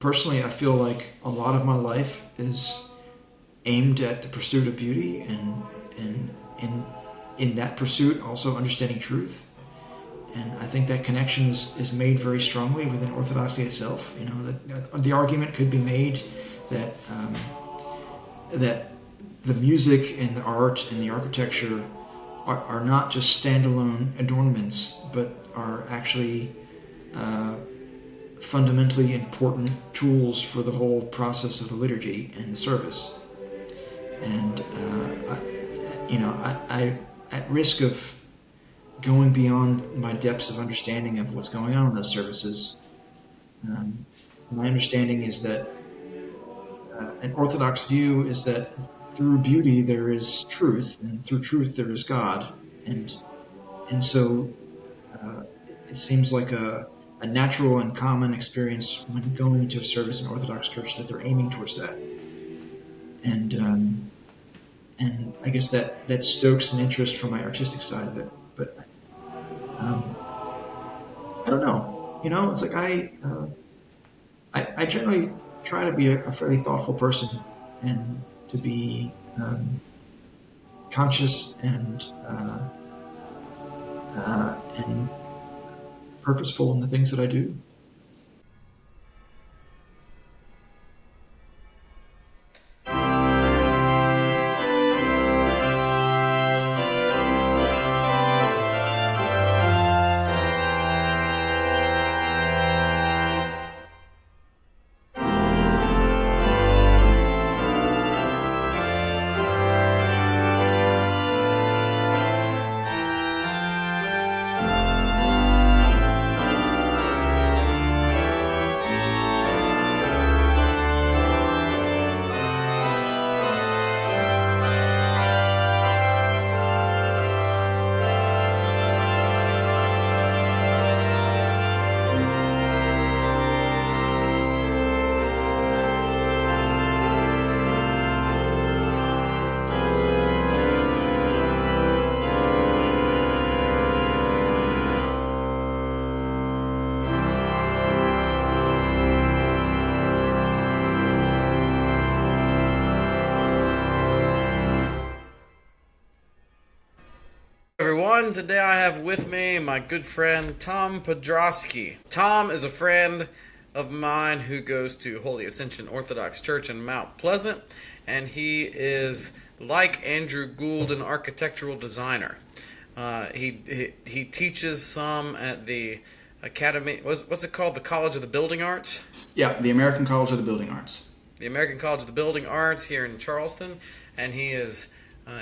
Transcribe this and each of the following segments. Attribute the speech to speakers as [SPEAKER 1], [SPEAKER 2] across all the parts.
[SPEAKER 1] personally, I feel like a lot of my life is aimed at the pursuit of beauty, and in that pursuit also understanding truth. And I think that connection is made very strongly within Orthodoxy itself. That the argument could be made that that the music and the art and the architecture are not just standalone adornments, but are actually fundamentally important tools for the whole process of the liturgy and the service. And I at risk of going beyond my depths of understanding of what's going on in those services, my understanding is that an Orthodox view is that through beauty there is truth, and through truth there is God, and so it seems like a natural and common experience when going to a service in Orthodox Church that they're aiming towards that, and I guess that stokes an interest from my artistic side of it. But I don't know. It's like I generally try to be a fairly thoughtful person, and to be conscious and purposeful in the things that I do.
[SPEAKER 2] Today I have with me my good friend Tom Podhrazsky. Tom is a friend of mine who goes to Holy Ascension Orthodox Church in Mount Pleasant, and he is, like Andrew Gould, an architectural designer. He teaches some at the Academy. What's it called? The College of the Building Arts?
[SPEAKER 1] Yeah, the American College of the Building Arts.
[SPEAKER 2] The American College of the Building Arts here in Charleston, and he is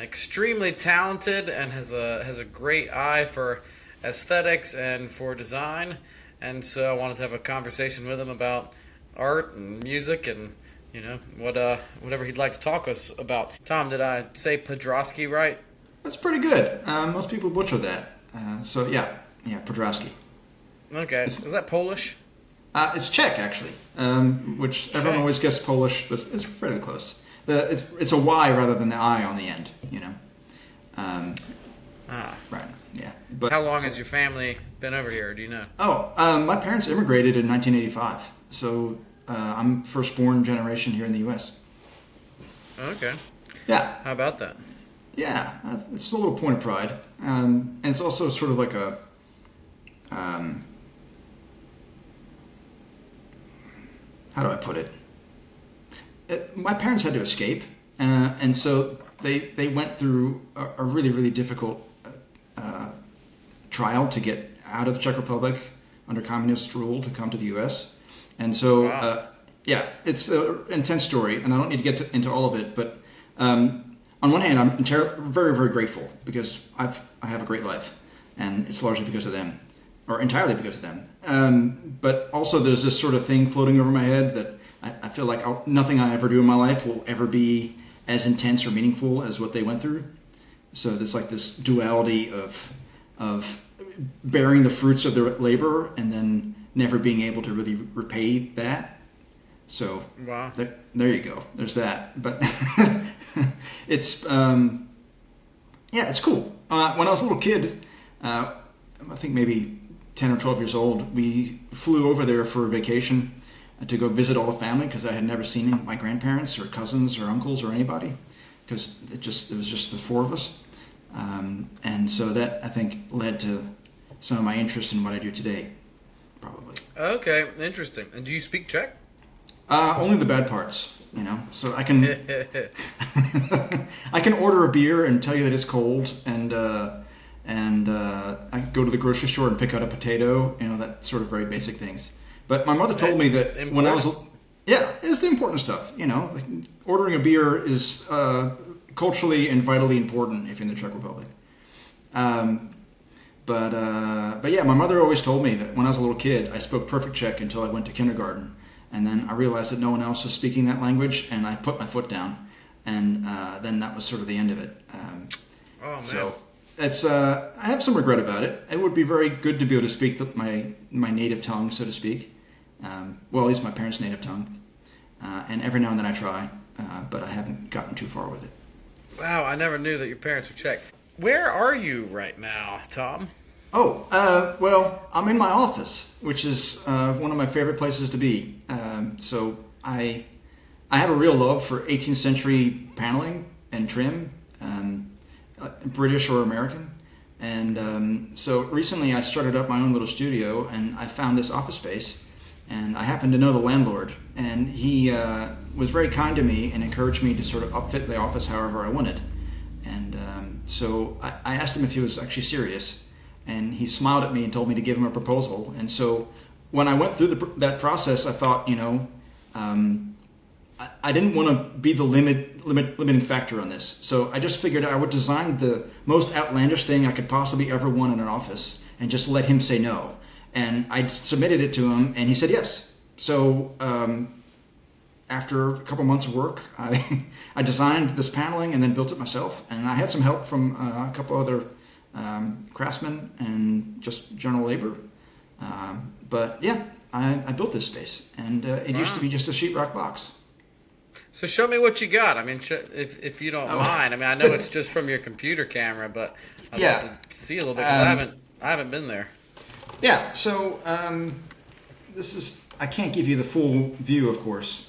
[SPEAKER 2] extremely talented and has a great eye for aesthetics and for design. And so I wanted to have a conversation with him about art and music and whatever he'd like to talk to us about. Tom, did I say Padroski right?
[SPEAKER 1] That's pretty good. Most people butcher that. So yeah, Podhrazsky.
[SPEAKER 2] Okay, is that Polish?
[SPEAKER 1] It's Czech actually, which everyone
[SPEAKER 2] Czech.
[SPEAKER 1] Always guesses Polish, but it's fairly close. It's a Y rather than the I on the end, Right, yeah. But
[SPEAKER 2] how long has your family been over here, do you know?
[SPEAKER 1] My parents immigrated in 1985, so I'm firstborn generation here in the U.S.
[SPEAKER 2] Okay.
[SPEAKER 1] Yeah.
[SPEAKER 2] How about that?
[SPEAKER 1] Yeah, it's a little point of pride, and it's also sort of like a how do I put it? My parents had to escape, and so they went through a really, really difficult trial to get out of the Czech Republic under communist rule to come to the U.S. And so,
[SPEAKER 2] wow.
[SPEAKER 1] It's an intense story, and I don't need to get into all of it. But on one hand, I'm very, very grateful because I have a great life, and it's largely because of them, or entirely because of them. But also, there's this sort of thing floating over my head that I feel like nothing I ever do in my life will ever be as intense or meaningful as what they went through. So there's like this duality of bearing the fruits of their labor and then never being able to really repay that. So
[SPEAKER 2] wow.
[SPEAKER 1] There you go. There's that. But it's it's cool. When I was a little kid, I think maybe 10 or 12 years old, we flew over there for a vacation. to go visit all the family because I had never seen my grandparents or cousins or uncles or anybody because it was just the four of us. And so that, I think, led to some of my interest in what I do today, probably.
[SPEAKER 2] Okay, interesting. And do you speak Czech?
[SPEAKER 1] Only the bad parts, So I can I can order a beer and tell you that it's cold, and I go to the grocery store and pick out a potato, that sort of very basic things. But my mother told me that when I was, it's the important stuff, Like ordering a beer is culturally and vitally important if you're in the Czech Republic. But yeah, my mother always told me that when I was a little kid, I spoke perfect Czech until I went to kindergarten. And then I realized that no one else was speaking that language, and I put my foot down. And then that was sort of the end of it.
[SPEAKER 2] Oh, man.
[SPEAKER 1] So I have some regret about it. It would be very good to be able to speak my native tongue, so to speak. Well, at least my parents' native tongue. And every now and then I try, but I haven't gotten too far with it.
[SPEAKER 2] Wow, I never knew that your parents were Czech. Where are you right now, Tom?
[SPEAKER 1] Oh, well, I'm in my office, which is one of my favorite places to be. So I have a real love for 18th century paneling and trim, British or American. And so recently I started up my own little studio, and I found this office space. And I happened to know the landlord, and he was very kind to me and encouraged me to sort of upfit the office however I wanted. And so I asked him if he was actually serious. And he smiled at me and told me to give him a proposal. And so when I went through that process, I thought, I didn't want to be the limiting factor on this. So I just figured I would design the most outlandish thing I could possibly ever want in an office and just let him say no. And I submitted it to him, and he said yes. So after a couple months of work, I designed this paneling and then built it myself. And I had some help from a couple other craftsmen and just general labor. But yeah, I built this space, and it used to be just a sheetrock box.
[SPEAKER 2] So show me what you got. I mean, if you don't mind. I mean, I know it's just from your computer camera, but I'd love to see a little bit because I haven't been there.
[SPEAKER 1] Yeah. So this is. I can't give you the full view, of course,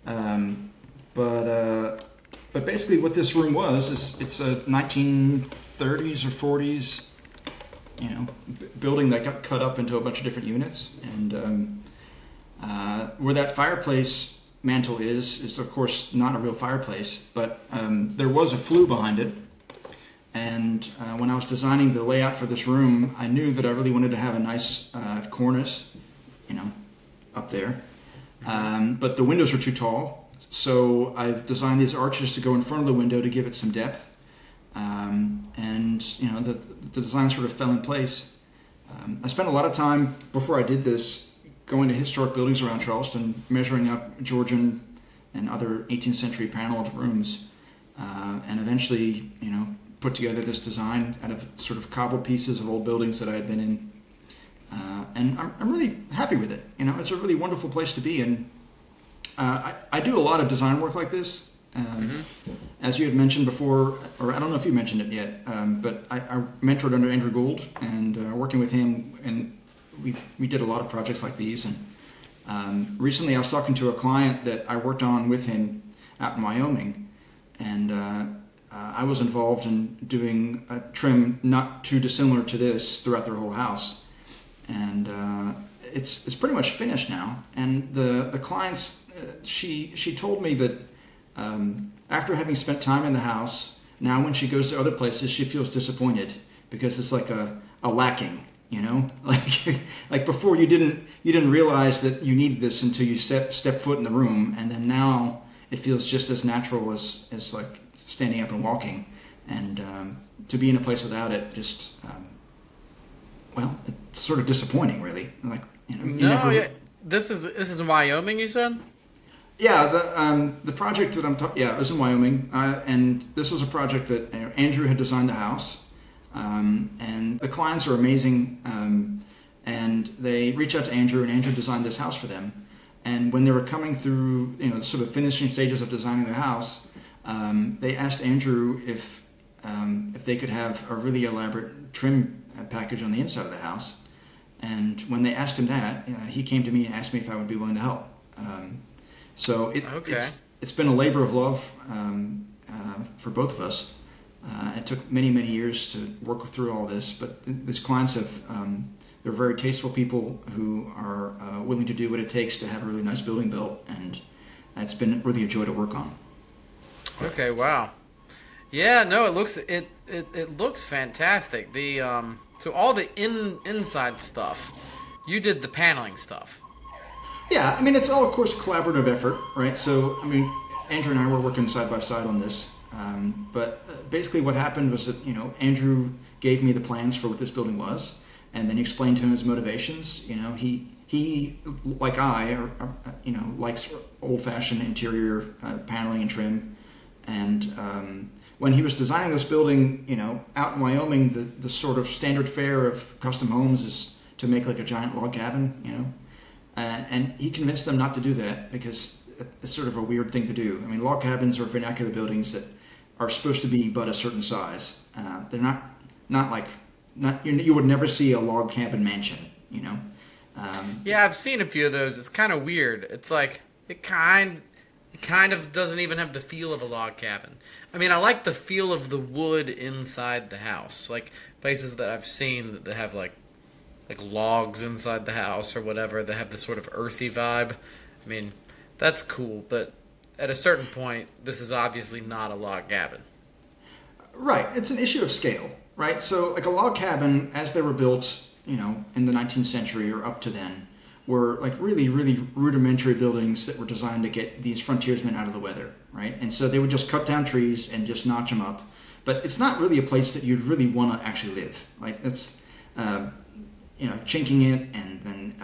[SPEAKER 1] but basically what this room was is it's a 1930s or 40s, building that got cut up into a bunch of different units, and where that fireplace mantle is of course not a real fireplace, but there was a flue behind it. And when I was designing the layout for this room, I knew that I really wanted to have a nice cornice, up there. But the windows were too tall, so I've designed these arches to go in front of the window to give it some depth. And the design sort of fell in place. I spent a lot of time before I did this going to historic buildings around Charleston, measuring up Georgian and other 18th century paneled rooms, and eventually, put together this design out of sort of cobbled pieces of old buildings that I had been in. And I'm really happy with it. It's a really wonderful place to be. And I do a lot of design work like this. As you had mentioned before, or I don't know if you mentioned it yet, but I mentored under Andrew Gould, and working with him, and we did a lot of projects like these. And recently I was talking to a client that I worked on with him out in Wyoming, and I was involved in doing a trim not too dissimilar to this throughout their whole house. And it's pretty much finished now. And the clients, she told me that after having spent time in the house, now when she goes to other places, she feels disappointed because it's like a lacking, like before you didn't realize that you needed this until you step foot in the room, and then now it feels just as natural as like standing up and walking, and to be in a place without it just it's sort of disappointing, really. Like
[SPEAKER 2] this is in Wyoming, you said?
[SPEAKER 1] Yeah, the project that it was in Wyoming, and this was a project that Andrew had designed the house, and the clients are amazing, and they reached out to Andrew, and Andrew designed this house for them. And when they were coming through, sort of finishing stages of designing the house, they asked Andrew if they could have a really elaborate trim package on the inside of the house. And when they asked him that, he came to me and asked me if I would be willing to help. So
[SPEAKER 2] Okay.
[SPEAKER 1] it's been a labor of love for both of us. It took many, many years to work through all this, but these clients they're very tasteful people who are willing to do what it takes to have a really nice building built, and it's been really a joy to work on.
[SPEAKER 2] Okay. Wow. Yeah. No. It looks fantastic. The so all the inside stuff, you did the paneling stuff.
[SPEAKER 1] Yeah, I mean, it's all, of course, collaborative effort, right? So, I mean, Andrew and I were working side by side on this. But basically what happened was that, Andrew gave me the plans for what this building was, and then he explained to him his motivations. He like likes old-fashioned interior paneling and trim. And when he was designing this building, out in Wyoming, the sort of standard fare of custom homes is to make like a giant log cabin, and he convinced them not to do that because it's sort of a weird thing to do. I mean, log cabins are vernacular buildings that are supposed to be but a certain size. They're not you would never see a log cabin mansion,
[SPEAKER 2] Yeah, I've seen a few of those. It's kind of weird. It's like it kind of doesn't even have the feel of a log cabin. I mean, I like the feel of the wood inside the house. Like places that I've seen that they have like logs inside the house or whatever. They have this sort of earthy vibe. I mean, that's cool, but at a certain point, this is obviously not a log cabin.
[SPEAKER 1] Right. It's an issue of scale, right? So like a log cabin, as they were built, in the 19th century or up to then, were like really, really rudimentary buildings that were designed to get these frontiersmen out of the weather, right? And so they would just cut down trees and just notch them up. But it's not really a place that you'd really want to actually live. Like it's, chinking it and then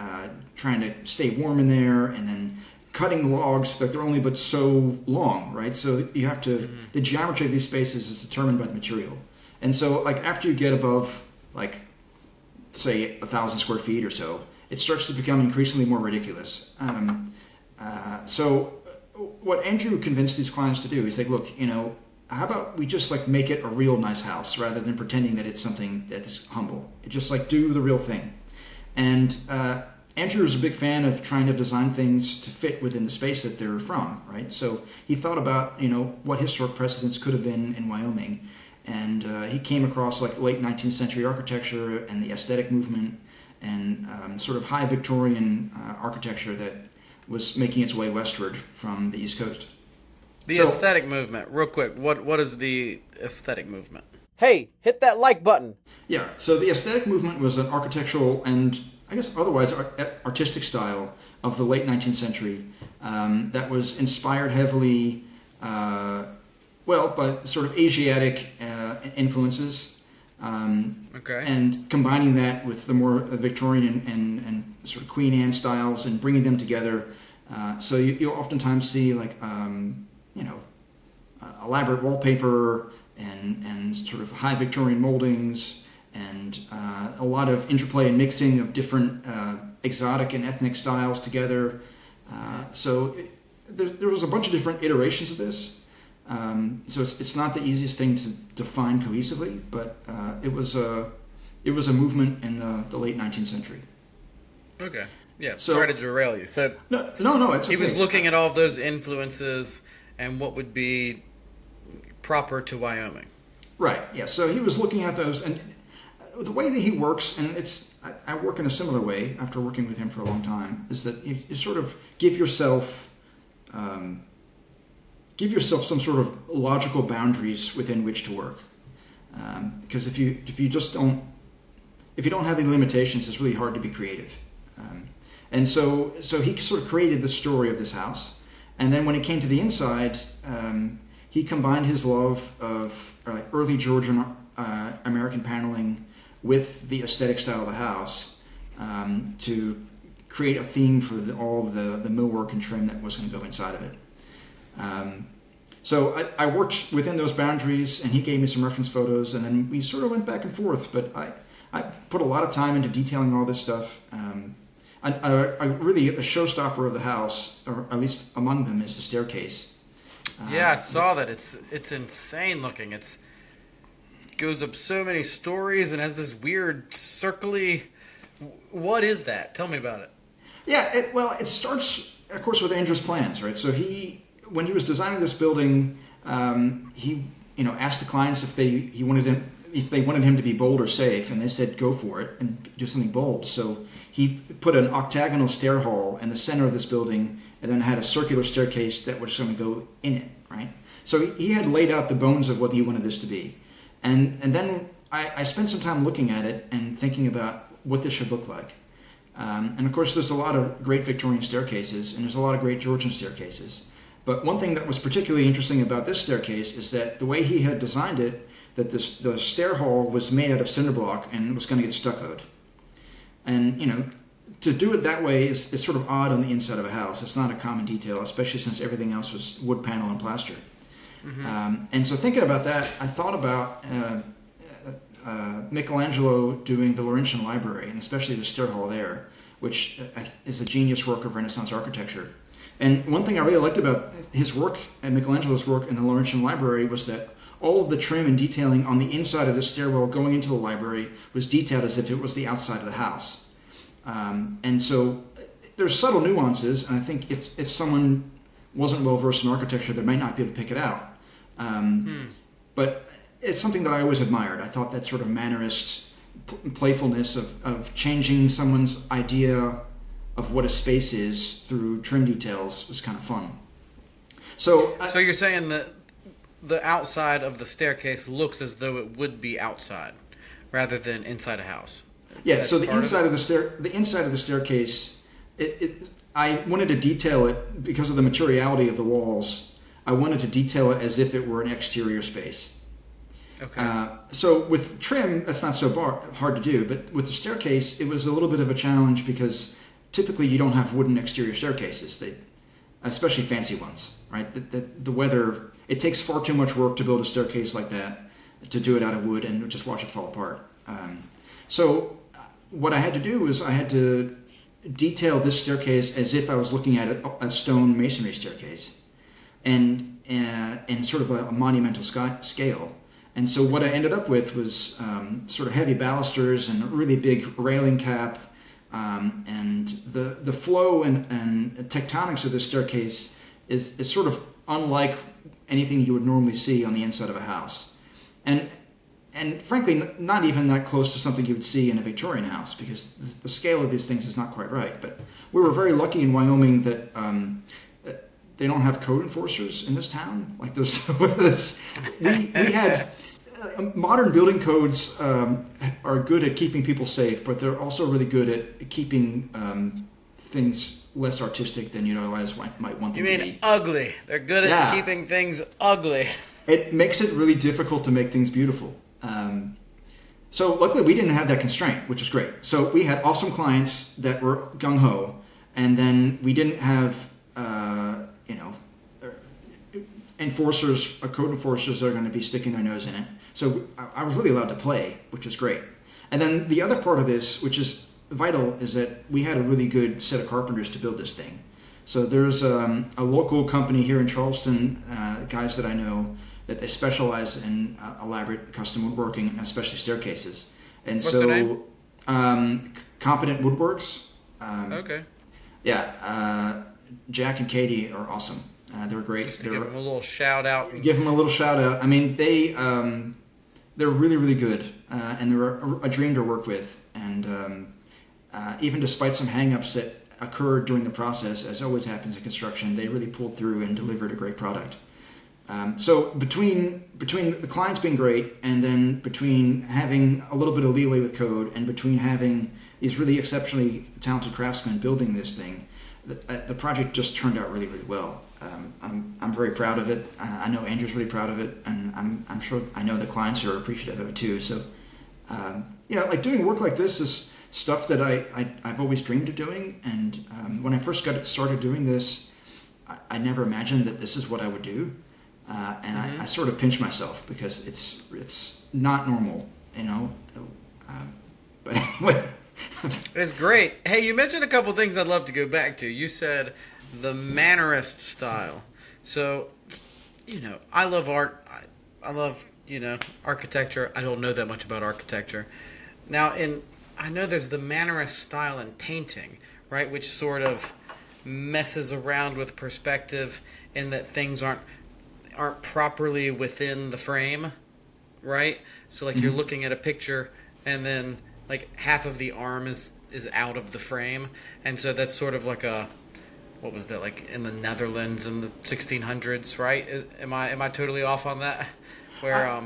[SPEAKER 1] trying to stay warm in there and then cutting logs that they're only but so long, right? So you have to, the geometry of these spaces is determined by the material. And so like after you get above like, say 1,000 square feet or so, it starts to become increasingly more ridiculous. So what Andrew convinced these clients to do is like, look, how about we just like make it a real nice house rather than pretending that it's something that is humble. Just like do the real thing. And Andrew is a big fan of trying to design things to fit within the space that they're from, right? So he thought about, what historic precedents could have been in Wyoming. And he came across like late 19th century architecture and the aesthetic movement and sort of high Victorian architecture that was making its way westward from the East Coast.
[SPEAKER 2] The aesthetic movement, real quick. What is the aesthetic movement? Hey, hit that like button.
[SPEAKER 1] Yeah, so the aesthetic movement was an architectural and I guess otherwise artistic style of the late 19th century that was inspired heavily, by sort of Asiatic influences.
[SPEAKER 2] Okay.
[SPEAKER 1] And combining that with the more Victorian and sort of Queen Anne styles and bringing them together. So you'll oftentimes see like, elaborate wallpaper and sort of high Victorian moldings and a lot of interplay and mixing of different exotic and ethnic styles together. There was a bunch of different iterations of this. So it's not the easiest thing to define cohesively, but it was a movement in the late 19th century.
[SPEAKER 2] Okay. Yeah. So, sorry to derail you. So
[SPEAKER 1] no, it's okay.
[SPEAKER 2] He was looking at all of those influences and what would be proper to Wyoming.
[SPEAKER 1] Right. Yeah. So he was looking at those, and the way that he works, and I work in a similar way after working with him for a long time, is that you sort of give yourself some sort of logical boundaries within which to work. Because if you don't have any limitations, it's really hard to be creative. And so he sort of created the story of this house. And then when it came to the inside, he combined his love of early Georgian American paneling with the aesthetic style of the house to create a theme for all the millwork and trim that was going to go inside of it. So I worked within those boundaries, and he gave me some reference photos, and then we sort of went back and forth. But I put a lot of time into detailing all this stuff. Really, a showstopper of the house, or at least among them, is the staircase.
[SPEAKER 2] Yeah, I saw that. It's insane looking. It goes up so many stories and has this weird circly. What is that? Tell me about it.
[SPEAKER 1] Yeah, it starts of course, with Andrew's plans, right? So when he was designing this building, he asked the clients if they wanted him to be bold or safe, and they said go for it and do something bold. So he put an octagonal stair hall in the center of this building, and then had a circular staircase that was going to go in it, right? So he had laid out the bones of what he wanted this to be, and then I spent some time looking at it and thinking about what this should look like. And of course, there's a lot of great Victorian staircases, and there's a lot of great Georgian staircases. But one thing that was particularly interesting about this staircase is that the way he had designed it, that the stair hall was made out of cinder block and was going to get stuccoed. And, to do it that way is sort of odd on the inside of a house. It's not a common detail, especially since everything else was wood panel and plaster. Mm-hmm. And so thinking about that, I thought about Michelangelo doing the Laurentian Library, and especially the stair hall there, which is a genius work of Renaissance architecture. And one thing I really liked about his work and Michelangelo's work in the Laurentian Library was that all of the trim and detailing on the inside of the stairwell going into the library was detailed as if it was the outside of the house. And so there's subtle nuances, and I think if someone wasn't well versed in architecture, they might not be able to pick it out. But it's something that I always admired. I thought that sort of mannerist playfulness of changing someone's idea of what a space is through trim details was kind of fun. So
[SPEAKER 2] you're saying that the outside of the staircase looks as though it would be outside, rather than inside a house.
[SPEAKER 1] Yeah. So the inside of the staircase, I wanted to detail it because of the materiality of the walls. I wanted to detail it as if it were an exterior space.
[SPEAKER 2] Okay.
[SPEAKER 1] So with trim, that's not so hard to do, but with the staircase, it was a little bit of a challenge because typically you don't have wooden exterior staircases, especially fancy ones, right? The weather, it takes far too much work to build a staircase like that, to do it out of wood and just watch it fall apart. So what I had to do was I had to detail this staircase as if I was looking at a stone masonry staircase, and sort of a monumental scale. And so what I ended up with was sort of heavy balusters and a really big railing cap, and the flow and tectonics of this staircase is sort of unlike anything you would normally see on the inside of a house, and frankly not even that close to something you would see in a Victorian house, because the scale of these things is not quite right. But we were very lucky in Wyoming that they don't have code enforcers in this town. Like we had modern building codes are good at keeping people safe, but they're also really good at keeping things less artistic than you otherwise might want them to be.
[SPEAKER 2] You mean ugly? They're good at keeping things ugly.
[SPEAKER 1] It makes it really difficult to make things beautiful. So luckily we didn't have that constraint, which is great. So we had awesome clients that were gung-ho, and then we didn't have code enforcers that are going to be sticking their nose in it. So I was really allowed to play, which is great. And then the other part of this, which is vital, is that we had a really good set of carpenters to build this thing. So there's a local company here in Charleston, guys that I know, that they specialize in elaborate custom woodworking, especially staircases. And
[SPEAKER 2] What's their name?
[SPEAKER 1] Competent Woodworks.
[SPEAKER 2] Okay.
[SPEAKER 1] Yeah, Jack and Katie are awesome. They're great.
[SPEAKER 2] Just to give them a little shout out.
[SPEAKER 1] Give them a little shout out. I mean, they're really, really good, and they're a dream to work with. And even despite some hang-ups that occurred during the process, as always happens in construction, they really pulled through and delivered a great product. So between the clients being great, and then between having a little bit of leeway with code, and between having these really exceptionally talented craftsmen building this thing, the project just turned out really, really well. I'm very proud of it. I know Andrew's really proud of it, and I'm sure I know the clients are appreciative of it too. So, like doing work like this is stuff that I've always dreamed of doing. And when I first got started doing this, I never imagined that this is what I would do. And I sort of pinch myself because it's not normal, but anyway.
[SPEAKER 2] It's great. Hey, you mentioned a couple things I'd love to go back to. You said the Mannerist style. So, I love art. I love, architecture. I don't know that much about architecture. Now, I know there's the Mannerist style in painting, right, which sort of messes around with perspective in that things aren't properly within the frame, right? So like you're looking at a picture and then like half of the arm is out of the frame, and so that's sort of like a, what was that, like in the Netherlands in the 1600s, right? Am I totally off on that? Where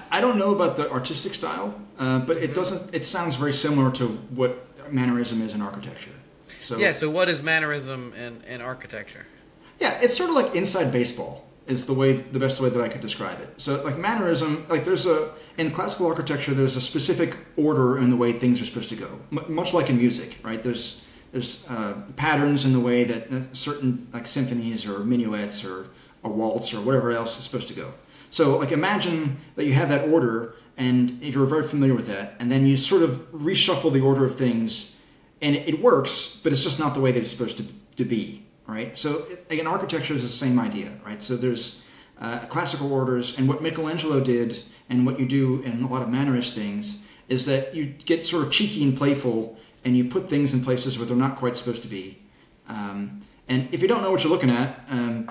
[SPEAKER 1] I don't know about the artistic style, but it doesn't. It sounds very similar to what Mannerism is in architecture. So
[SPEAKER 2] yeah. So what is Mannerism in architecture?
[SPEAKER 1] Yeah, it's sort of like inside baseball is the best way that I could describe it. So like Mannerism, like in classical architecture, there's a specific order in the way things are supposed to go, much like in music, right? There's patterns in the way that certain like symphonies or minuets or a waltz or whatever else is supposed to go. So like imagine that you have that order and you're very familiar with that, and then you sort of reshuffle the order of things and it works, but it's just not the way that it's supposed to be, right? So in architecture is the same idea, right? So there's classical orders, and what Michelangelo did and what you do in a lot of Mannerist things is that you get sort of cheeky and playful and you put things in places where they're not quite supposed to be. And if you don't know what you're looking at,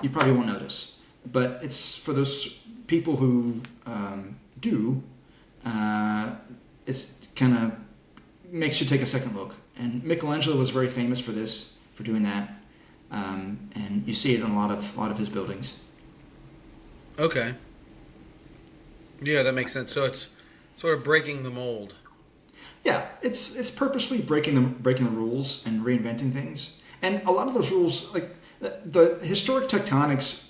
[SPEAKER 1] you probably won't notice. But it's for those people who do, it's kind of makes you take a second look. And Michelangelo was very famous for this, for doing that. And you see it in a lot of his buildings.
[SPEAKER 2] Okay. Yeah, that makes sense. So it's sort of breaking the mold.
[SPEAKER 1] Yeah, it's purposely breaking the rules and reinventing things. And a lot of those rules, like the historic tectonics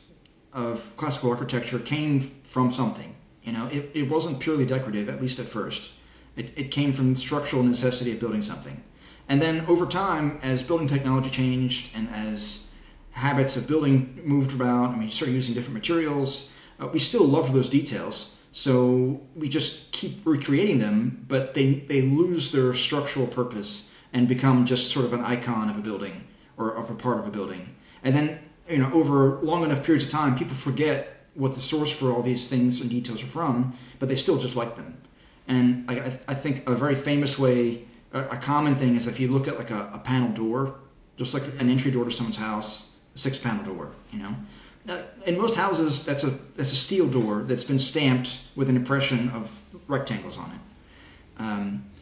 [SPEAKER 1] of classical architecture, came from something. You know, it wasn't purely decorative, at least at first. It came from the structural necessity of building something. And then over time, as building technology changed and as habits of building moved about, I mean, you started using different materials. We still loved those details, so we just keep recreating them, but they lose their structural purpose and become just sort of an icon of a building or of a part of a building. And then, you know, over long enough periods of time, people forget what the source for all these things and details are from, but they still just like them. And I think a very famous way, a common thing, is if you look at like a panel door, just like an entry door to someone's house, a 6-panel door, you know. In most houses, that's a steel door that's been stamped with an impression of rectangles on it.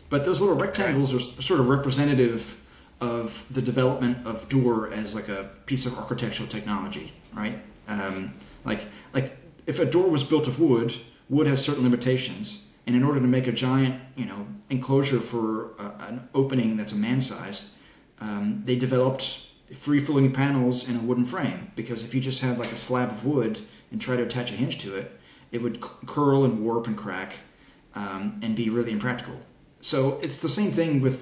[SPEAKER 1] But those little rectangles are sort of representative of the development of door as like a piece of architectural technology, right? Like if a door was built of wood, wood has certain limitations, and in order to make a giant, you know, enclosure for an opening that's a man-sized, they developed free-floating panels in a wooden frame, because if you just had like a slab of wood and try to attach a hinge to it, it would curl and warp and crack and be really impractical. So it's the same thing with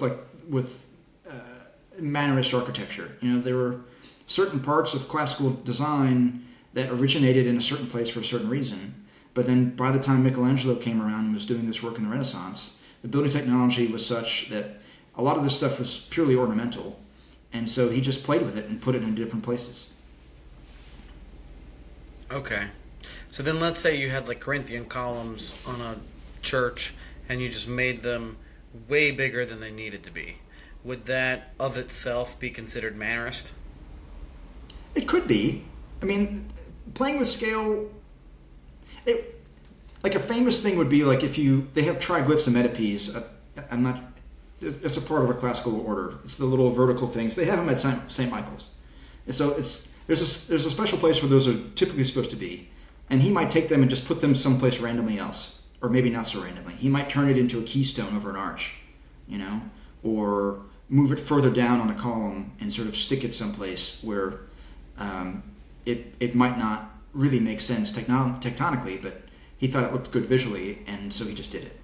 [SPEAKER 1] Mannerist architecture. You know, there were certain parts of classical design that originated in a certain place for a certain reason, but then by the time Michelangelo came around and was doing this work in the Renaissance, the building technology was such that a lot of this stuff was purely ornamental. And so he just played with it and put it in different places.
[SPEAKER 2] Okay. So then let's say you had like Corinthian columns on a church and you just made them way bigger than they needed to be. Would that of itself be considered Mannerist?
[SPEAKER 1] It could be. I mean, playing with scale, like a famous thing would be like if they have triglyphs and metopes. It's a part of a classical order. It's the little vertical things. They have them at St. Michael's. And so there's a special place where those are typically supposed to be. And he might take them and just put them someplace randomly else, or maybe not so randomly. He might turn it into a keystone over an arch, you know, or move it further down on a column and sort of stick it someplace where it might not really make sense tectonically, but he thought it looked good visually, and so he just did it.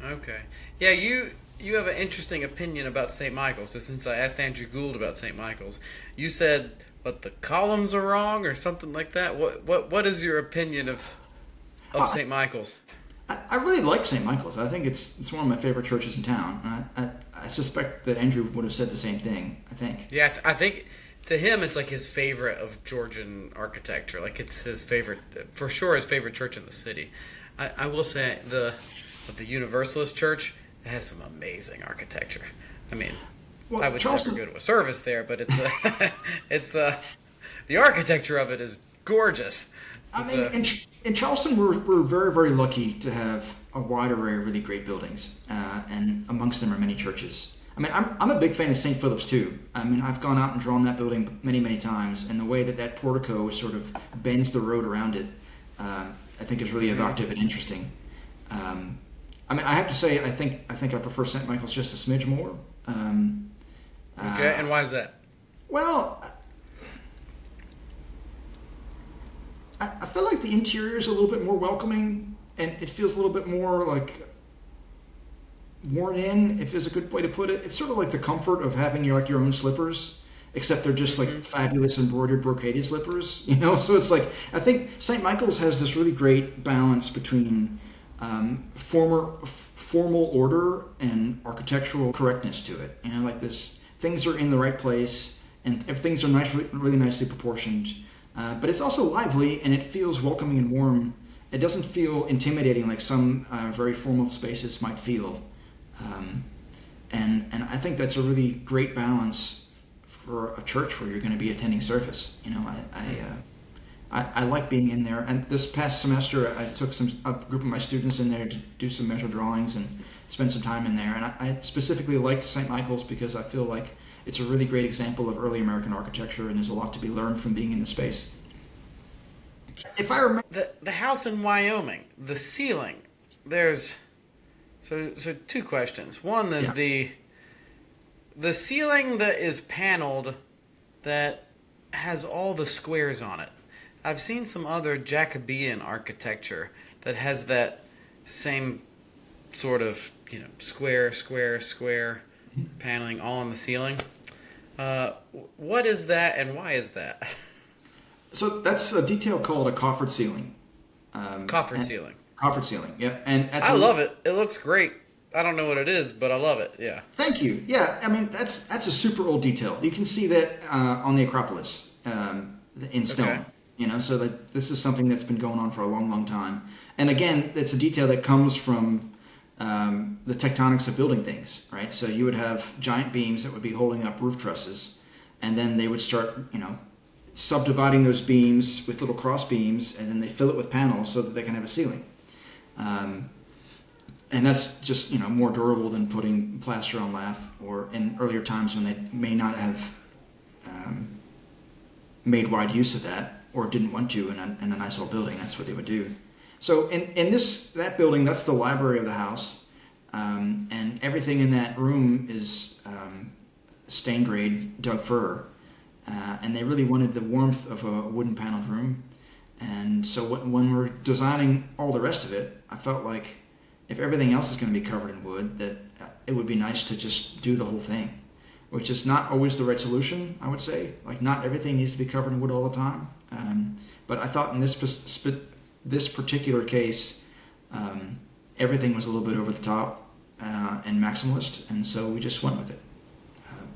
[SPEAKER 2] Okay. Yeah, you have an interesting opinion about St. Michael's. So since I asked Andrew Gould about St. Michael's, you said, but the columns are wrong or something like that. What is your opinion of St. Michael's?
[SPEAKER 1] I really like St. Michael's. I think it's one of my favorite churches in town. And I suspect that Andrew would have said the same thing, I think.
[SPEAKER 2] Yeah, I think to him it's like his favorite of Georgian architecture. Like it's his favorite, for sure his favorite church in the city. I will say the Universalist Church, it has some amazing architecture. I mean,
[SPEAKER 1] Well,
[SPEAKER 2] I would
[SPEAKER 1] Charleston,
[SPEAKER 2] never go to a service there, but it's it's the architecture of it is gorgeous.
[SPEAKER 1] I
[SPEAKER 2] It's
[SPEAKER 1] mean, in Charleston, we're very, very lucky to have a wide array of really great buildings, and amongst them are many churches. I mean, I'm a big fan of St. Philip's too. I mean, I've gone out and drawn that building many, many times, and the way that portico sort of bends the road around it, I think is really evocative and interesting. I mean, I have to say, I think I prefer St. Michael's just a smidge more.
[SPEAKER 2] okay, and why is that?
[SPEAKER 1] Well, I feel like the interior is a little bit more welcoming, and it feels a little bit more like worn in, if is a good way to put it. It's sort of like the comfort of having your own slippers, except they're just like fabulous embroidered brocaded slippers, you know. So it's like, I think St. Michael's has this really great balance between formal order and architectural correctness to it. You know, like this, things are in the right place, and things are really nicely proportioned. But it's also lively, and it feels welcoming and warm. It doesn't feel intimidating like some very formal spaces might feel. And I think that's a really great balance for a church where you're going to be attending service. You know, I like being in there. And this past semester, I took a group of my students in there to do some measure drawings and spend some time in there. And I specifically liked St. Michael's because I feel like it's a really great example of early American architecture, and there's a lot to be learned from being in the space. If I remember,
[SPEAKER 2] The house in Wyoming, the ceiling. There's so two questions. One is the ceiling that is paneled that has all the squares on it. I've seen some other Jacobean architecture that has that same sort of, you know, square paneling all on the ceiling. What is that, and why is that?
[SPEAKER 1] so that's a detail called a coffered ceiling.
[SPEAKER 2] Coffered ceiling.
[SPEAKER 1] Coffered ceiling, yeah. And
[SPEAKER 2] I love it. It looks great. I don't know what it is, but I love it. Yeah.
[SPEAKER 1] Thank you. Yeah, I mean that's a super old detail. You can see that on the Acropolis in stone.
[SPEAKER 2] Okay.
[SPEAKER 1] You know, so that this is something that's been going on for a long, long time. And again, it's a detail that comes from the tectonics of building things, right? So you would have giant beams that would be holding up roof trusses, and then they would start, you know, subdividing those beams with little cross beams, and then they fill it with panels so that they can have a ceiling. And that's just, you know, more durable than putting plaster on lath, or in earlier times when they may not have made wide use of that, or didn't want to in a nice old building. That's what they would do. So in that building, that's the library of the house, and everything in that room is stain grade Doug fir, and they really wanted the warmth of a wooden paneled room. And so when we're designing all the rest of it, I felt like if everything else is going to be covered in wood, that it would be nice to just do the whole thing, which is not always the right solution, I would say. Like, not everything needs to be covered in wood all the time. But I thought in this particular case, everything was a little bit over the top and maximalist, and so we just went with it.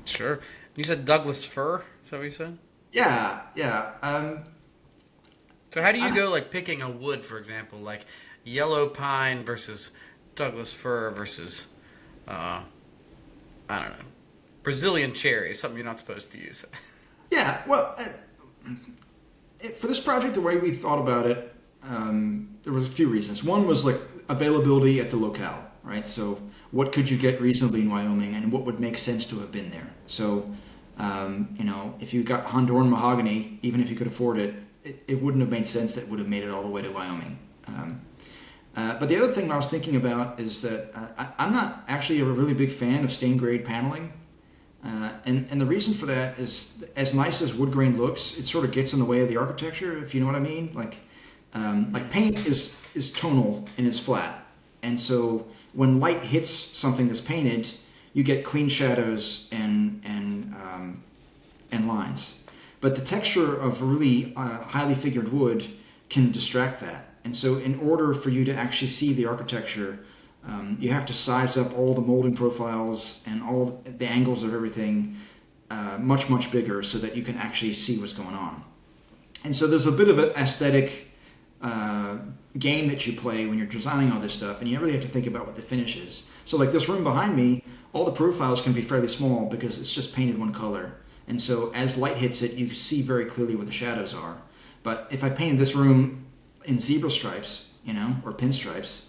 [SPEAKER 2] Sure. You said Douglas fir? Is that what you said?
[SPEAKER 1] Yeah.
[SPEAKER 2] So how do you go, like, picking a wood, for example, like yellow pine versus Douglas fir versus, I don't know, Brazilian cherry, something you're not supposed to use?
[SPEAKER 1] Yeah, well, for this project, the way we thought about it, there was a few reasons. One was like availability at the locale, right? So what could you get reasonably in Wyoming, and what would make sense to have been there? So, you know, if you got Honduran mahogany, even if you could afford it, it wouldn't have made sense that it would have made it all the way to Wyoming. But the other thing I was thinking about is that I'm not actually a really big fan of stained grade paneling. And the reason for that is, as nice as wood grain looks, it sort of gets in the way of the architecture, if you know what I mean. Like paint is tonal and it's flat, and so when light hits something that's painted, you get clean shadows and lines. But the texture of really highly figured wood can distract that, and so in order for you to actually see the architecture, you have to size up all the molding profiles and all the angles of everything much, much bigger so that you can actually see what's going on. And so there's a bit of an aesthetic game that you play when you're designing all this stuff, and you really have to think about what the finish is. So like this room behind me, all the profiles can be fairly small because it's just painted one color. And so as light hits it, you see very clearly where the shadows are. But if I painted this room in zebra stripes, or pinstripes,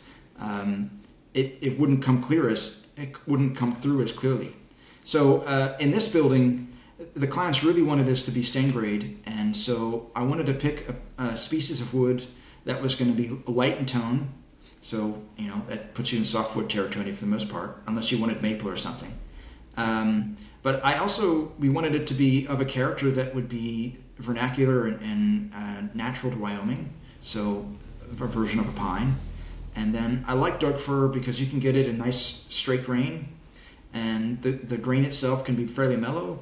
[SPEAKER 1] it wouldn't come through as clearly. So in this building, the clients really wanted this to be stain grade, and so I wanted to pick a species of wood that was going to be light in tone. So that puts you in softwood territory for the most part, unless you wanted maple or something. But we wanted it to be of a character that would be vernacular and natural to Wyoming, so a version of a pine. And then I like dark fir because you can get it in nice straight grain, and the grain itself can be fairly mellow.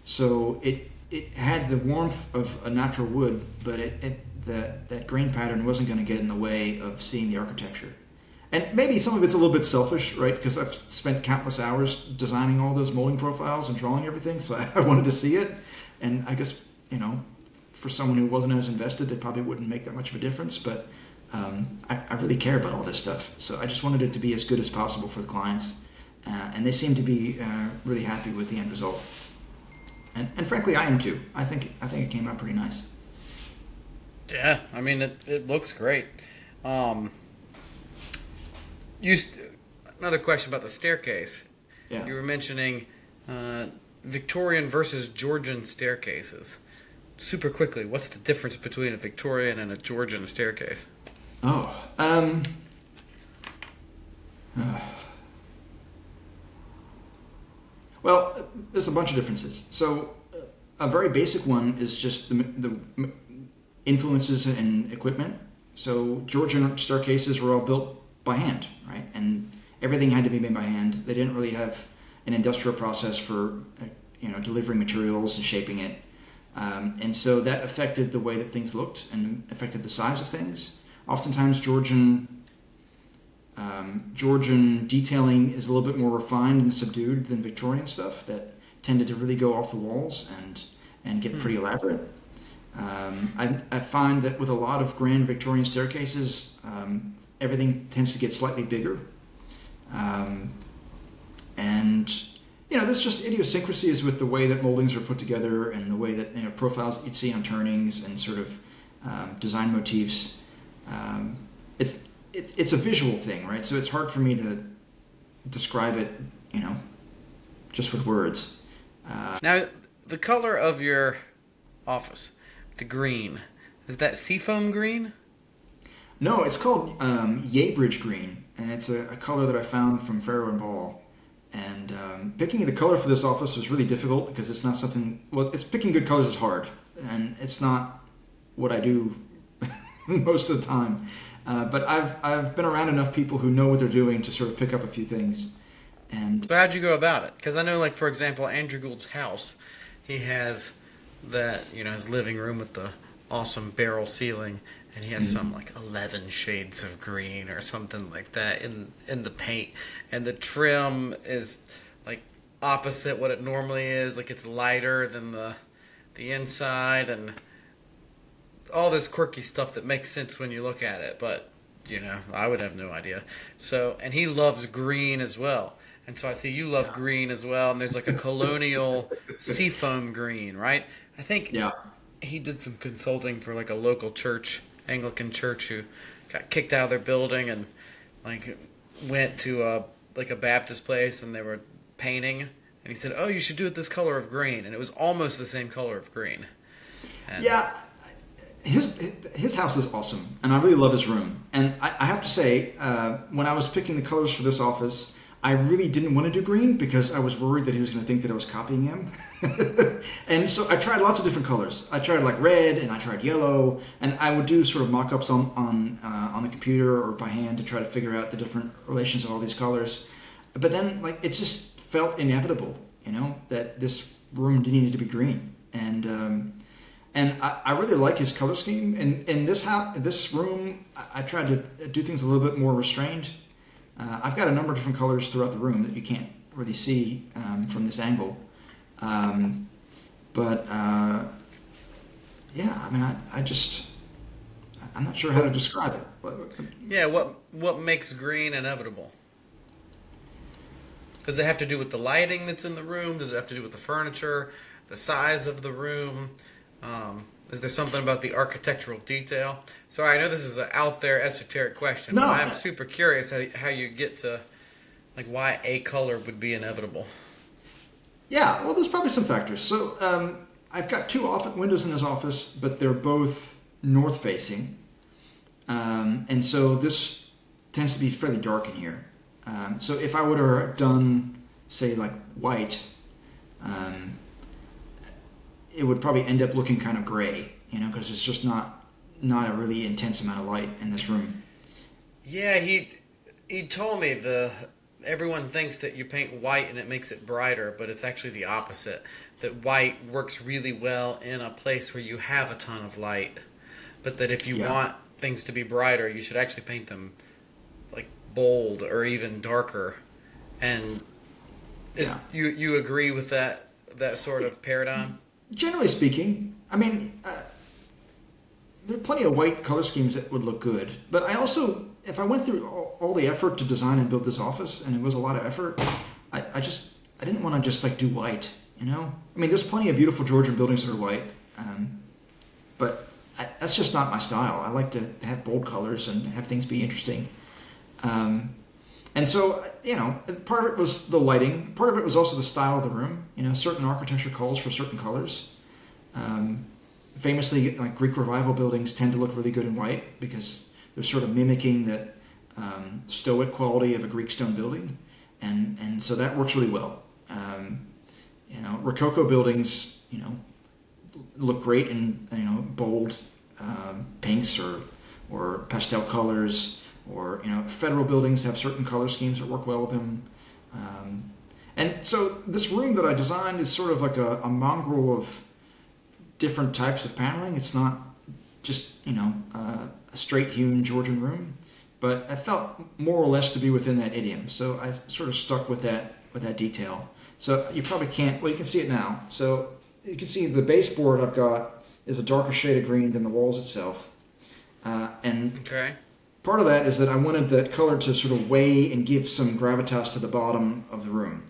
[SPEAKER 1] So it had the warmth of a natural wood, but that grain pattern wasn't going to get in the way of seeing the architecture. And maybe some of it's a little bit selfish, right? Because I've spent countless hours designing all those molding profiles and drawing everything, so I wanted to see it. And I guess, for someone who wasn't as invested, it probably wouldn't make that much of a difference. But I really care about all this stuff, so I just wanted it to be as good as possible for the clients. And they seem to be really happy with the end result. And frankly, I am too. I think it came out pretty nice.
[SPEAKER 2] Yeah, I mean, it looks great. Another question about the staircase.
[SPEAKER 1] Yeah.
[SPEAKER 2] You were mentioning Victorian versus Georgian staircases. Super quickly, what's the difference between a Victorian and a Georgian staircase?
[SPEAKER 1] Well, there's a bunch of differences. So a very basic one is just the influences and equipment. So Georgian staircases were all built by hand, right? And everything had to be made by hand. They didn't really have an industrial process for delivering materials and shaping it. And so that affected the way that things looked and affected the size of things. Oftentimes Georgian detailing is a little bit more refined and subdued than Victorian stuff that tended to really go off the walls and get pretty elaborate. I find that with a lot of grand Victorian staircases, everything tends to get slightly bigger. And there's just idiosyncrasies with the way that moldings are put together and the way that profiles that you'd see on turnings and sort of design motifs. It's a visual thing, right? So it's hard for me to describe it, just with words.
[SPEAKER 2] Now, the color of your office, the green, is that seafoam green?
[SPEAKER 1] No, it's called Yeybridge green, and it's a color that I found from Farrow and Ball. And picking the color for this office was really difficult because it's not something. Well, picking good colors is hard, and it's not what I do most of the time. But I've been around enough people who know what they're doing to sort of pick up a few things. And
[SPEAKER 2] so how'd you go about it? Because I know, like, for example, Andrew Gould's house, he has that, his living room with the awesome barrel ceiling, and he has some like 11 shades of green or something like that in the paint, and the trim is like opposite what it normally is, like it's lighter than the inside, and all this quirky stuff that makes sense when you look at it, but I would have no idea. So, and he loves green as well. And so I see you love green as well, and there's like a colonial seafoam green, right? I think he did some consulting for like a local church, Anglican church, who got kicked out of their building and like went to a Baptist place, and they were painting, and he said, "Oh, you should do it this color of green," and it was almost the same color of green. And
[SPEAKER 1] his house is awesome, and I really love his room. And I have to say, when I was picking the colors for this office, I really didn't want to do green because I was worried that he was going to think that I was copying him. And so I tried lots of different colors. I tried like red, and I tried yellow, and I would do sort of mock-ups on the computer or by hand to try to figure out the different relations of all these colors. But then like it just felt inevitable, that this room needed to be green. And I really like his color scheme. In this room, I tried to do things a little bit more restrained. I've got a number of different colors throughout the room that you can't really see from this angle. I'm not sure how to describe it.
[SPEAKER 2] yeah, what makes green inevitable? Does it have to do with the lighting that's in the room? Does it have to do with the furniture, the size of the room? Is there something about the architectural detail? Sorry, I know this is an out there esoteric question,
[SPEAKER 1] No.
[SPEAKER 2] but I'm super curious how you get to like why a color would be inevitable.
[SPEAKER 1] Yeah, well, there's probably some factors. So I've got two windows in this office, but they're both north facing. And so this tends to be fairly dark in here. So if I would have done, say, like white, it would probably end up looking kind of gray, because it's just not a really intense amount of light in this room.
[SPEAKER 2] Yeah, he told me everyone thinks that you paint white and it makes it brighter, but it's actually the opposite. That white works really well in a place where you have a ton of light, but that if you want things to be brighter, you should actually paint them like bold or even darker. And you agree with that sort of paradigm?
[SPEAKER 1] Generally speaking, I mean, there are plenty of white color schemes that would look good, but I also, if I went through all the effort to design and build this office, and it was a lot of effort, I didn't want to just like do white, I mean, there's plenty of beautiful Georgian buildings that are white, but that's just not my style. I like to have bold colors and have things be interesting. And so, part of it was the lighting. Part of it was also the style of the room. Certain architecture calls for certain colors. Famously, like Greek Revival buildings tend to look really good in white because they're sort of mimicking that stoic quality of a Greek stone building. And so that works really well. Rococo buildings, look great in, bold pinks or pastel colors. Or, federal buildings have certain color schemes that work well with them. And so this room that I designed is sort of like a mongrel of different types of paneling. It's not just, a straight hewn Georgian room, but I felt more or less to be within that idiom. So I sort of stuck with that detail. So you probably can't, well, you can see it now. So you can see the baseboard I've got is a darker shade of green than the walls itself.
[SPEAKER 2] Okay.
[SPEAKER 1] Part of that is that I wanted that color to sort of weigh and give some gravitas to the bottom of the room.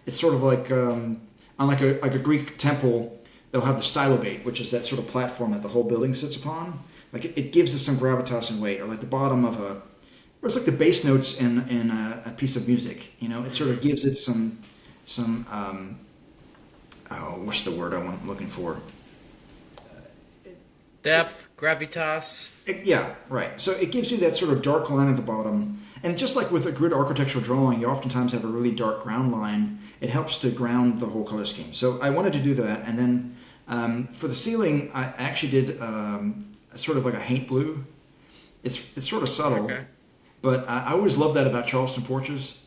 [SPEAKER 1] It's sort of like on like a Greek temple, they'll have the stylobate, which is that sort of platform that the whole building sits upon. Like it gives it some gravitas and weight, or like the bottom of or it's like the bass notes in a piece of music. It sort of gives it some what's the word I'm looking for?
[SPEAKER 2] Depth, gravitas.
[SPEAKER 1] Yeah, right. So it gives you that sort of dark line at the bottom. And just like with a grid architectural drawing, you oftentimes have a really dark ground line. It helps to ground the whole color scheme. So I wanted to do that. And then for the ceiling, I actually did sort of like a haint blue. It's sort of subtle. Okay. But I always love that about Charleston porches.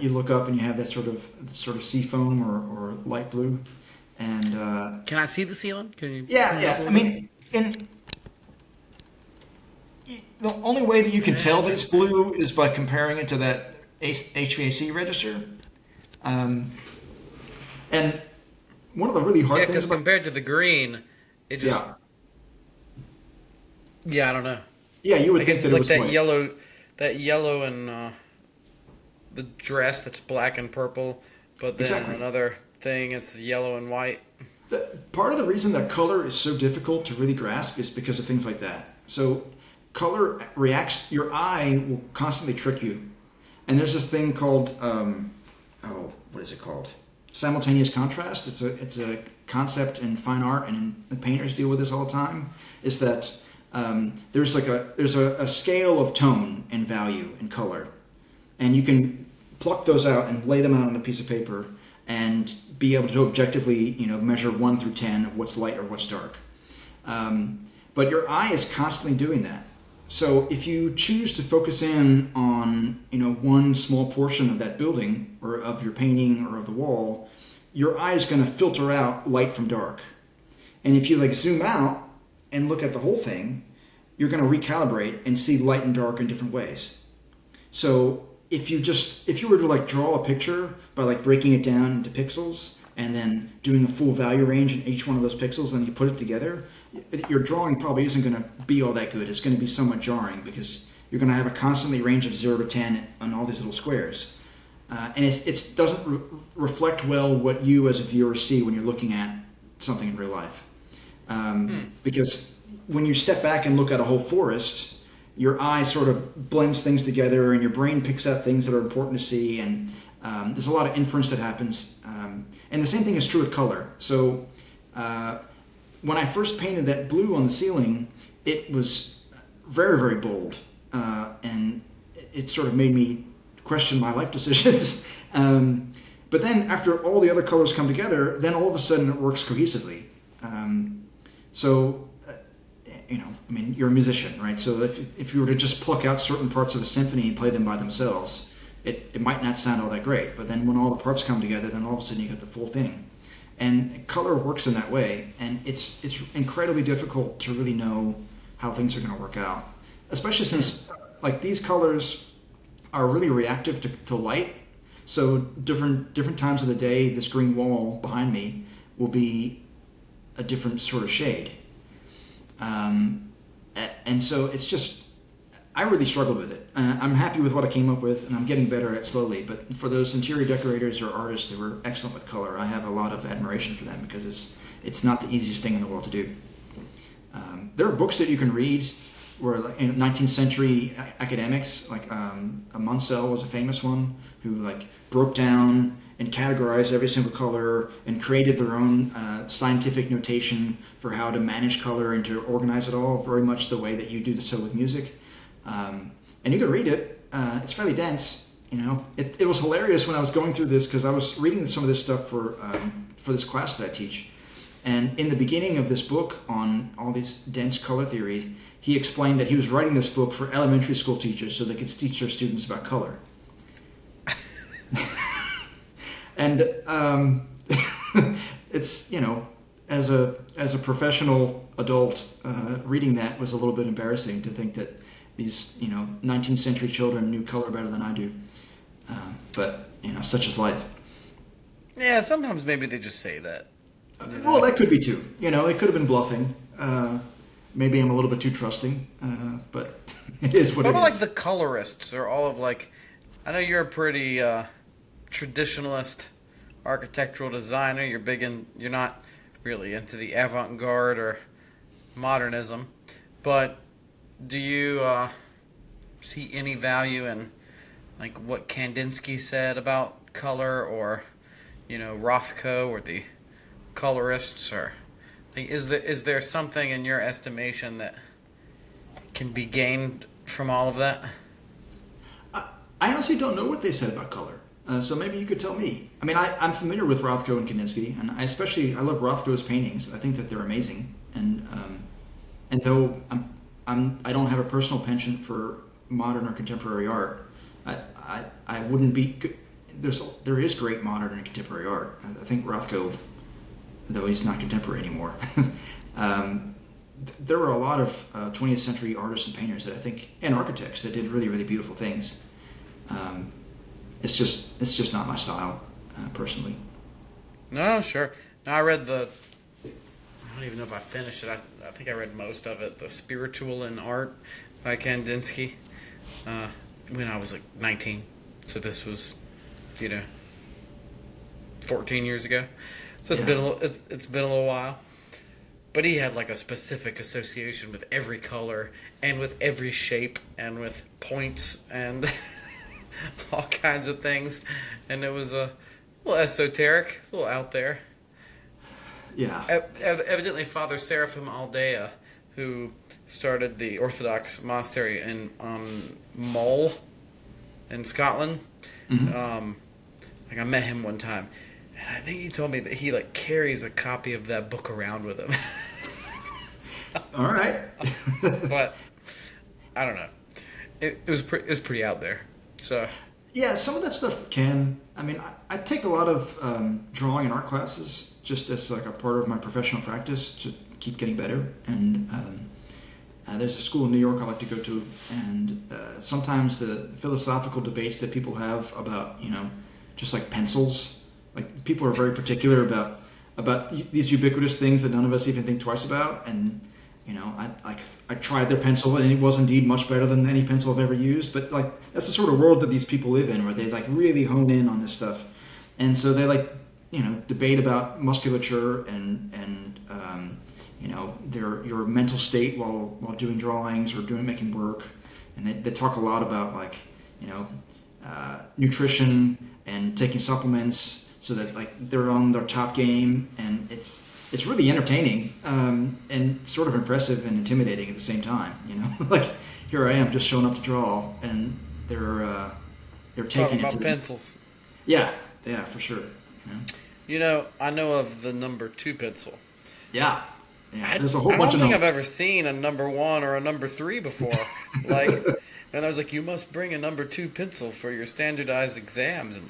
[SPEAKER 1] You look up and you have that sort of sea foam or light blue. And
[SPEAKER 2] can I see the ceiling? Can you?
[SPEAKER 1] Yeah. I mean, the only way that you can tell that it's blue is by comparing it to that HVAC register. And one of the really hard things...
[SPEAKER 2] because compared to the green, it just... Yeah, I don't know.
[SPEAKER 1] Yeah, you would think that it was
[SPEAKER 2] like
[SPEAKER 1] white.
[SPEAKER 2] that yellow and the dress that's black and purple, but then another thing, it's yellow and white.
[SPEAKER 1] Part of the reason that color is so difficult to really grasp is because of things like that. So color reacts, your eye will constantly trick you. And there's this thing called, what is it called? Simultaneous contrast. It's a concept in fine art, and the painters deal with this all the time. Is that there's a scale of tone and value and color, and you can pluck those out and lay them out on a piece of paper and be able to objectively, measure 1 through 10 of what's light or what's dark. But your eye is constantly doing that. So if you choose to focus in on, one small portion of that building or of your painting or of the wall, your eye is going to filter out light from dark. And if you zoom out and look at the whole thing, you're going to recalibrate and see light and dark in different ways. So if you were to draw a picture by breaking it down into pixels and then doing a full value range in each one of those pixels and you put it together, your drawing probably isn't going to be all that good. It's going to be somewhat jarring because you're going to have a constantly range of 0 to 10 on all these little squares. and it doesn't reflect well what you as a viewer see when you're looking at something in real life. Because when you step back and look at a whole forest, your eye sort of blends things together, and your brain picks out things that are important to see, and there's a lot of inference that happens. And the same thing is true with color. So when I first painted that blue on the ceiling, it was very, very bold, and it sort of made me question my life decisions. But then after all the other colors come together, then all of a sudden it works cohesively. I mean, you're a musician, right? So if you were to just pluck out certain parts of a symphony and play them by themselves, it might not sound all that great. But then when all the parts come together, then all of a sudden you get the full thing. And color works in that way, and it's incredibly difficult to really know how things are going to work out, especially since like these colors are really reactive to light. So different times of the day, this green wall behind me will be a different sort of shade. And so it's just, I really struggled with it. I'm happy with what I came up with, and I'm getting better at it slowly. But for those interior decorators or artists that were excellent with color, I have a lot of admiration for them, because it's not the easiest thing in the world to do. There are books that you can read where, like, in 19th century academics, like Munsell was a famous one, who like broke down and categorized every single color and created their own scientific notation for how to manage color and to organize it all, very much the way that you do so with music. And you can read it. It's fairly dense. It was hilarious when I was going through this, because I was reading some of this stuff for this class that I teach. And in the beginning of this book on all these dense color theory, he explained that he was writing this book for elementary school teachers so they could teach their students about color. And it's, as a professional adult, reading that was a little bit embarrassing, to think that these 19th century children knew color better than I do. But such is life.
[SPEAKER 2] Yeah, sometimes maybe they just say that.
[SPEAKER 1] Well, that could be too. They could have been bluffing. Maybe I'm a little bit too trusting, but it is what it is.
[SPEAKER 2] What about like the colorists, or all of like, I know you're a pretty traditionalist architectural designer. You're not really into the avant-garde or modernism, but do you see any value in like what Kandinsky said about color, or Rothko, or the colorists, or like, is there something in your estimation that can be gained from all of that?
[SPEAKER 1] I honestly don't know what they said about color. So maybe you could tell me. I mean, I'm familiar with Rothko and Kandinsky, and I love Rothko's paintings. I think that they're amazing. And though I don't have a personal penchant for modern or contemporary art, I wouldn't be. There is great modern and contemporary art. I think Rothko, though he's not contemporary anymore, there were a lot of 20th century artists and painters that I think, and architects, that did really, really beautiful things. It's just not my style, personally.
[SPEAKER 2] No, sure. No, I read I don't even know if I finished it. I think I read most of it. The Spiritual in Art by Kandinsky, when I was like 19. So this was, 14 years ago. So it's been a little while. But he had like a specific association with every color and with every shape and with points and all kinds of things. And it was a little esoteric. It's a little out there.
[SPEAKER 1] Yeah.
[SPEAKER 2] Evidently, Father Seraphim Aldea, who started the Orthodox monastery in Mull in Scotland. Mm-hmm. I met him one time, and I think he told me that he like carries a copy of that book around with him.
[SPEAKER 1] All right.
[SPEAKER 2] But I don't know. It was pretty out there. So
[SPEAKER 1] yeah, some of that stuff can. I mean, I take a lot of drawing and art classes just as like a part of my professional practice to keep getting better. And there's a school in New York I like to go to, and sometimes the philosophical debates that people have about, just like pencils, like people are very particular about these ubiquitous things that none of us even think twice about, and I tried their pencil and it was indeed much better than any pencil I've ever used. But like that's the sort of world that these people live in, where they like really hone in on this stuff, and so they like debate about musculature and your mental state while doing drawings or making work, and they talk a lot about like nutrition and taking supplements so that like they're on their top game, and it's really entertaining and sort of impressive and intimidating at the same time. Like here I am just showing up to draw, and they're taking
[SPEAKER 2] Talking about
[SPEAKER 1] it to
[SPEAKER 2] pencils.
[SPEAKER 1] yeah for sure.
[SPEAKER 2] I know of the number 2 pencil.
[SPEAKER 1] Yeah. There's a whole bunch of
[SPEAKER 2] I don't think
[SPEAKER 1] them.
[SPEAKER 2] I've ever seen a number 1 or a number 3 before. Like, and I was like, you must bring a number 2 pencil for your standardized exams. And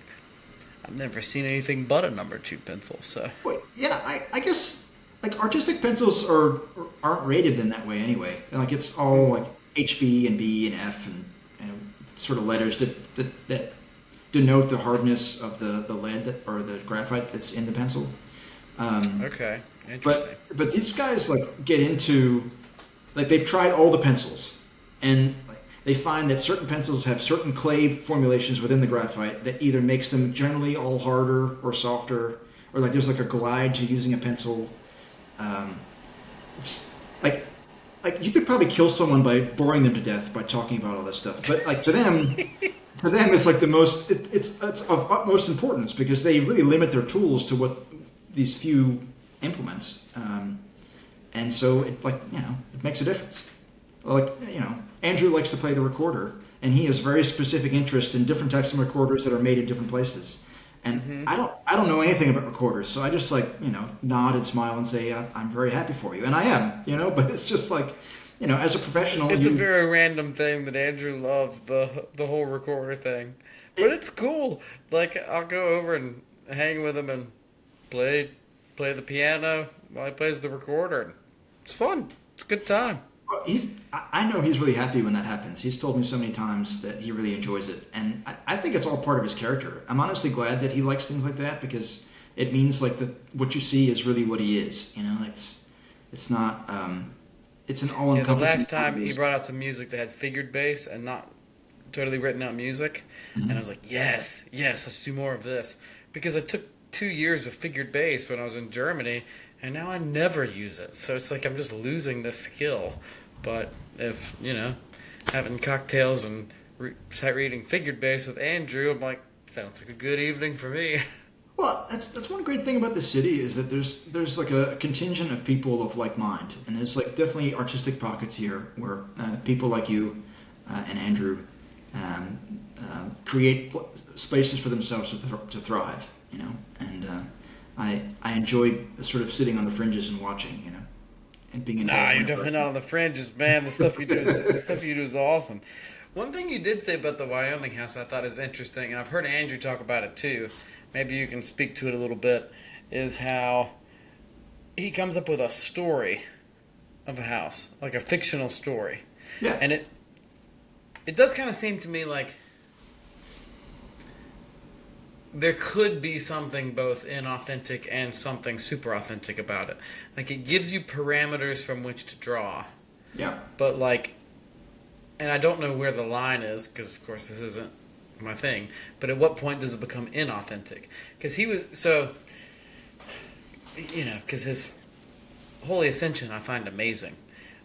[SPEAKER 2] I've never seen anything but a number 2 pencil. So.
[SPEAKER 1] Well, yeah, I guess like artistic pencils aren't rated in that way anyway. Like it's all like HB and B and F and sort of letters that denote the hardness of the lead or the graphite that's in the pencil.
[SPEAKER 2] Okay, interesting.
[SPEAKER 1] But these guys like get into like they've tried all the pencils, and like, they find that certain pencils have certain clay formulations within the graphite that either makes them generally all harder or softer, or like there's like a glide to using a pencil. It's like you could probably kill someone by boring them to death by talking about all this stuff, but like to them it's like the most it's of utmost importance because they really limit their tools to what these few implements, and so it it makes a difference. Like Andrew likes to play the recorder, and he has very specific interest in different types of recorders that are made in different places. And I don't know anything about recorders, so I just nod and smile and say I'm very happy for you, and I am, but it's just like as a professional,
[SPEAKER 2] it's a very random thing that Andrew loves, the whole recorder thing, but it's cool. Like I'll go over and hang with him and play the piano while he plays the recorder. It's fun. It's a good time.
[SPEAKER 1] I know he's really happy when that happens. He's told me so many times that he really enjoys it, and I think it's all part of his character. I'm honestly glad that he likes things like that because it means like what you see is really what he is. It's not. It's an all-encompassing.
[SPEAKER 2] The last time he brought out some music that had figured bass and not totally written out music, and I was like, yes, let's do more of this because I took 2 years of figured bass when I was in Germany. And now I never use it. So it's like I'm just losing this skill. But if, having cocktails and reading figured bass with Andrew, I'm like, sounds like a good evening for me.
[SPEAKER 1] Well, that's one great thing about the city is that there's like a contingent of people of like mind. And there's like definitely artistic pockets here where people like you and Andrew create spaces for themselves to thrive, and I enjoy sort of sitting on the fringes and watching, and being involved.
[SPEAKER 2] Nah, you're definitely not on the fringes, man. The stuff you do is awesome. One thing you did say about the Wyoming house I thought is interesting, and I've heard Andrew talk about it too. Maybe you can speak to it a little bit. Is how he comes up with a story of a house, like a fictional story.
[SPEAKER 1] Yeah.
[SPEAKER 2] And it does kind of seem to me like there could be something both inauthentic and something super authentic about it. Like it gives you parameters from which to draw.
[SPEAKER 1] Yeah.
[SPEAKER 2] But like, and I don't know where the line is because of course this isn't my thing. But at what point does it become inauthentic? Because because his Holy Ascension I find amazing.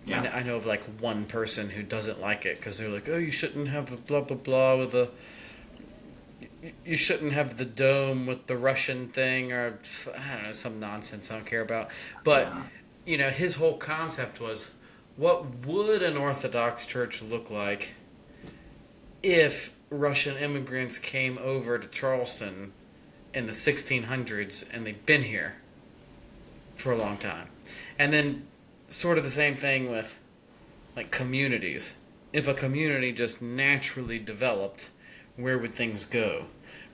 [SPEAKER 1] Yeah.
[SPEAKER 2] I know of like one person who doesn't like it because they're like, oh, you shouldn't have a blah blah blah with the. You shouldn't have the dome with the Russian thing or, I don't know, some nonsense I don't care about. But, his whole concept was, what would an Orthodox church look like if Russian immigrants came over to Charleston in the 1600s and they've been here for a long time? And then sort of the same thing with, like, communities. If a community just naturally developed, where would things go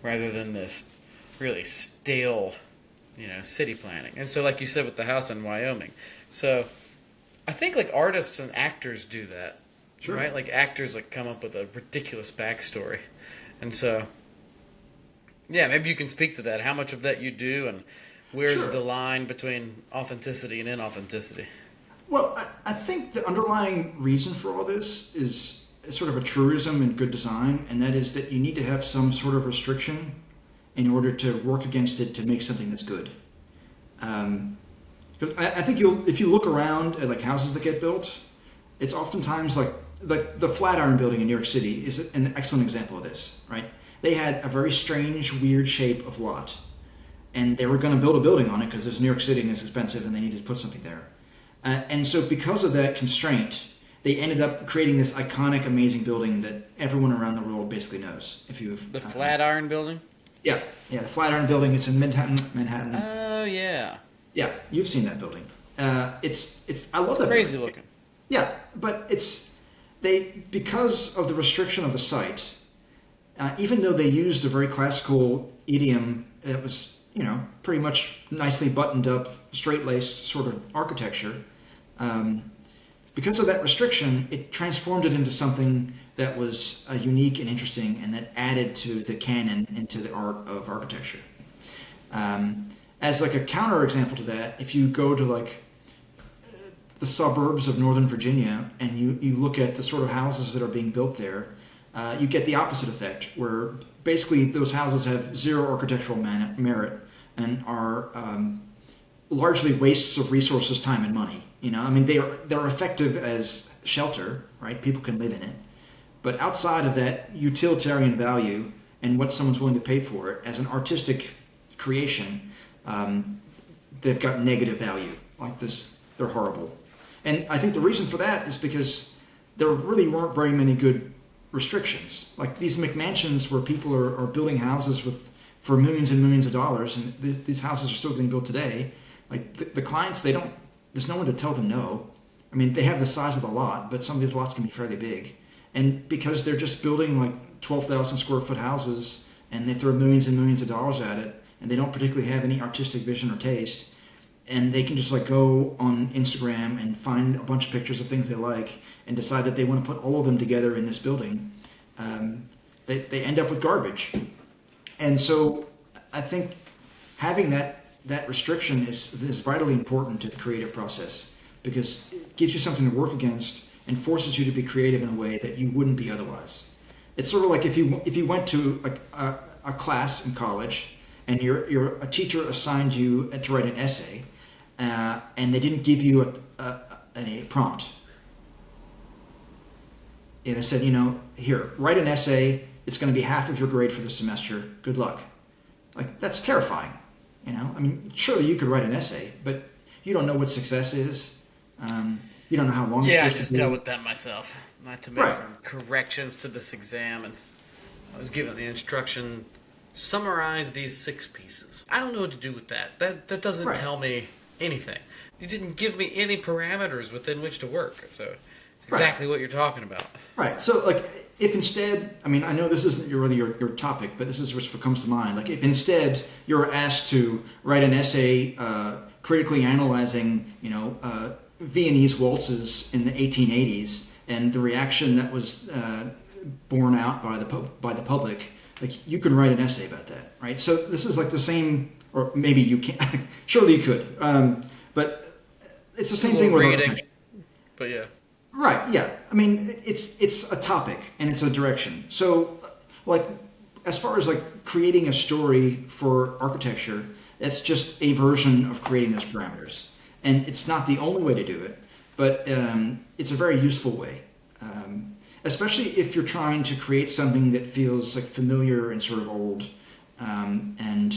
[SPEAKER 2] rather than this really stale, city planning. And so like you said with the house in Wyoming. So I think like artists and actors do that.
[SPEAKER 1] Sure.
[SPEAKER 2] Right? Like actors like come up with a ridiculous backstory. And so yeah, maybe you can speak to that. How much of that you do and where's the line between authenticity and inauthenticity?
[SPEAKER 1] Well, I think underlying reason for all this is sort of a truism in good design, and that is that you need to have some sort of restriction in order to work against it to make something that's good. Because I think if you look around at like houses that get built, it's oftentimes like the Flatiron Building in New York City is an excellent example of this, right? They had a very strange, weird shape of lot, and they were going to build a building on it because it's New York City and it's expensive, and they needed to put something there. And so because of that constraint, they ended up creating this iconic, amazing building that everyone around the world basically knows.
[SPEAKER 2] The Flatiron Building?
[SPEAKER 1] Yeah, the Flatiron Building. It's in Manhattan.
[SPEAKER 2] Oh, yeah.
[SPEAKER 1] Yeah, you've seen that building. It's I love that
[SPEAKER 2] crazy
[SPEAKER 1] building.
[SPEAKER 2] looking.
[SPEAKER 1] Yeah, but because of the restriction of the site, even though they used a very classical idiom that was, pretty much nicely buttoned up, straight-laced sort of architecture, because of that restriction, it transformed it into something that was unique and interesting, and that added to the canon and to the art of architecture. As like a counter example to that, if you go to like the suburbs of Northern Virginia and you look at the sort of houses that are being built there, you get the opposite effect, where basically those houses have zero architectural merit and are largely wastes of resources, time, and money. I mean, they're effective as shelter, right? People can live in it, but outside of that utilitarian value and what someone's willing to pay for it as an artistic creation, they've got negative value. Like this, they're horrible. And I think the reason for that is because there really weren't very many good restrictions. Like these McMansions where people are building houses for millions and millions of dollars, and these houses are still being built today. Like the clients, there's no one to tell them no. I mean, they have the size of the lot, but some of these lots can be fairly big. And because they're just building like 12,000 square foot houses and they throw millions and millions of dollars at it, and they don't particularly have any artistic vision or taste, and they can just like go on Instagram and find a bunch of pictures of things they like and decide that they want to put all of them together in this building, they end up with garbage. And so I think having that restriction is vitally important to the creative process, because it gives you something to work against and forces you to be creative in a way that you wouldn't be otherwise. It's sort of like if you went to a class in college and a teacher assigned you to write an essay, and they didn't give you a prompt. Yeah, they said, here, write an essay. It's going to be half of your grade for the semester. Good luck. Like, that's terrifying. I mean, surely you could write an essay, but you don't know what success is. You don't know how long.
[SPEAKER 2] Yeah, I just dealt with that myself. I had to make
[SPEAKER 1] Right.
[SPEAKER 2] some corrections to this exam, and I was given the instruction, summarize these 6 pieces. I don't know what to do with that. That doesn't
[SPEAKER 1] Right.
[SPEAKER 2] tell me anything. You didn't give me any parameters within which to work. So it's exactly what you're talking about.
[SPEAKER 1] Right. So, like, if instead, I mean, I know this isn't really your topic, but this is what comes to mind. Like, if instead you're asked to write an essay critically analyzing, Viennese waltzes in the 1880s and the reaction that was borne out by the public, like, you can write an essay about that, right? So this is like the same, or maybe you can't. Surely you could, but it's the same thing with architecture.
[SPEAKER 2] But yeah.
[SPEAKER 1] Right, yeah. I mean, it's a topic and it's a direction. So, like, as far as like creating a story for architecture, it's just a version of creating those parameters. And it's not the only way to do it, but it's a very useful way. Especially if you're trying to create something that feels like familiar and sort of old. And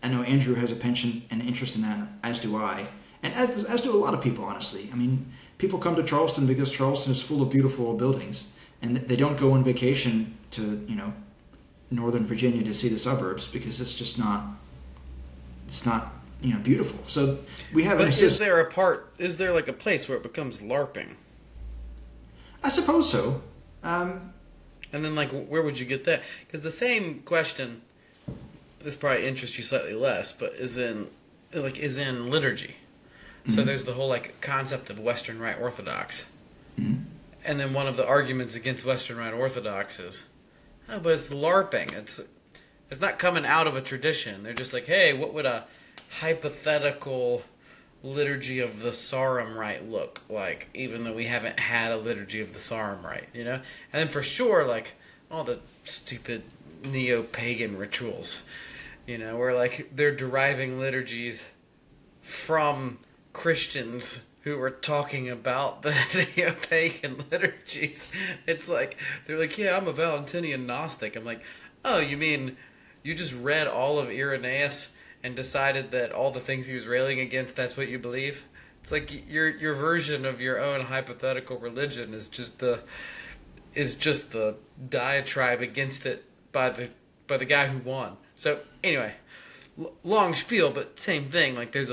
[SPEAKER 1] I know Andrew has a penchant and interest in that, as do I. And as do a lot of people, honestly. I mean, people come to Charleston because Charleston is full of beautiful old buildings, and they don't go on vacation to, Northern Virginia to see the suburbs because it's just not. It's not, beautiful. So we have.
[SPEAKER 2] But is there like a place where it becomes LARPing?
[SPEAKER 1] I suppose so.
[SPEAKER 2] And then, like, where would you get that? Because the same question, this probably interests you slightly less, but is in liturgy. So
[SPEAKER 1] Mm-hmm.
[SPEAKER 2] there's the whole like concept of Western Rite Orthodox,
[SPEAKER 1] Mm-hmm.
[SPEAKER 2] and then one of the arguments against Western Rite Orthodox is, but it's LARPing. It's not coming out of a tradition. They're just like, hey, what would a hypothetical Liturgy of the Sarum Rite look like, even though we haven't had a Liturgy of the Sarum Rite, you know? And then for sure, like, all the stupid neo-pagan rituals, you know, where, like, they're deriving liturgies from Christians who were talking about the neo-pagan liturgies. It's like, they're like, yeah, I'm a Valentinian Gnostic. I'm like, oh, you mean you just read all of Irenaeus and decided that all the things he was railing against, that's what you believe? It's like your version of your own hypothetical religion is just the diatribe against it by the guy who won. So anyway, long spiel, but same thing. Like there's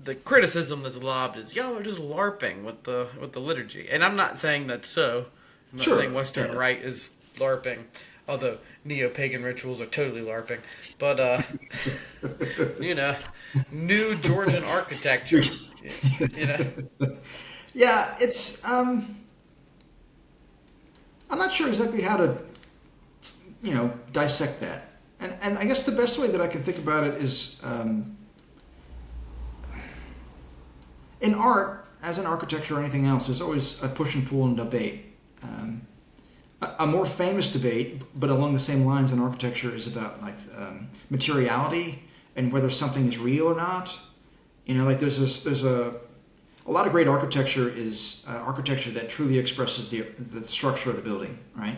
[SPEAKER 2] the criticism that's lobbed is y'all are just LARPing with the liturgy, and I'm not saying that's so. I'm not saying Western Rite is LARPing, although neo-pagan rituals are totally LARPing. But you know, new Georgian architecture. You know.
[SPEAKER 1] Yeah, it's I'm not sure exactly how to dissect that, and I guess the best way that I can think about it is. In art, as in architecture or anything else, there's always a push and pull and debate. A more famous debate, but along the same lines in architecture, is about materiality and whether something is real or not. You know, like there's a lot of great architecture is architecture that truly expresses the structure of the building, right?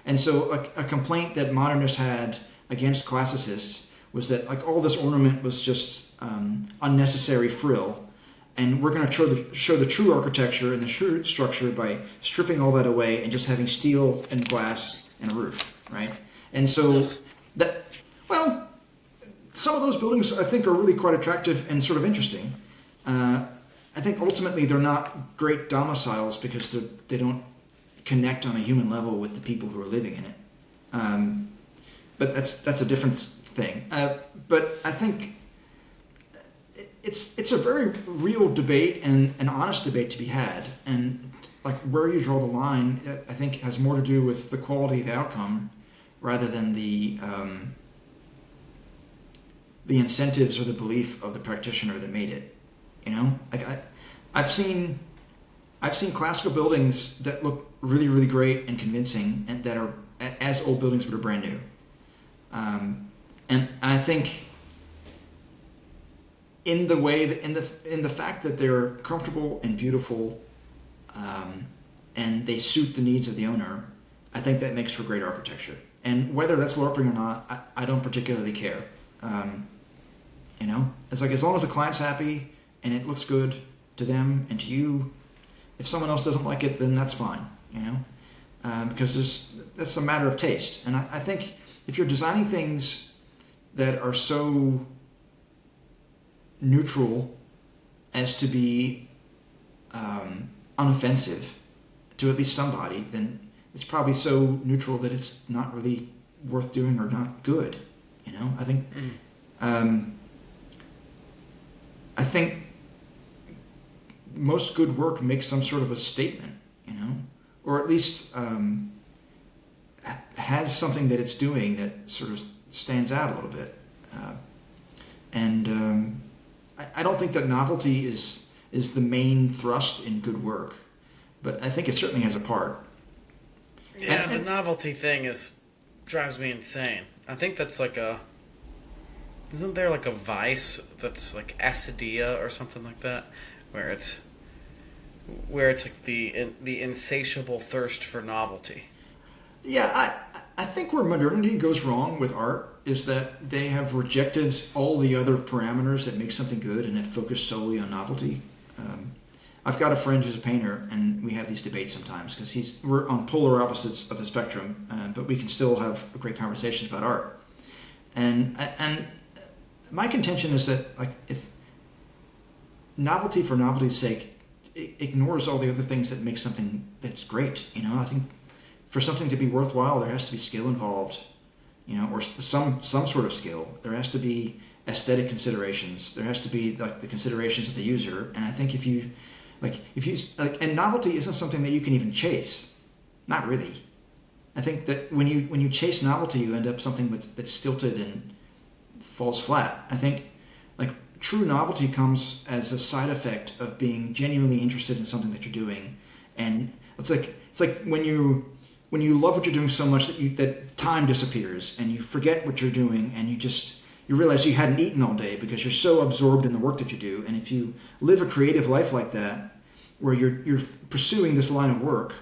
[SPEAKER 1] And so a complaint that modernists had against classicists was that like all this ornament was just unnecessary frill. And we're going to show the true architecture and the true structure by stripping all that away and just having steel and glass and a roof, right? And so some of those buildings I think are really quite attractive and sort of interesting. I think ultimately they're not great domiciles because they don't connect on a human level with the people who are living in it. But that's a different thing. But I think. It's a very real debate and an honest debate to be had, and like where you draw the line, I think has more to do with the quality of the outcome rather than the incentives or the belief of the practitioner that made it. You know, like I've seen classical buildings that look really, really great and convincing, and that are as old buildings but are brand new, and I think. In the fact that they're comfortable and beautiful, and they suit the needs of the owner, I think that makes for great architecture. And whether that's LARPing or not, I don't particularly care. You know, it's like as long as the client's happy and it looks good to them and to you, if someone else doesn't like it, then that's fine. You know, because that's a matter of taste. And I think if you're designing things that are so neutral as to be unoffensive to at least somebody, then it's probably so neutral that it's not really worth doing or not good. You know, I think most good work makes some sort of a statement, you know, or at least has something that it's doing that sort of stands out a little bit. I don't think that novelty is the main thrust in good work, but I think it certainly has a part.
[SPEAKER 2] Yeah, the novelty thing drives me insane. I think that's isn't there like a vice that's like acedia or something like that, where it's like the insatiable thirst for novelty.
[SPEAKER 1] Yeah, I think where modernity goes wrong with art is that they have rejected all the other parameters that make something good and have focused solely on novelty. I've got a friend who's a painter, and we have these debates sometimes because we're on polar opposites of the spectrum, but we can still have great conversations about art. And my contention is that like if novelty for novelty's sake ignores all the other things that make something that's great, you know, I think for something to be worthwhile, there has to be skill involved, you know, or some sort of skill. There has to be aesthetic considerations. There has to be like the considerations of the user. And I think if you and novelty isn't something that you can even chase. Not really. I think that when you chase novelty, you end up something that's stilted and falls flat. I think like true novelty comes as a side effect of being genuinely interested in something that you're doing. And it's like when you love what you're doing so much that time disappears and you forget what you're doing, and you realize you hadn't eaten all day because you're so absorbed in the work that you do. And if you live a creative life like that, where you're pursuing this line of work,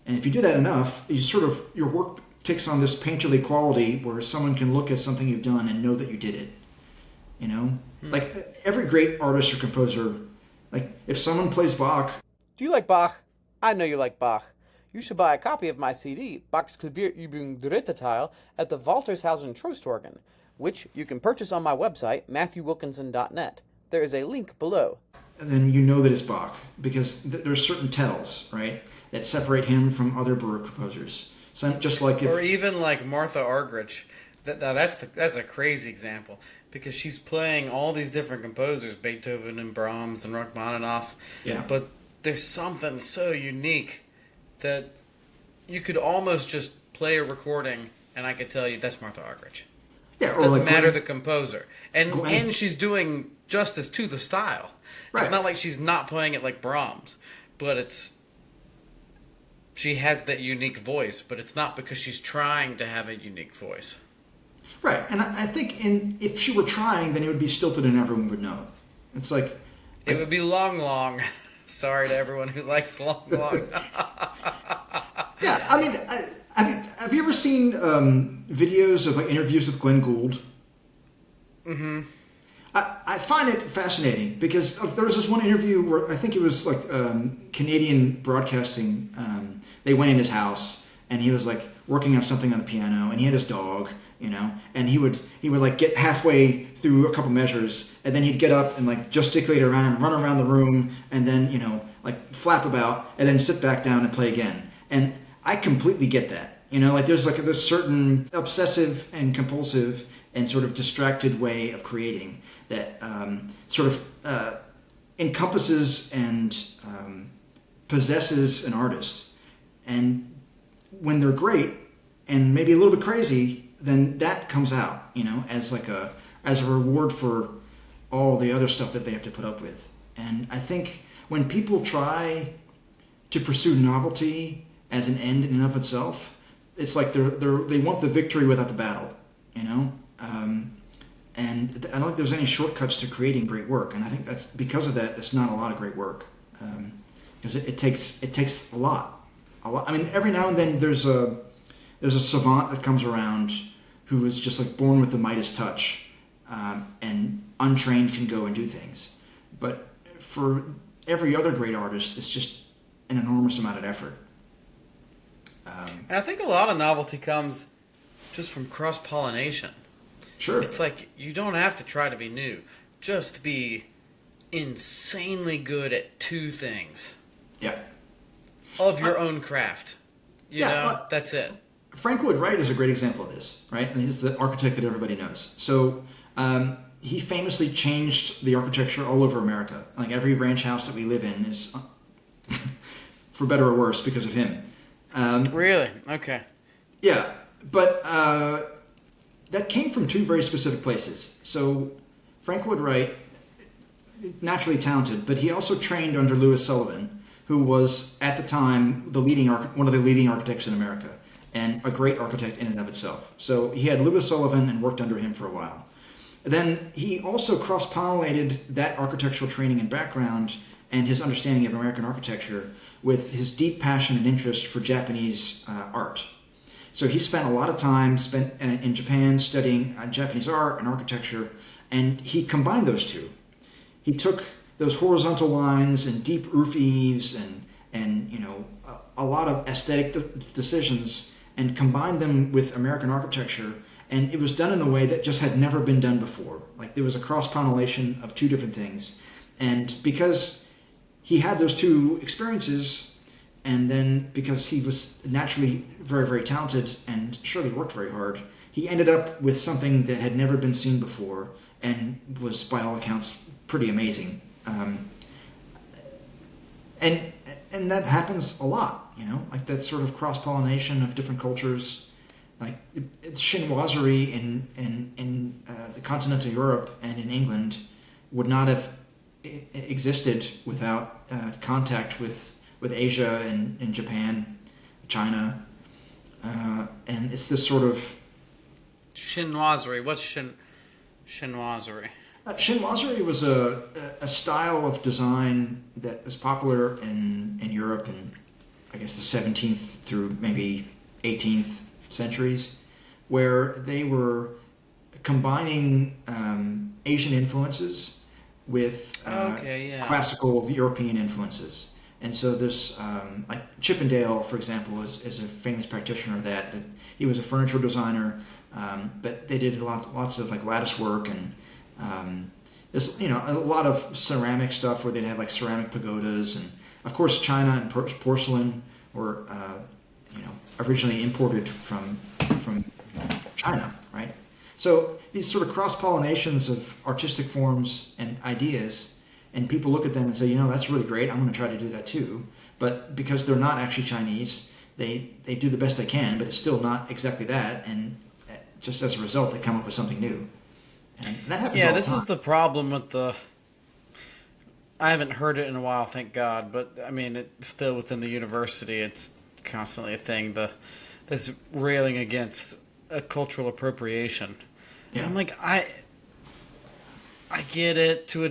[SPEAKER 1] and if you do that enough, your work takes on this painterly quality where someone can look at something you've done and know that you did it. You know, like every great artist or composer, like if someone plays Bach.
[SPEAKER 3] Do you like Bach? I know you like Bach. You should buy a copy of my CD, Bach's Klavierübung Dritte Teil, at the Waltershausen Trostorgan, which you can purchase on my website, MatthewWilkinson.net. There is a link below.
[SPEAKER 1] And then you know that it's Bach, because there's certain tells, right, that separate him from other Baroque composers. So just like
[SPEAKER 2] or even like Martha Argerich. That's a crazy example, because she's playing all these different composers, Beethoven and Brahms and Rachmaninoff.
[SPEAKER 1] Yeah.
[SPEAKER 2] But there's something so unique that you could almost just play a recording and I could tell you that's Martha Argerich.
[SPEAKER 1] Yeah, or
[SPEAKER 2] doesn't
[SPEAKER 1] like
[SPEAKER 2] matter the composer, and she's doing justice to the style. Right. It's not like she's not playing it like Brahms, but she has that unique voice, but it's not because she's trying to have a unique voice.
[SPEAKER 1] Right, and I think if she were trying, then it would be stilted and everyone would know. It's like
[SPEAKER 2] it would be long. Sorry to everyone who likes long.
[SPEAKER 1] Yeah, I mean, have you ever seen videos of like interviews with Glenn Gould? Mm-hmm. I find it fascinating because there was this one interview where I think it was like Canadian Broadcasting. They went in his house and he was like working on something on the piano, and he had his dog, you know, and he would like get halfway through a couple measures, and then he'd get up and like gesticulate around and run around the room, and then, you know, like flap about, and then sit back down and play again. And I completely get that, you know, like there's like this certain obsessive and compulsive and sort of distracted way of creating that sort of encompasses and possesses an artist. And when they're great and maybe a little bit crazy, then that comes out, you know, as a reward for all the other stuff that they have to put up with. And I think when people try to pursue novelty as an end in and of itself, it's like they want the victory without the battle, you know. And I don't think there's any shortcuts to creating great work, and I think that's because of that. It's not a lot of great work, because it takes a lot. I mean, every now and then there's a savant that comes around who is just like born with the Midas touch, and untrained can go and do things. But for every other great artist, it's just an enormous amount of effort.
[SPEAKER 2] And I think a lot of novelty comes just from cross-pollination.
[SPEAKER 1] Sure.
[SPEAKER 2] It's like you don't have to try to be new. Just be insanely good at two things.
[SPEAKER 1] Yeah.
[SPEAKER 2] Of your own craft. You know, that's it.
[SPEAKER 1] Frank Lloyd Wright is a great example of this, right? And he's the architect that everybody knows. So he famously changed the architecture all over America. Like every ranch house that we live in is, for better or worse, because of him.
[SPEAKER 2] Really? Okay.
[SPEAKER 1] Yeah, but that came from two very specific places. So Frank Lloyd Wright, naturally talented, but he also trained under Louis Sullivan, who was at the time one of the leading architects in America, and a great architect in and of itself. So he had Louis Sullivan and worked under him for a while. Then he also cross-pollinated that architectural training and background and his understanding of American architecture with his deep passion and interest for Japanese art. So he spent a lot of time in Japan studying Japanese art and architecture, and he combined those two. He took those horizontal lines and deep roof eaves and you know, a lot of aesthetic decisions, and combined them with American architecture, and it was done in a way that just had never been done before. Like there was a cross-pollination of two different things, and because he had those two experiences, and then because he was naturally very, very talented and surely worked very hard, he ended up with something that had never been seen before and was, by all accounts, pretty amazing. And that happens a lot, you know, like that sort of cross-pollination of different cultures. Like it's chinoiserie in the continental Europe and in England would not have existed without contact with Asia and Japan, China, and it's this sort of
[SPEAKER 2] chinoiserie. What's chinoiserie?
[SPEAKER 1] Chinoiserie was a style of design that was popular in Europe in, I guess, the 17th through maybe 18th centuries, where they were combining Asian influences with classical European influences. And so this, like Chippendale, for example, is a famous practitioner of that. He was a furniture designer, but they did lots of like lattice work and there's a lot of ceramic stuff where they'd have like ceramic pagodas, and of course China and porcelain were originally imported from China, right? So these sort of cross-pollinations of artistic forms and ideas, and people look at them and say, that's really great, I'm going to try to do that too. But because they're not actually Chinese, they do the best they can, but it's still not exactly that, and just as a result, they come up with something new. And that happens all the time.
[SPEAKER 2] This is the problem with I haven't heard it in a while, thank God, but I mean, it's still within the university, it's constantly a thing, this railing against a cultural appropriation. Yeah. And I'm like, I get it to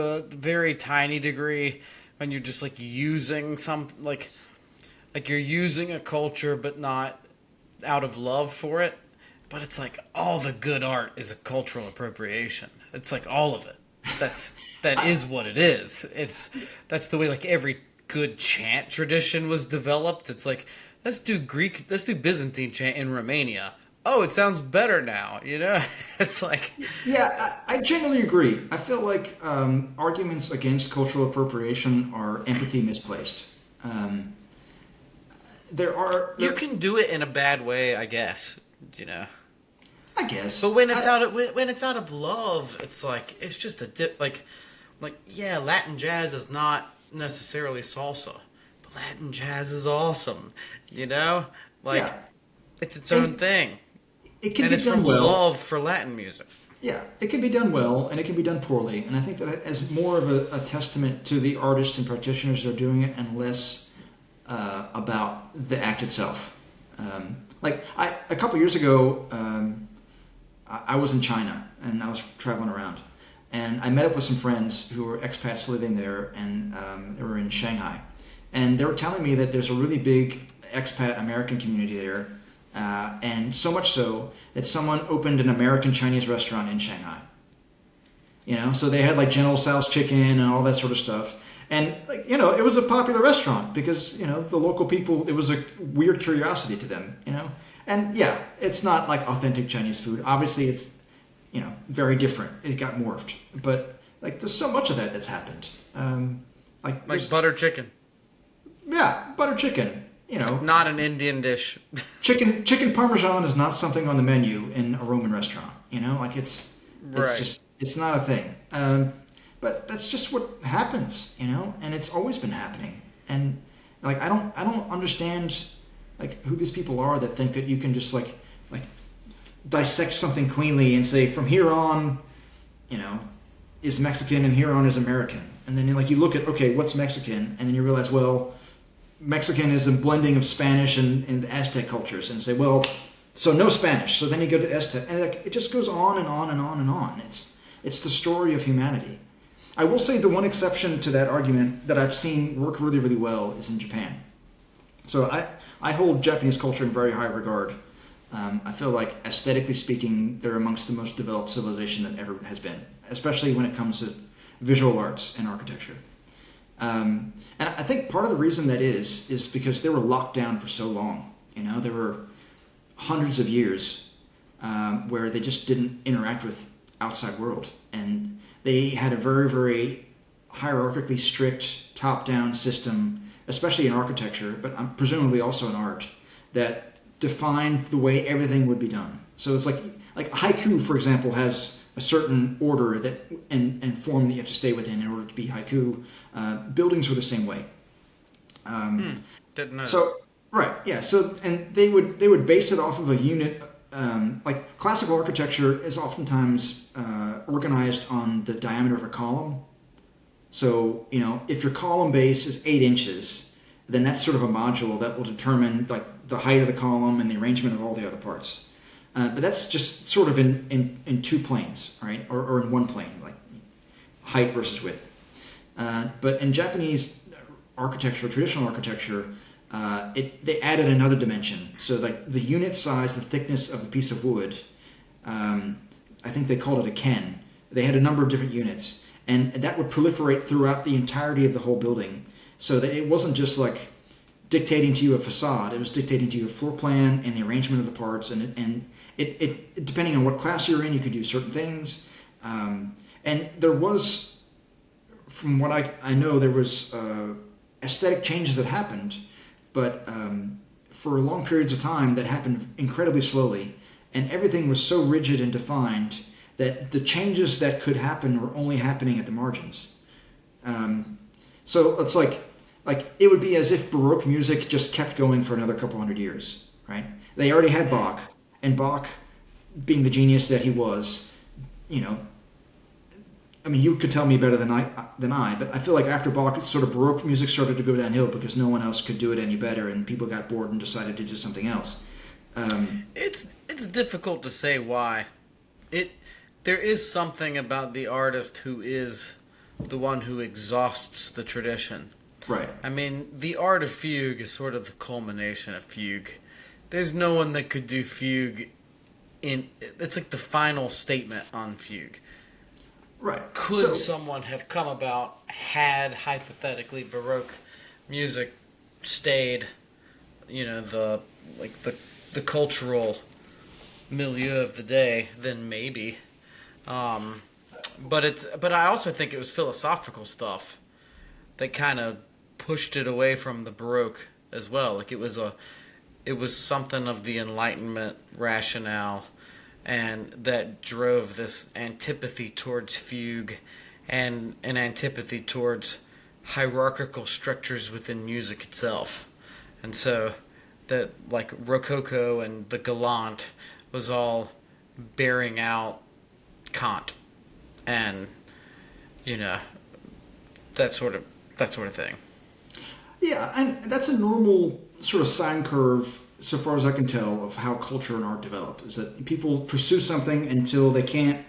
[SPEAKER 2] a very tiny degree when you're just like using like you're using a culture but not out of love for it. But it's like all the good art is a cultural appropriation. It's like all of it. That is what it is. That's the way like every good chant tradition was developed. It's like let's do Byzantine chant in Romania. Oh, it sounds better now. It's like
[SPEAKER 1] I generally agree. I feel like arguments against cultural appropriation are empathy misplaced.
[SPEAKER 2] You can do it in a bad way, I guess.
[SPEAKER 1] I guess.
[SPEAKER 2] But when it's out of love, it's like it's just a dip. Like Latin jazz is not necessarily salsa, but Latin jazz is awesome. It's its own thing.
[SPEAKER 1] It can be done
[SPEAKER 2] from
[SPEAKER 1] well.
[SPEAKER 2] Love for Latin music.
[SPEAKER 1] Yeah, it can be done well, and it can be done poorly. And I think that as more of a testament to the artists and practitioners that are doing it, and less about the act itself. A couple years ago, I was in China, and I was traveling around. And I met up with some friends who were expats living there, and they were in Shanghai. And they were telling me that there's a really big expat American community there, and so much so that someone opened an American Chinese restaurant in Shanghai. So they had like General Tso's chicken and all that sort of stuff. And it was a popular restaurant because the local people, it was a weird curiosity to them, And yeah, it's not like authentic Chinese food. Obviously, it's very different. It got morphed, but like there's so much of that that's happened.
[SPEAKER 2] Like butter chicken.
[SPEAKER 1] Yeah, butter chicken.
[SPEAKER 2] Not an Indian dish.
[SPEAKER 1] chicken parmesan is not something on the menu in a Roman restaurant. It's not a thing. But that's just what happens, and it's always been happening. And like I don't understand like who these people are that think that you can just like dissect something cleanly and say from here on, is Mexican and here on is American. And then you look at what's Mexican, and then you realize Mexican is a blending of Spanish and Aztec cultures, and say so no Spanish. So then you go to Aztec, and it just goes on and on and on and on. It's the story of humanity. I will say the one exception to that argument that I've seen work really, really well is in Japan. So I hold Japanese culture in very high regard. I feel like aesthetically speaking, they're amongst the most developed civilization that ever has been, especially when it comes to visual arts and architecture. And I think part of the reason that is because they were locked down for so long. There were hundreds of years where they just didn't interact with outside world, and they had a very, very hierarchically strict top-down system, especially in architecture, but presumably also in art, that defined the way everything would be done. So it's like haiku, for example, has a certain order that and form that you have to stay within in order to be haiku. Buildings were the same way.
[SPEAKER 2] Didn't know.
[SPEAKER 1] So right, yeah. So and they would base it off of a unit like classical architecture is oftentimes organized on the diameter of a column. So, if your column base is 8 inches, then that's sort of a module that will determine like the height of the column and the arrangement of all the other parts. But that's just sort of in 2 planes, right? Or in 1 plane, like height versus width. But in Japanese architecture, traditional architecture, they added another dimension. So like the unit size, the thickness of a piece of wood, I think they called it a ken. They had a number of different units, and that would proliferate throughout the entirety of the whole building, so that it wasn't just like dictating to you a facade. It was dictating to you a floor plan and the arrangement of the parts, and it depending on what class you're in, you could do certain things. And there was, from what I know, there was aesthetic changes that happened, but for long periods of time that happened incredibly slowly, and everything was so rigid and defined that the changes that could happen were only happening at the margins. So it's like it would be as if Baroque music just kept going for another couple hundred years, right? They already had Bach, and Bach, being the genius that he was, I mean, you could tell me better than I, but I feel like after Bach, sort of Baroque music started to go downhill because no one else could do it any better, and people got bored and decided to do something else.
[SPEAKER 2] It's difficult to say why. There is something about the artist who is the one who exhausts the tradition.
[SPEAKER 1] Right.
[SPEAKER 2] I mean, the art of fugue is sort of the culmination of fugue. There's no one that could do fugue it's like the final statement on fugue.
[SPEAKER 1] Right.
[SPEAKER 2] Could someone have come about had hypothetically Baroque music stayed, the cultural milieu of the day? Then maybe. But I also think it was philosophical stuff that kind of pushed it away from the Baroque as well. Like it was something of the Enlightenment rationale, and that drove this antipathy towards fugue and an antipathy towards hierarchical structures within music itself. And so that like Rococo and the Galant was all bearing out Kant and that sort of thing.
[SPEAKER 1] Yeah, and that's a normal sort of sine curve, so far as I can tell, of how culture and art develop. Is that people pursue something until they can't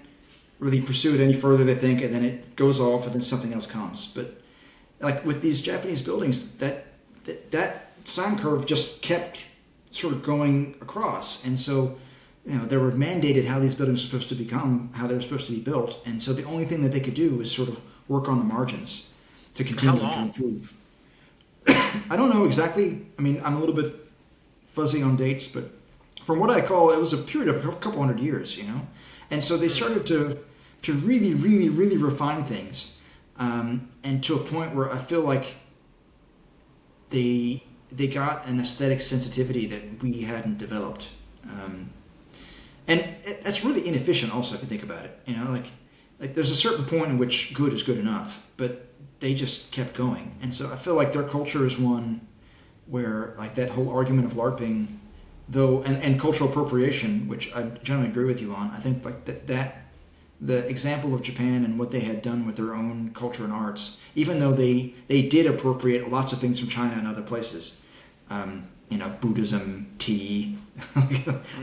[SPEAKER 1] really pursue it any further, they think, and then it goes off, and then something else comes. But like with these Japanese buildings, that sine curve just kept sort of going across, and so they were mandated how these buildings were supposed to become, how they were supposed to be built, and so the only thing that they could do was sort of work on the margins to continue to improve. I don't know exactly. I mean, I'm a little bit fuzzy on dates, but from what I call, it was a period of a couple hundred years, and so they started to really, really, really refine things, and to a point where I feel like they got an aesthetic sensitivity that we hadn't developed. And that's really inefficient also, if you think about it. Like there's a certain point in which good is good enough, but they just kept going. And so I feel like their culture is one where like that whole argument of LARPing, though, and cultural appropriation, which I generally agree with you on, I think like that the example of Japan and what they had done with their own culture and arts, even though they did appropriate lots of things from China and other places, Buddhism, tea,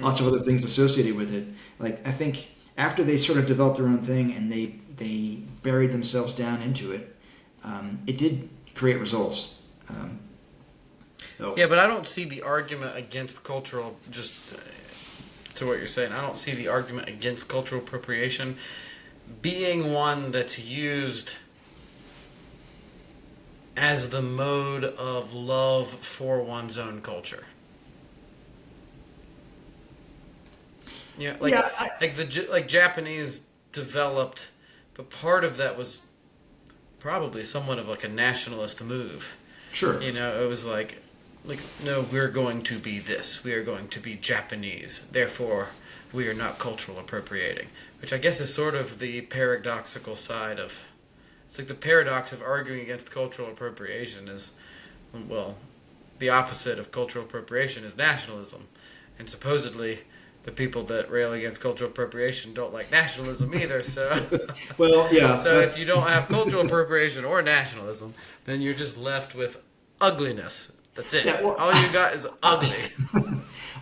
[SPEAKER 1] lots of other things associated with it. Like I think after they sort of developed their own thing and they buried themselves down into it, it did create results.
[SPEAKER 2] Yeah, but I don't see the argument against cultural, just to what you're saying, I don't see the argument against cultural appropriation being one that's used as the mode of love for one's own culture. Yeah, like Japanese developed, but part of that was probably somewhat of like a nationalist move.
[SPEAKER 1] Sure.
[SPEAKER 2] It was like no, we're going to be this. We are going to be Japanese. Therefore, we are not cultural appropriating, which I guess is sort of the paradoxical side of. It's like the paradox of arguing against cultural appropriation is, well, the opposite of cultural appropriation is nationalism, and supposedly the people that rail against cultural appropriation don't like nationalism either. So,
[SPEAKER 1] Well, yeah.
[SPEAKER 2] so if you don't have cultural appropriation or nationalism, then you're just left with ugliness. That's it.
[SPEAKER 1] Yeah, well,
[SPEAKER 2] all you got is ugly.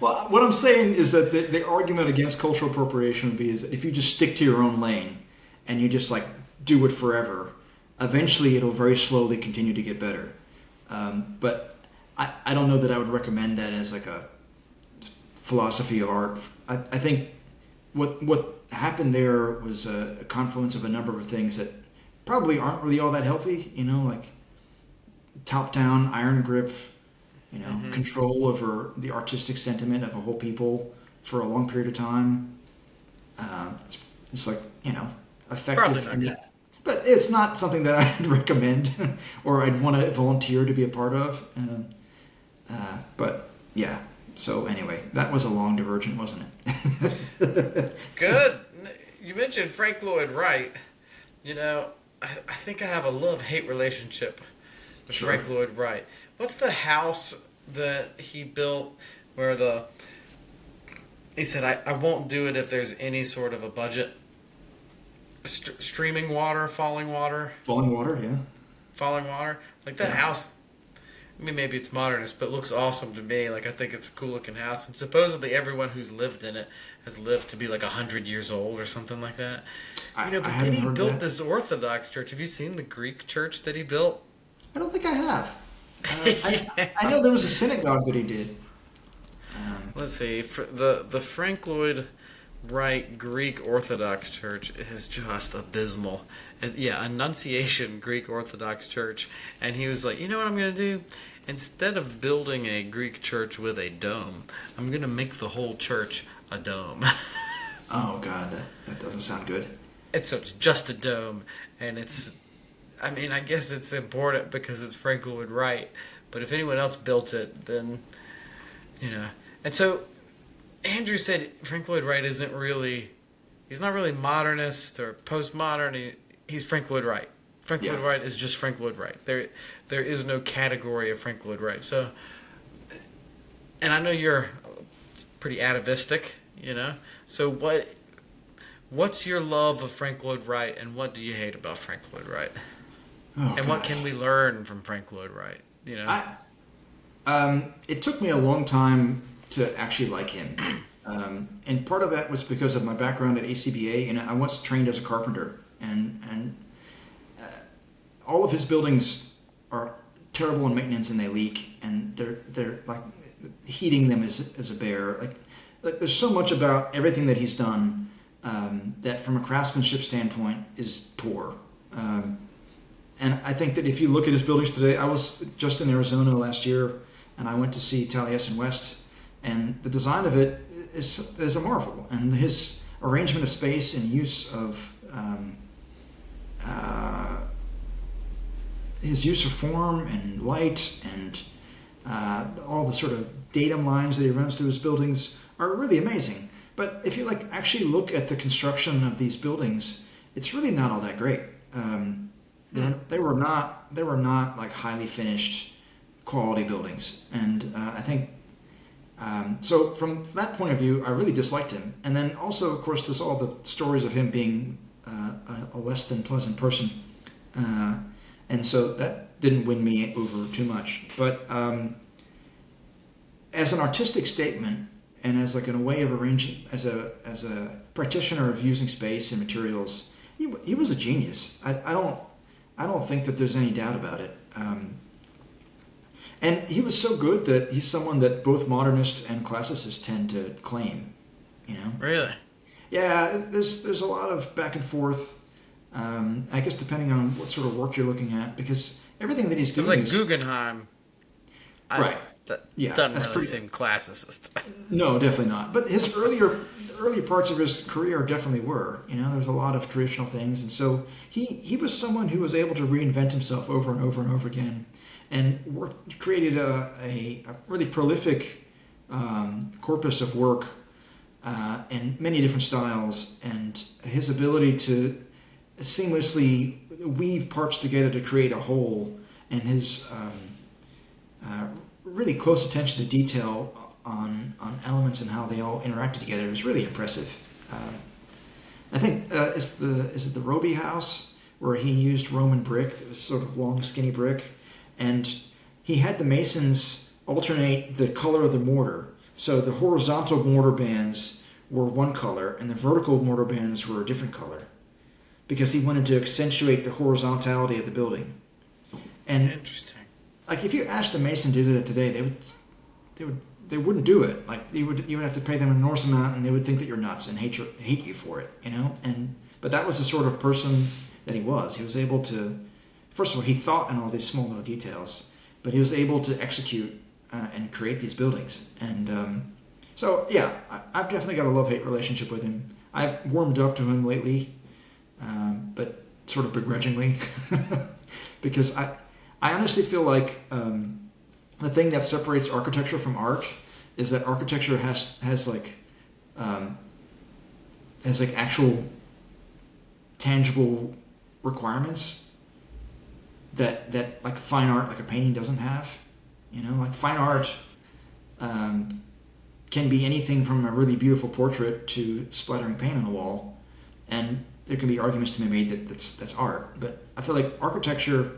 [SPEAKER 1] Well, what I'm saying is that the argument against cultural appropriation would be is that if you just stick to your own lane and you just like do it forever, eventually it'll very slowly continue to get better. But I don't know that I would recommend that as like a philosophy of art. I think what happened there was a confluence of a number of things that probably aren't really all that healthy, you know, like top-down iron grip, you know, control over the artistic sentiment of a whole people for a long period of time. It's like, you know, effective.
[SPEAKER 2] Probably not good.
[SPEAKER 1] But it's not something that I'd recommend or I'd want to volunteer to be a part of. But yeah, so anyway, that was a long divergent, wasn't it?
[SPEAKER 2] It's good. You mentioned Frank Lloyd Wright. You know, I think I have a love-hate relationship with
[SPEAKER 1] Sure.
[SPEAKER 2] Frank Lloyd Wright. What's the house that he built where he said, I won't do it if there's any sort of a budget? Streaming water, falling water?
[SPEAKER 1] Falling water, yeah.
[SPEAKER 2] Falling water? Like that house, I mean, maybe it's modernist, but it looks awesome to me. Like, I think it's a cool looking house. And supposedly everyone who's lived in it has lived to be like 100 years old or something like that. You know, but then he built this Orthodox church. Have you seen the Greek church that he built?
[SPEAKER 1] I don't think I have. I know there was a synagogue that he did.
[SPEAKER 2] Let's see. The Frank Lloyd Wright Greek Orthodox Church is just abysmal. Yeah, Annunciation Greek Orthodox Church. And he was like, you know what I'm going to do? Instead of building a Greek church with a dome, I'm going to make the whole church a dome.
[SPEAKER 1] Oh, God, that doesn't sound good.
[SPEAKER 2] So it's just a dome. And I mean, I guess it's important because it's Frank Lloyd Wright. But if anyone else built it, then, you know. And so Andrew said Frank Lloyd Wright he's not really modernist or postmodern. He's Frank Lloyd Wright. Frank Lloyd Wright is just Frank Lloyd Wright. There is no category of Frank Lloyd Wright. So, and I know you're pretty atavistic, you know. So what's your love of Frank Lloyd Wright, and what do you hate about Frank Lloyd Wright?
[SPEAKER 1] Oh,
[SPEAKER 2] and what can we learn from Frank Lloyd Wright? You know,
[SPEAKER 1] it took me a long time to actually like him, and part of that was because of my background at ACBA, and I once trained as a carpenter, and all of his buildings are terrible in maintenance and they leak, and they're like heating them is a bear. Like there's so much about everything that he's done that from a craftsmanship standpoint is poor. And I think that if you look at his buildings today, I was just in Arizona last year, and I went to see Taliesin West, and the design of it is a marvel. And his arrangement of space and use of form and light and all the sort of datum lines that he runs through his buildings are really amazing. But if you actually look at the construction of these buildings, it's really not all that great. They were not like highly finished quality buildings, and I think so. From that point of view, I really disliked him. And then also, of course, there's all the stories of him being a less than pleasant person, and so that didn't win me over too much. But as an artistic statement, and as in a way of arranging, as a practitioner of using space and materials, he was a genius. I don't think that there's any doubt about it. And he was so good that he's someone that both modernists and classicists tend to claim. You know?
[SPEAKER 2] Really?
[SPEAKER 1] Yeah, there's a lot of back and forth. I guess depending on what sort of work you're looking at, because everything that he's doing
[SPEAKER 2] is Guggenheim.
[SPEAKER 1] Right.
[SPEAKER 2] That
[SPEAKER 1] Yeah,
[SPEAKER 2] doesn't
[SPEAKER 1] that's
[SPEAKER 2] really seem classicist.
[SPEAKER 1] No, definitely not. But his early parts of his career definitely were. You know, there was a lot of traditional things, and so he was someone who was able to reinvent himself over and over and over again, and created a really prolific corpus of work in many different styles, and his ability to seamlessly weave parts together to create a whole, and his really close attention to detail on elements and how they all interacted together. It was really impressive. I think is it the Roby house where he used Roman brick? It was sort of long, skinny brick, and he had the masons alternate the color of the mortar. So the horizontal mortar bands were one color, and the vertical mortar bands were a different color, because he wanted to accentuate the horizontality of the building. And
[SPEAKER 2] interesting.
[SPEAKER 1] Like if you asked a mason to do that today, they wouldn't do it. Like you would have to pay them an enormous amount, and they would think that you're nuts and hate you for it, you know. But that was the sort of person that he was. He was able to, first of all, he thought in all these small little details, but he was able to execute and create these buildings. And so yeah, I've definitely got a love-hate relationship with him. I've warmed up to him lately, but sort of begrudgingly, because I honestly feel like the thing that separates architecture from art is that architecture has actual tangible requirements that like fine art, like a painting, doesn't have. You know, like fine art can be anything from a really beautiful portrait to splattering paint on a wall, and there can be arguments to be made that that's art. But I feel like architecture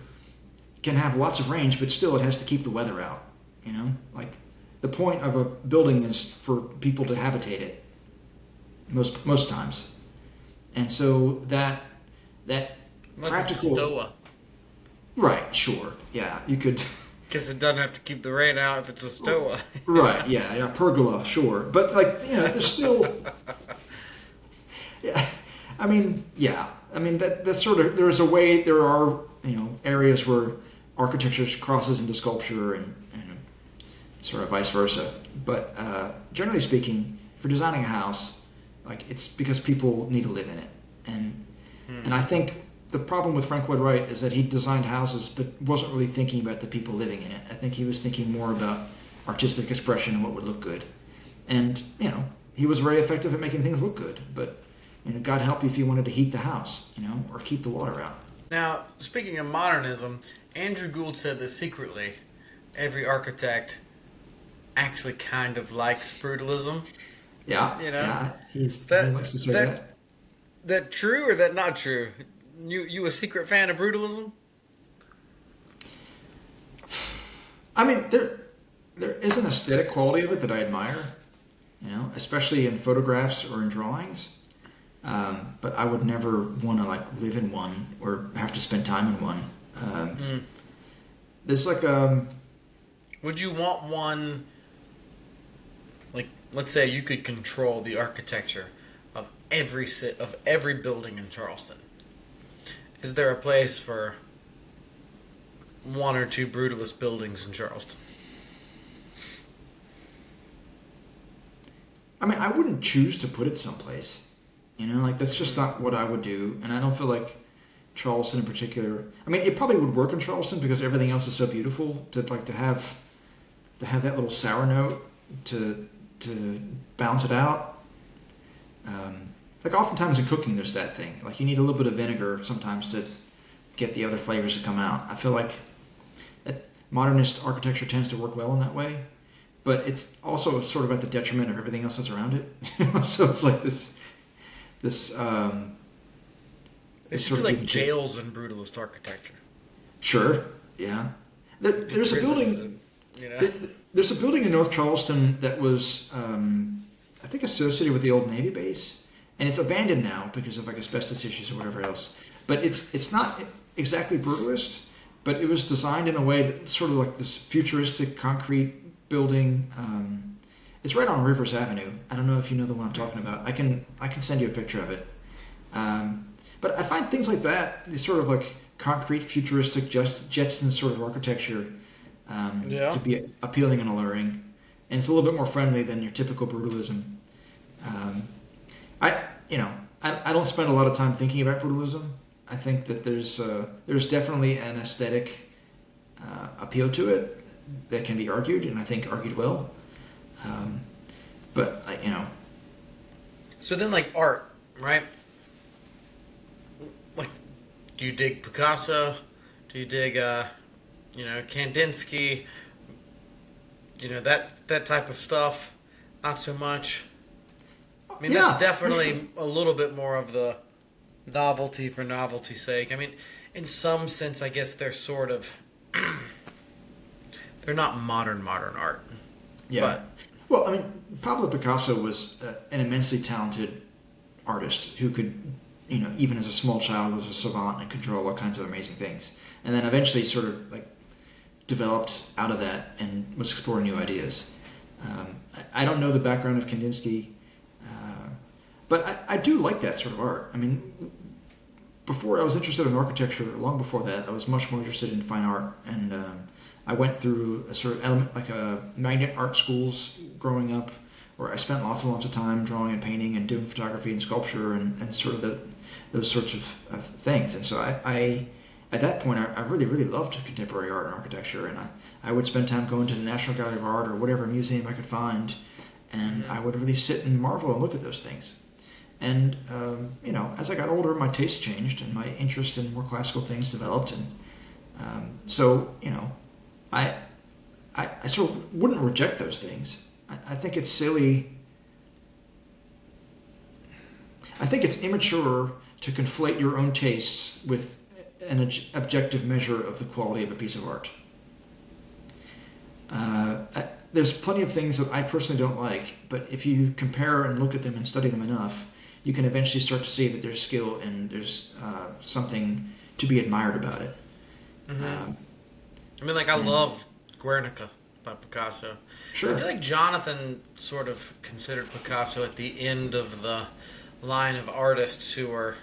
[SPEAKER 1] can have lots of range, but still it has to keep the weather out. You know, like the point of a building is for people to habitate it most times, and so that
[SPEAKER 2] Unless
[SPEAKER 1] practical
[SPEAKER 2] it's a stoa.
[SPEAKER 1] Right, sure, yeah, you could.
[SPEAKER 2] Because it doesn't have to keep the rain out if it's a stoa.
[SPEAKER 1] Right, yeah, pergola, sure, but like, you know, there's still. Yeah, I mean, that's sort of, there's a way, there are, you know, areas where architecture crosses into sculpture and sort of vice versa. But generally speaking, for designing a house, like, it's because people need to live in it. And I think the problem with Frank Lloyd Wright is that he designed houses but wasn't really thinking about the people living in it. I think he was thinking more about artistic expression and what would look good. And, you know, he was very effective at making things look good, but, you know, God help you if you wanted to heat the house, you know, or keep the water out.
[SPEAKER 2] Now, speaking of modernism, Andrew Gould said that secretly every architect actually kind of likes brutalism.
[SPEAKER 1] Yeah,
[SPEAKER 2] you know,
[SPEAKER 1] yeah, he likes to say that.
[SPEAKER 2] That true or that not true? You a secret fan of brutalism?
[SPEAKER 1] I mean, there is an aesthetic quality of it that I admire, you know, especially in photographs or in drawings. But I would never want to like live in one or have to spend time in one. There's like
[SPEAKER 2] Would you want one? Like, let's say you could control the architecture of every building in Charleston. Is there a place for one or two brutalist buildings in Charleston?
[SPEAKER 1] I mean, I wouldn't choose to put it someplace. You know, like, that's just not what I would do. And I don't feel like Charleston in particular. I mean, it probably would work in Charleston because everything else is so beautiful. To have that little sour note to balance it out. Like, oftentimes in cooking, there's that thing. Like, you need a little bit of vinegar sometimes to get the other flavors to come out. I feel like that modernist architecture tends to work well in that way, but it's also sort of at the detriment of everything else that's around it. So it's like this. They
[SPEAKER 2] should be like jails in brutalist architecture.
[SPEAKER 1] Sure. Yeah. There's a building.
[SPEAKER 2] You know?
[SPEAKER 1] There's a building in North Charleston that was, I think, associated with the old Navy base, and it's abandoned now because of like asbestos issues or whatever else. But it's not exactly brutalist, but it was designed in a way that sort of like this futuristic concrete building. It's right on Rivers Avenue. I don't know if you know the one I'm talking about. I can send you a picture of it. But I find things like that, these sort of like concrete, futuristic, Jetsons sort of architecture, to be appealing and alluring. And it's a little bit more friendly than your typical brutalism. I don't spend a lot of time thinking about brutalism. I think that there's definitely an aesthetic appeal to it that can be argued, and I think argued well. But you know.
[SPEAKER 2] So then, like art, right? Like, do you dig Picasso? Do you dig, Kandinsky? that type of stuff, not so much. I mean,
[SPEAKER 1] Yeah.
[SPEAKER 2] that's definitely a little bit more of the novelty for novelty's sake. I mean, in some sense, I guess they're sort of they're not modern art.
[SPEAKER 1] Yeah.
[SPEAKER 2] But
[SPEAKER 1] Well, I mean, Pablo Picasso was an immensely talented artist who could, even as a small child, was a savant and could draw all kinds of amazing things. And then eventually sort of like developed out of that and was exploring new ideas. I don't know the background of Kandinsky, but I do like that sort of art. I mean, before I was interested in architecture, long before that, I was much more interested in fine art. And I went through a sort of element, like a magnet art schools growing up, where I spent lots and lots of time drawing and painting and doing photography and sculpture and sort of those sorts of things. And so I at that point, I really, really loved contemporary art and architecture, and I would spend time going to the National Gallery of Art or whatever museum I could find, and I would really sit and marvel and look at those things. And, as I got older, my taste changed and my interest in more classical things developed. And I sort of wouldn't reject those things. I think it's silly. I think it's immature to conflate your own tastes with an objective measure of the quality of a piece of art. There's plenty of things that I personally don't like, but if you compare and look at them and study them enough, you can eventually start to see that there's skill and there's something to be admired about it.
[SPEAKER 2] Mm-hmm. I love Guernica by Picasso.
[SPEAKER 1] Sure.
[SPEAKER 2] I feel like Jonathan sort of considered Picasso at the end of the line of artists who are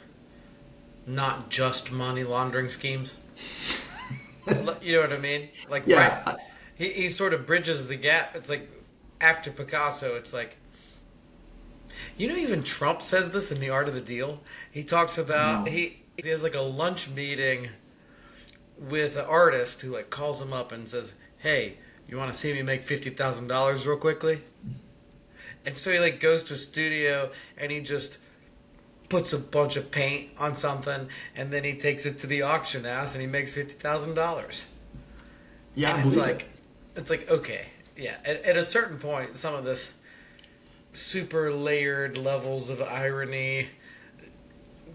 [SPEAKER 2] not just money laundering schemes. You know what I mean? Like,
[SPEAKER 1] yeah.
[SPEAKER 2] Right, he sort of bridges the gap. It's like after Picasso, it's like, even Trump says this in The Art of the Deal. He talks about he has like a lunch meeting with an artist who like calls him up and says, "Hey, you want to see me make $50,000 real quickly?" And so he like goes to a studio and he just puts a bunch of paint on something, and then he takes it to the auction house and he makes $50,000.
[SPEAKER 1] Yeah,
[SPEAKER 2] and it's like okay, yeah. At a certain point, some of this super layered levels of irony,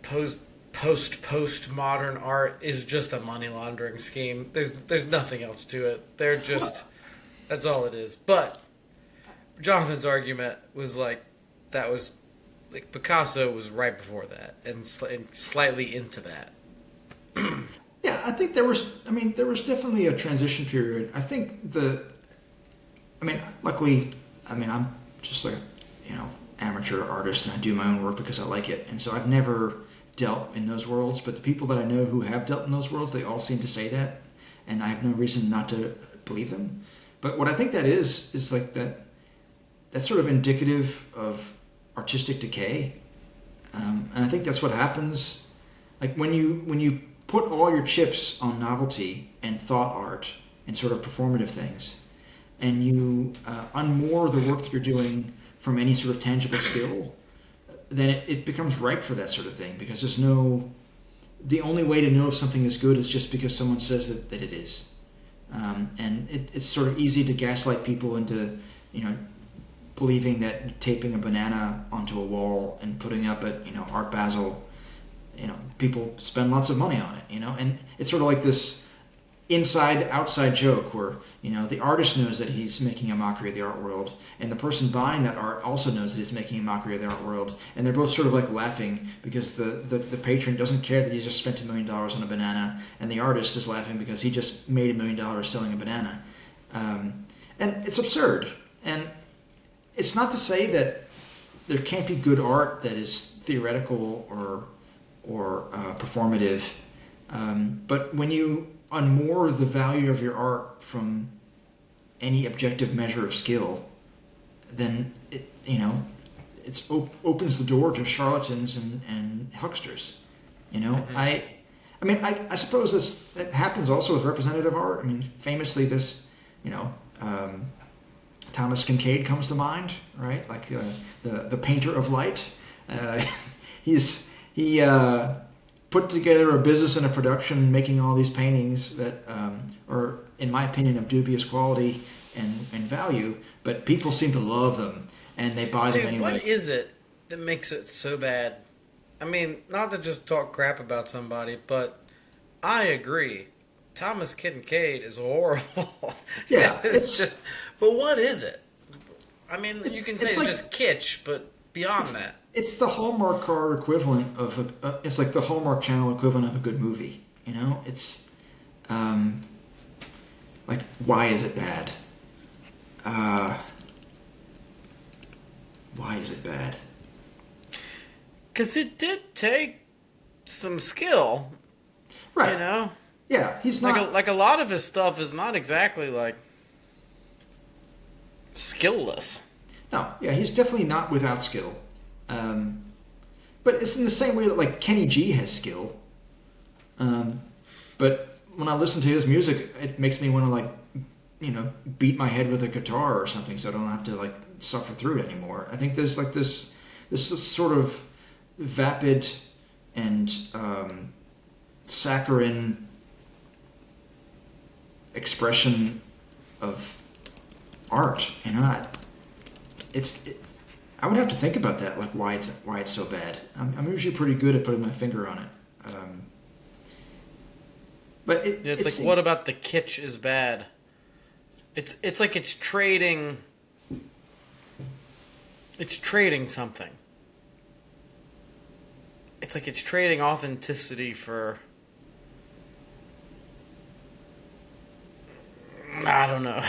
[SPEAKER 2] post-modern art is just a money laundering scheme. There's nothing else to it. They're just that's all it is. But Jonathan's argument was like that was like Picasso was right before that and slightly into that.
[SPEAKER 1] Yeah, I think there was definitely a transition period. I think luckily, I'm just like, amateur artist and I do my own work because I like it. And so I've never dealt in those worlds, but the people that I know who have dealt in those worlds, they all seem to say that. And I have no reason not to believe them. But what I think that is like that's sort of indicative of artistic decay. And I think that's what happens. Like when you put all your chips on novelty and thought art and sort of performative things, and you unmoor the work that you're doing from any sort of tangible skill, then it becomes ripe for that sort of thing, because the only way to know if something is good is just because someone says that it is. And it's sort of easy to gaslight people into, believing that taping a banana onto a wall and putting up at, Art Basel, people spend lots of money on it, and it's sort of like this inside-outside joke where, the artist knows that he's making a mockery of the art world, and the person buying that art also knows that he's making a mockery of the art world, and they're both sort of like laughing because the patron doesn't care that he just spent $1 million on a banana, and the artist is laughing because he just made $1 million selling a banana. And it's absurd. And it's not to say that there can't be good art that is theoretical or performative, but when you unmoor the value of your art from any objective measure of skill, then it opens the door to charlatans and hucksters. Mm-hmm. I suppose that happens also with representative art. Famously, there's Thomas Kincaid comes to mind, right? Like the painter of light. He put together a business and a production making all these paintings that are in my opinion, of dubious quality and value, but people seem to love them and they buy them
[SPEAKER 2] Dude,
[SPEAKER 1] anyway.
[SPEAKER 2] what is it that makes it so bad? I mean, not to just talk crap about somebody, but I agree. Thomas Kincaid is horrible.
[SPEAKER 1] Yeah,
[SPEAKER 2] it's just. But what is it? I mean, you can say it's
[SPEAKER 1] like,
[SPEAKER 2] just kitsch, but beyond that,
[SPEAKER 1] it's the Hallmark card equivalent of it's like the Hallmark Channel equivalent of a good movie. You know, it's like, why is it bad? Why is it bad?
[SPEAKER 2] because it did take some skill,
[SPEAKER 1] Right.
[SPEAKER 2] you know.
[SPEAKER 1] Yeah, he's not
[SPEAKER 2] Like a lot of his stuff is not exactly like skillless.
[SPEAKER 1] No, yeah, he's definitely not without skill. But it's in the same way that like Kenny G has skill. But when I listen to his music, it makes me want to like, beat my head with a guitar or something, so I don't have to like suffer through it anymore. I think there's like this sort of vapid and saccharine expression of art. I would have to think about that, like why it's so bad. I'm usually pretty good at putting my finger on it. But
[SPEAKER 2] It's like, what about the kitsch is bad? It's like it's trading something. It's like it's trading authenticity for, I don't know.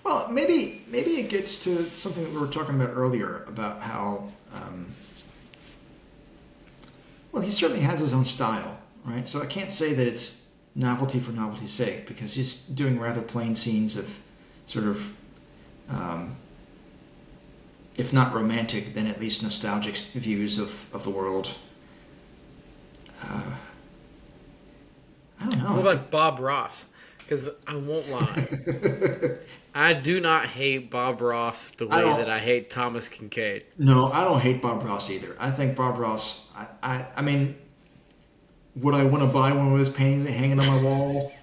[SPEAKER 1] Well, maybe it gets to something that we were talking about earlier about how, well, he certainly has his own style, right? So I can't say that it's novelty for novelty's sake, because he's doing rather plain scenes of sort of, if not romantic, then at least nostalgic views of the world. I don't know.
[SPEAKER 2] What about Bob Ross? Because I won't lie, I do not hate Bob Ross the way that I hate Thomas Kincaid.
[SPEAKER 1] No, I don't hate Bob Ross either. I think Bob Ross, I mean, would I want to buy one of his paintings hanging on my wall?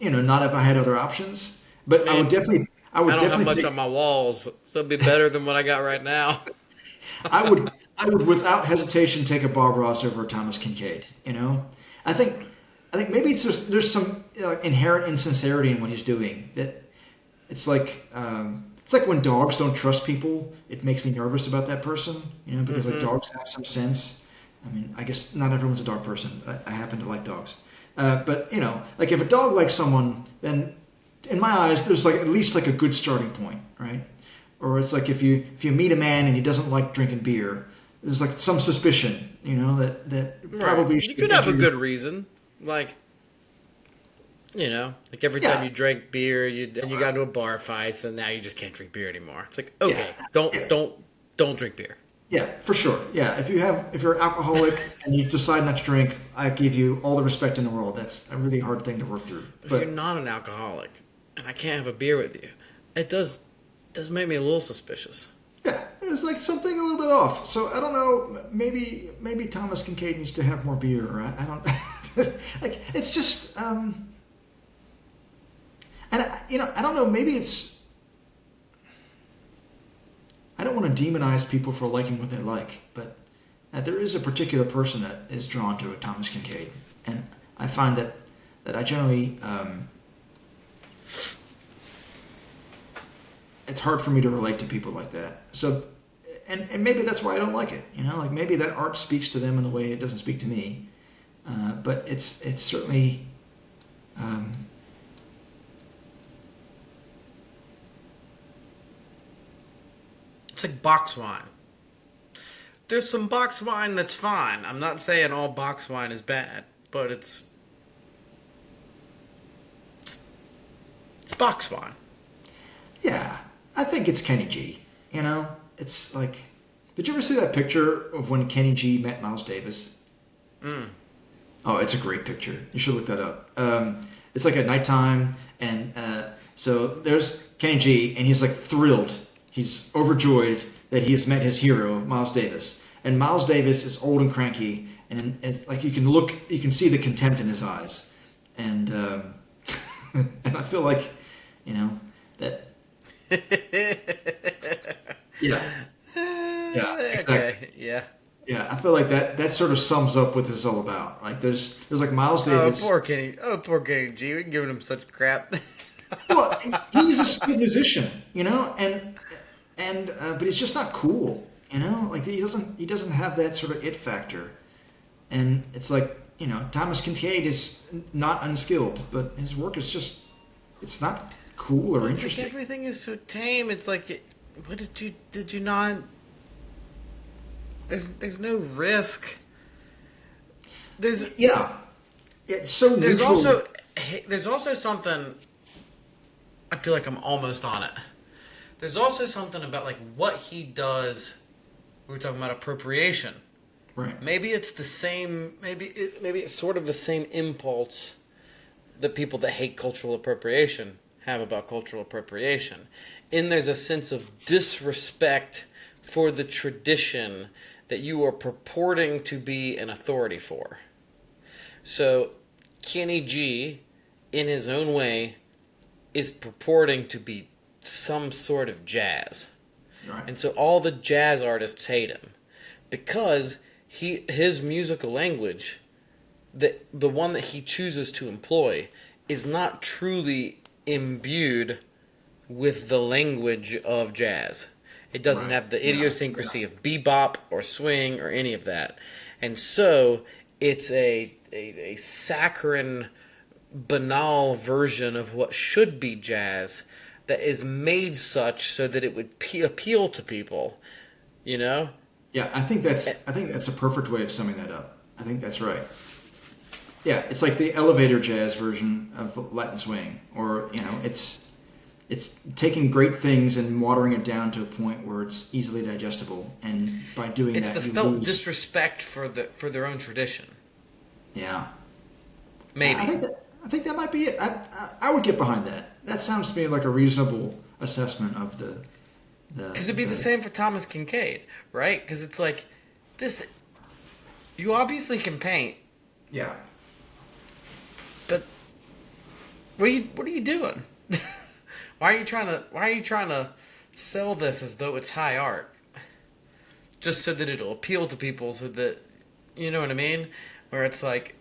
[SPEAKER 1] Not if I had other options. But I would definitely. I don't
[SPEAKER 2] have much on my walls, so it'd be better than what I got right now.
[SPEAKER 1] I would without hesitation take a Bob Ross over Thomas Kincaid. I think maybe it's just there's some inherent insincerity in what he's doing. That it's like when dogs don't trust people. It makes me nervous about that person. Because like dogs have some sense. I mean, I guess not everyone's a dog person. I happen to like dogs. But like if a dog likes someone, then in my eyes, there's like at least like a good starting point, right? Or it's like if you meet a man and he doesn't like drinking beer, there's like some suspicion, that probably
[SPEAKER 2] you could have a good reason, like like every time you drank beer, you got into a bar fight, so now you just can't drink beer anymore. It's like, okay, don't drink beer. Yeah,
[SPEAKER 1] for sure. Yeah, if you're an alcoholic and you decide not to drink, I give you all the respect in the world. That's a really hard thing to work through.
[SPEAKER 2] But if you're not an alcoholic and I can't have a beer with you, it does make me a little suspicious.
[SPEAKER 1] Yeah, it's like something a little bit off. So I don't know. Maybe Thomas Kincaid needs to have more beer. Right? I don't. Like it's just. And I don't know. Maybe it's. I don't want to demonize people for liking what they like, but there is a particular person that is drawn to a Thomas Kincaid, and I find that I generally it's hard for me to relate to people like that. So, and maybe that's why I don't like it. Like maybe that art speaks to them in a way it doesn't speak to me. But it's certainly.
[SPEAKER 2] It's like box wine. There's some box wine that's fine. I'm not saying all box wine is bad, but it's box wine.
[SPEAKER 1] Yeah, I think it's Kenny G. It's like, did you ever see that picture of when Kenny G met Miles Davis? Oh, it's a great picture. You should look that up. It's like at nighttime, and so there's Kenny G, and he's like thrilled. He's overjoyed that he has met his hero, Miles Davis. And Miles Davis is old and cranky, and it's like you can see the contempt in his eyes. and and I feel like, that. Yeah. Yeah. Exactly.
[SPEAKER 2] Okay. Yeah.
[SPEAKER 1] Yeah, I feel like that sort of sums up what this is all about. Like there's like Miles Davis.
[SPEAKER 2] Oh, poor Kenny. Oh, poor Kenny G. We're giving him such crap.
[SPEAKER 1] Well, he's a skilled musician, and but he's just not cool, Like he doesn't have that sort of it factor, and it's like Thomas Kincaid is not unskilled, but his work is just it's not cool or
[SPEAKER 2] It's
[SPEAKER 1] interesting.
[SPEAKER 2] like everything is so tame. It's like, what did you not? There's no risk.
[SPEAKER 1] Yeah, it's so
[SPEAKER 2] There's
[SPEAKER 1] neutral.
[SPEAKER 2] there's also something. I feel like I'm almost on it. There's also something about like what he does. We were talking about appropriation.
[SPEAKER 1] Right.
[SPEAKER 2] Maybe it's the same. Maybe it's sort of the same impulse that people that hate cultural appropriation have about cultural appropriation. And there's a sense of disrespect for the tradition that you are purporting to be an authority for. So Kenny G, in his own way, is purporting to be some sort of jazz.
[SPEAKER 1] Right.
[SPEAKER 2] And so all the jazz artists hate him because his musical language, the one that he chooses to employ, is not truly imbued with the language of jazz. It doesn't have the idiosyncrasy of bebop or swing or any of that. And so it's a saccharine, banal version of what should be jazz that is made such so that it would appeal to people,
[SPEAKER 1] Yeah, I think that's a perfect way of summing that up. I think that's right. Yeah, it's like the elevator jazz version of Latin swing, or it's taking great things and watering it down to a point where it's easily digestible, and by doing
[SPEAKER 2] it's
[SPEAKER 1] that,
[SPEAKER 2] the
[SPEAKER 1] you
[SPEAKER 2] felt
[SPEAKER 1] lose.
[SPEAKER 2] disrespect for their own tradition.
[SPEAKER 1] Yeah,
[SPEAKER 2] Maybe.
[SPEAKER 1] I think that might be it. I would get behind that. That sounds to me like a reasonable assessment of the.
[SPEAKER 2] Because it'd be the same for Thomas Kincaid, right? Because it's like this. You obviously can paint,
[SPEAKER 1] Yeah.
[SPEAKER 2] but what are you doing? Why are you trying to sell this as though it's high art? Just so that it'll appeal to people, so that you know what I mean? Where it's like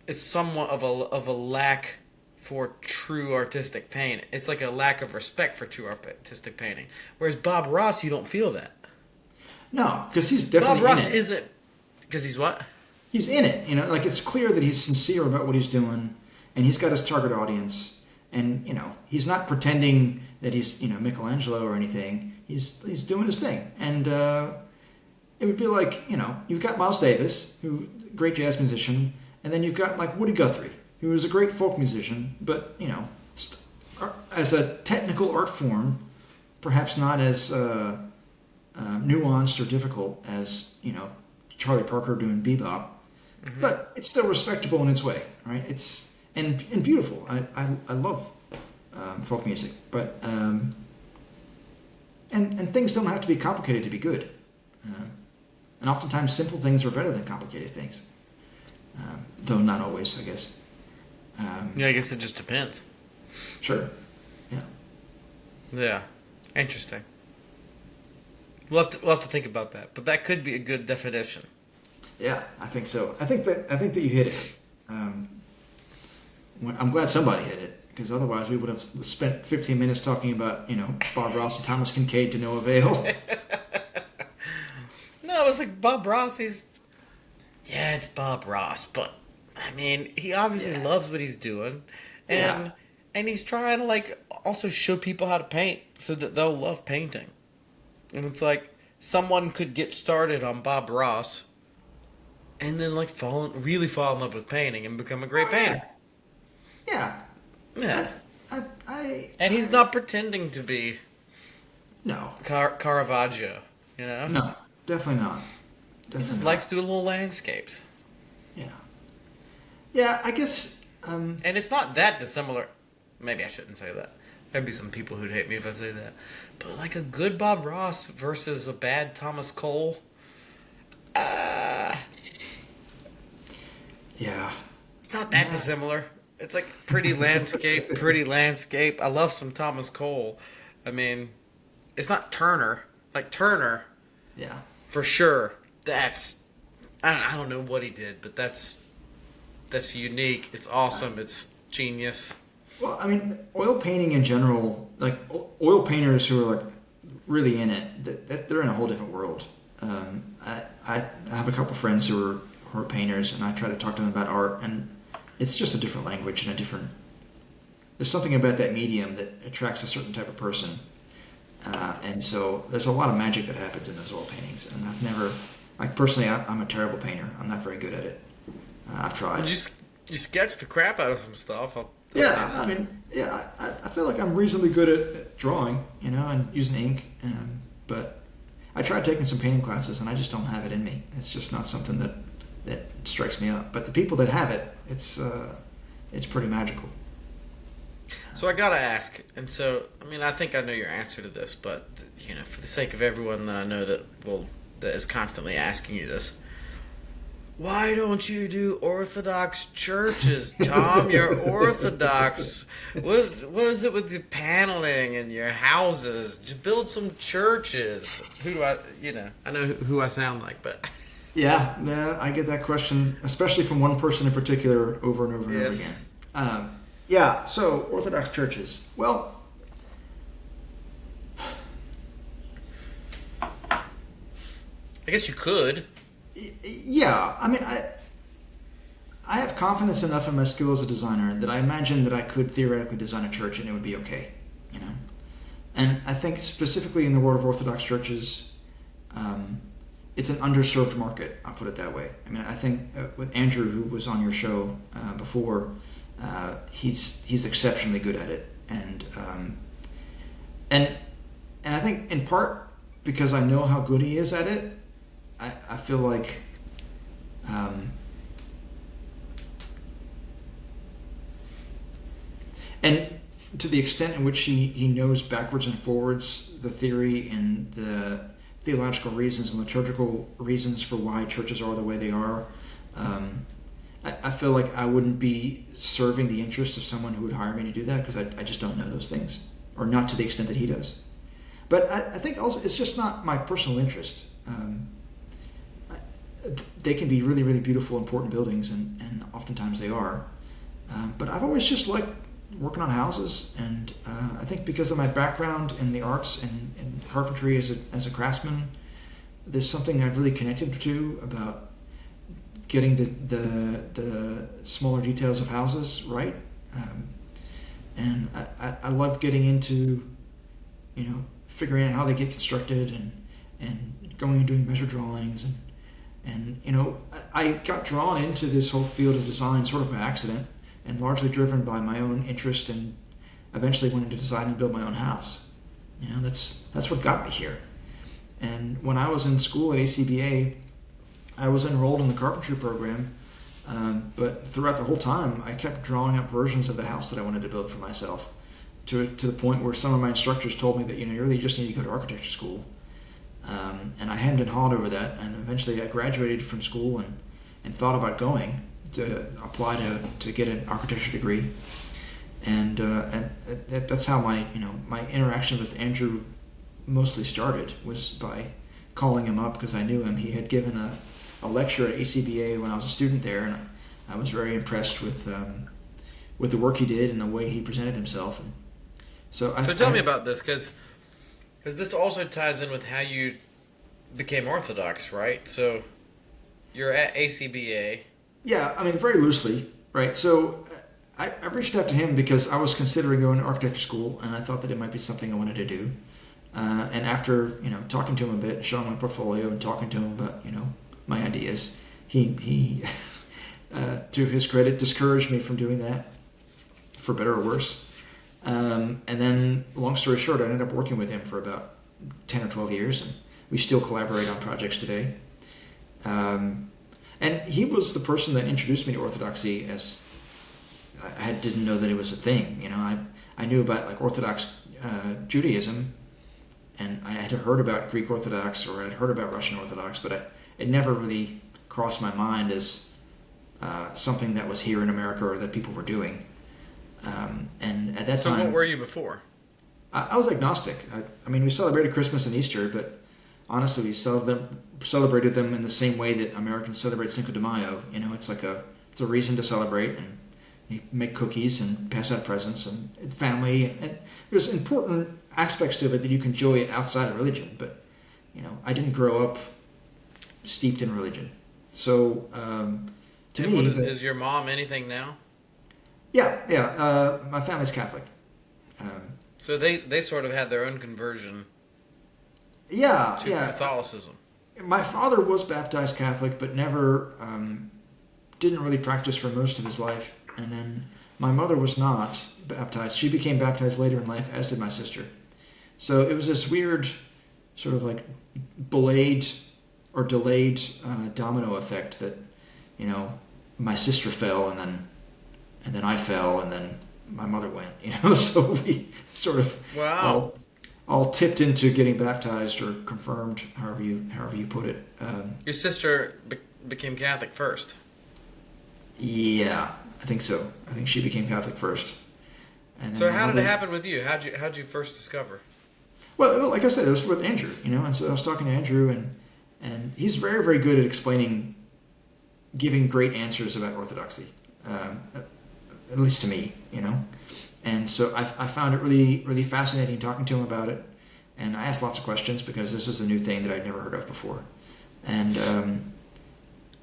[SPEAKER 2] it's somewhat of a lack for true artistic painting. It's like a lack of respect for true artistic painting. Whereas Bob Ross, you don't feel that.
[SPEAKER 1] No, because he's definitely
[SPEAKER 2] Bob Ross
[SPEAKER 1] in it.
[SPEAKER 2] isn't. Because he's what?
[SPEAKER 1] He's in it. Like it's clear that he's sincere about what he's doing, and he's got his target audience. And he's not pretending that he's Michelangelo or anything. He's doing his thing. And it would be like you've got Miles Davis, who great jazz musician, and then you've got like Woody Guthrie, who was a great folk musician, but as a technical art form, perhaps not as nuanced or difficult as Charlie Parker doing bebop, but it's still respectable in its way, right? It's and beautiful. I love folk music, but and things don't have to be complicated to be good, and oftentimes simple things are better than complicated things, though not always, I guess.
[SPEAKER 2] Yeah, I guess it just depends.
[SPEAKER 1] Sure. Yeah.
[SPEAKER 2] Yeah. Interesting. We'll have to think about that, but that could be a good definition.
[SPEAKER 1] Yeah, I think so. I think that you hit it. I'm glad somebody hit it, because otherwise we would have spent 15 minutes talking about Bob Ross and Thomas Kincaid to no avail.
[SPEAKER 2] No, it was like Bob Ross. It's Bob Ross, but I mean, he obviously loves what he's doing, and he's trying to like also show people how to paint so that they'll love painting. And it's like someone could get started on Bob Ross, and then like really fall in love with painting and become a great painter.
[SPEAKER 1] Yeah.
[SPEAKER 2] Yeah.
[SPEAKER 1] And
[SPEAKER 2] he's not pretending to be
[SPEAKER 1] no
[SPEAKER 2] Caravaggio,
[SPEAKER 1] No, definitely not.
[SPEAKER 2] He just likes doing little landscapes.
[SPEAKER 1] Yeah. Yeah, I guess.
[SPEAKER 2] And it's not that dissimilar. Maybe I shouldn't say that. There'd be some people who'd hate me if I say that. But like a good Bob Ross versus a bad Thomas Cole.
[SPEAKER 1] Yeah.
[SPEAKER 2] It's not that dissimilar. It's like pretty landscape, pretty landscape. I love some Thomas Cole. I mean, it's not Turner. Like Turner,
[SPEAKER 1] Yeah.
[SPEAKER 2] for sure. I don't know what he did, but that's unique. It's awesome. It's genius.
[SPEAKER 1] Well, I mean, oil painting in general, like oil painters who are like really in it, they're in a whole different world. I have a couple friends who are painters, and I try to talk to them about art, and it's just a different language and there's something about that medium that attracts a certain type of person. And so there's a lot of magic that happens in those oil paintings, and I'm a terrible painter. I'm not very good at it. I've tried.
[SPEAKER 2] You sketch the crap out of some stuff.
[SPEAKER 1] I feel like I'm reasonably good at drawing, and using ink. But I tried taking some painting classes, and I just don't have it in me. It's just not something that strikes me up. But the people that have it, it's pretty magical.
[SPEAKER 2] So I gotta ask, and so I think I know your answer to this, but for the sake of everyone that I know that is constantly asking you this, why don't you do Orthodox churches, Tom? You're Orthodox. What is it with your paneling and your houses? Just build some churches. Who do I know who I sound like, but
[SPEAKER 1] Yeah, I get that question, especially from one person in particular, over and over and over again. So Orthodox churches. Well,
[SPEAKER 2] I guess you could.
[SPEAKER 1] Yeah, I have confidence enough in my skill as a designer that I imagine that I could theoretically design a church and it would be okay, And I think specifically in the world of Orthodox churches, it's an underserved market. I'll put it that way. I think with Andrew, who was on your show before, he's exceptionally good at it, and I think in part because I know how good he is at it, I feel like and to the extent in which he knows backwards and forwards the theory and the theological reasons and liturgical reasons for why churches are the way they are, I feel like I wouldn't be serving the interests of someone who would hire me to do that, because I just don't know those things, or not to the extent that he does. But I think also it's just not my personal interest. They can be really, really beautiful, important buildings, and oftentimes they are. But I've always just liked working on houses, and I think because of my background in the arts and carpentry as a craftsman, there's something I've really connected to about getting the smaller details of houses right. And I love getting into, figuring out how they get constructed and going and doing measure drawings and I got drawn into this whole field of design sort of by accident, and largely driven by my own interest in eventually wanting to design and build my own house. That's what got me here. And when I was in school at ACBA, I was enrolled in the carpentry program, but throughout the whole time, I kept drawing up versions of the house that I wanted to build for myself, to the point where some of my instructors told me that you really just need to go to architecture school. And I hemmed and hawed over that, and eventually I graduated from school and thought about going to apply to get an architecture degree. And that's how my interaction with Andrew mostly started, was by calling him up because I knew him. He had given a lecture at ACBA when I was a student there, and I was very impressed with the work he did and the way he presented himself. And so
[SPEAKER 2] tell me about this, because this also ties in with how you became Orthodox, right? So you're at ACBA.
[SPEAKER 1] Yeah, very loosely, right? So I reached out to him because I was considering going to architecture school, and I thought that it might be something I wanted to do. And after talking to him a bit, showing my portfolio and talking to him about my ideas, he to his credit, discouraged me from doing that, for better or worse. And then, long story short, I ended up working with him for about 10 or 12 years, and we still collaborate on projects today. And he was the person that introduced me to Orthodoxy, as I didn't know that it was a thing. I knew about Orthodox Judaism, and I had heard about Greek Orthodox, or I'd heard about Russian Orthodox, but it never really crossed my mind as something that was here in America or that people were doing. And at that
[SPEAKER 2] So
[SPEAKER 1] time,
[SPEAKER 2] what were you before?
[SPEAKER 1] I was agnostic. I mean, we celebrated Christmas and Easter, but honestly, we celebrated them in the same way that Americans celebrate Cinco de Mayo. You know, it's a reason to celebrate, and you make cookies and pass out presents and family. And there's important aspects to it that you can enjoy outside of religion. But you know, I didn't grow up steeped in religion. So to me,
[SPEAKER 2] Is your mom anything now?
[SPEAKER 1] yeah. My family's Catholic.
[SPEAKER 2] So they sort of had their own conversion
[SPEAKER 1] Yeah,
[SPEAKER 2] to
[SPEAKER 1] yeah.
[SPEAKER 2] Catholicism.
[SPEAKER 1] My father was baptized Catholic, but never didn't really practice for most of his life. And then my mother was not baptized. She became baptized later in life, as did my sister. So it was this weird sort of like delayed domino effect that, you know, my sister fell and then I fell and then my mother went. You know, so we sort of
[SPEAKER 2] Wow.
[SPEAKER 1] all tipped into getting baptized or confirmed, however you put it.
[SPEAKER 2] Your sister became Catholic first.
[SPEAKER 1] Yeah, I think so. I think she became Catholic first. And then
[SPEAKER 2] So
[SPEAKER 1] my
[SPEAKER 2] how did
[SPEAKER 1] mother-
[SPEAKER 2] it happen with you? How'd you first discover?
[SPEAKER 1] Well, like I said, it was with Andrew, you know, and so I was talking to Andrew, and he's very, very good at explaining, giving great answers about orthodoxy, at least to me, you know. And so I found it really, really fascinating talking to him about it, and I asked lots of questions because this was a new thing that I'd never heard of before. And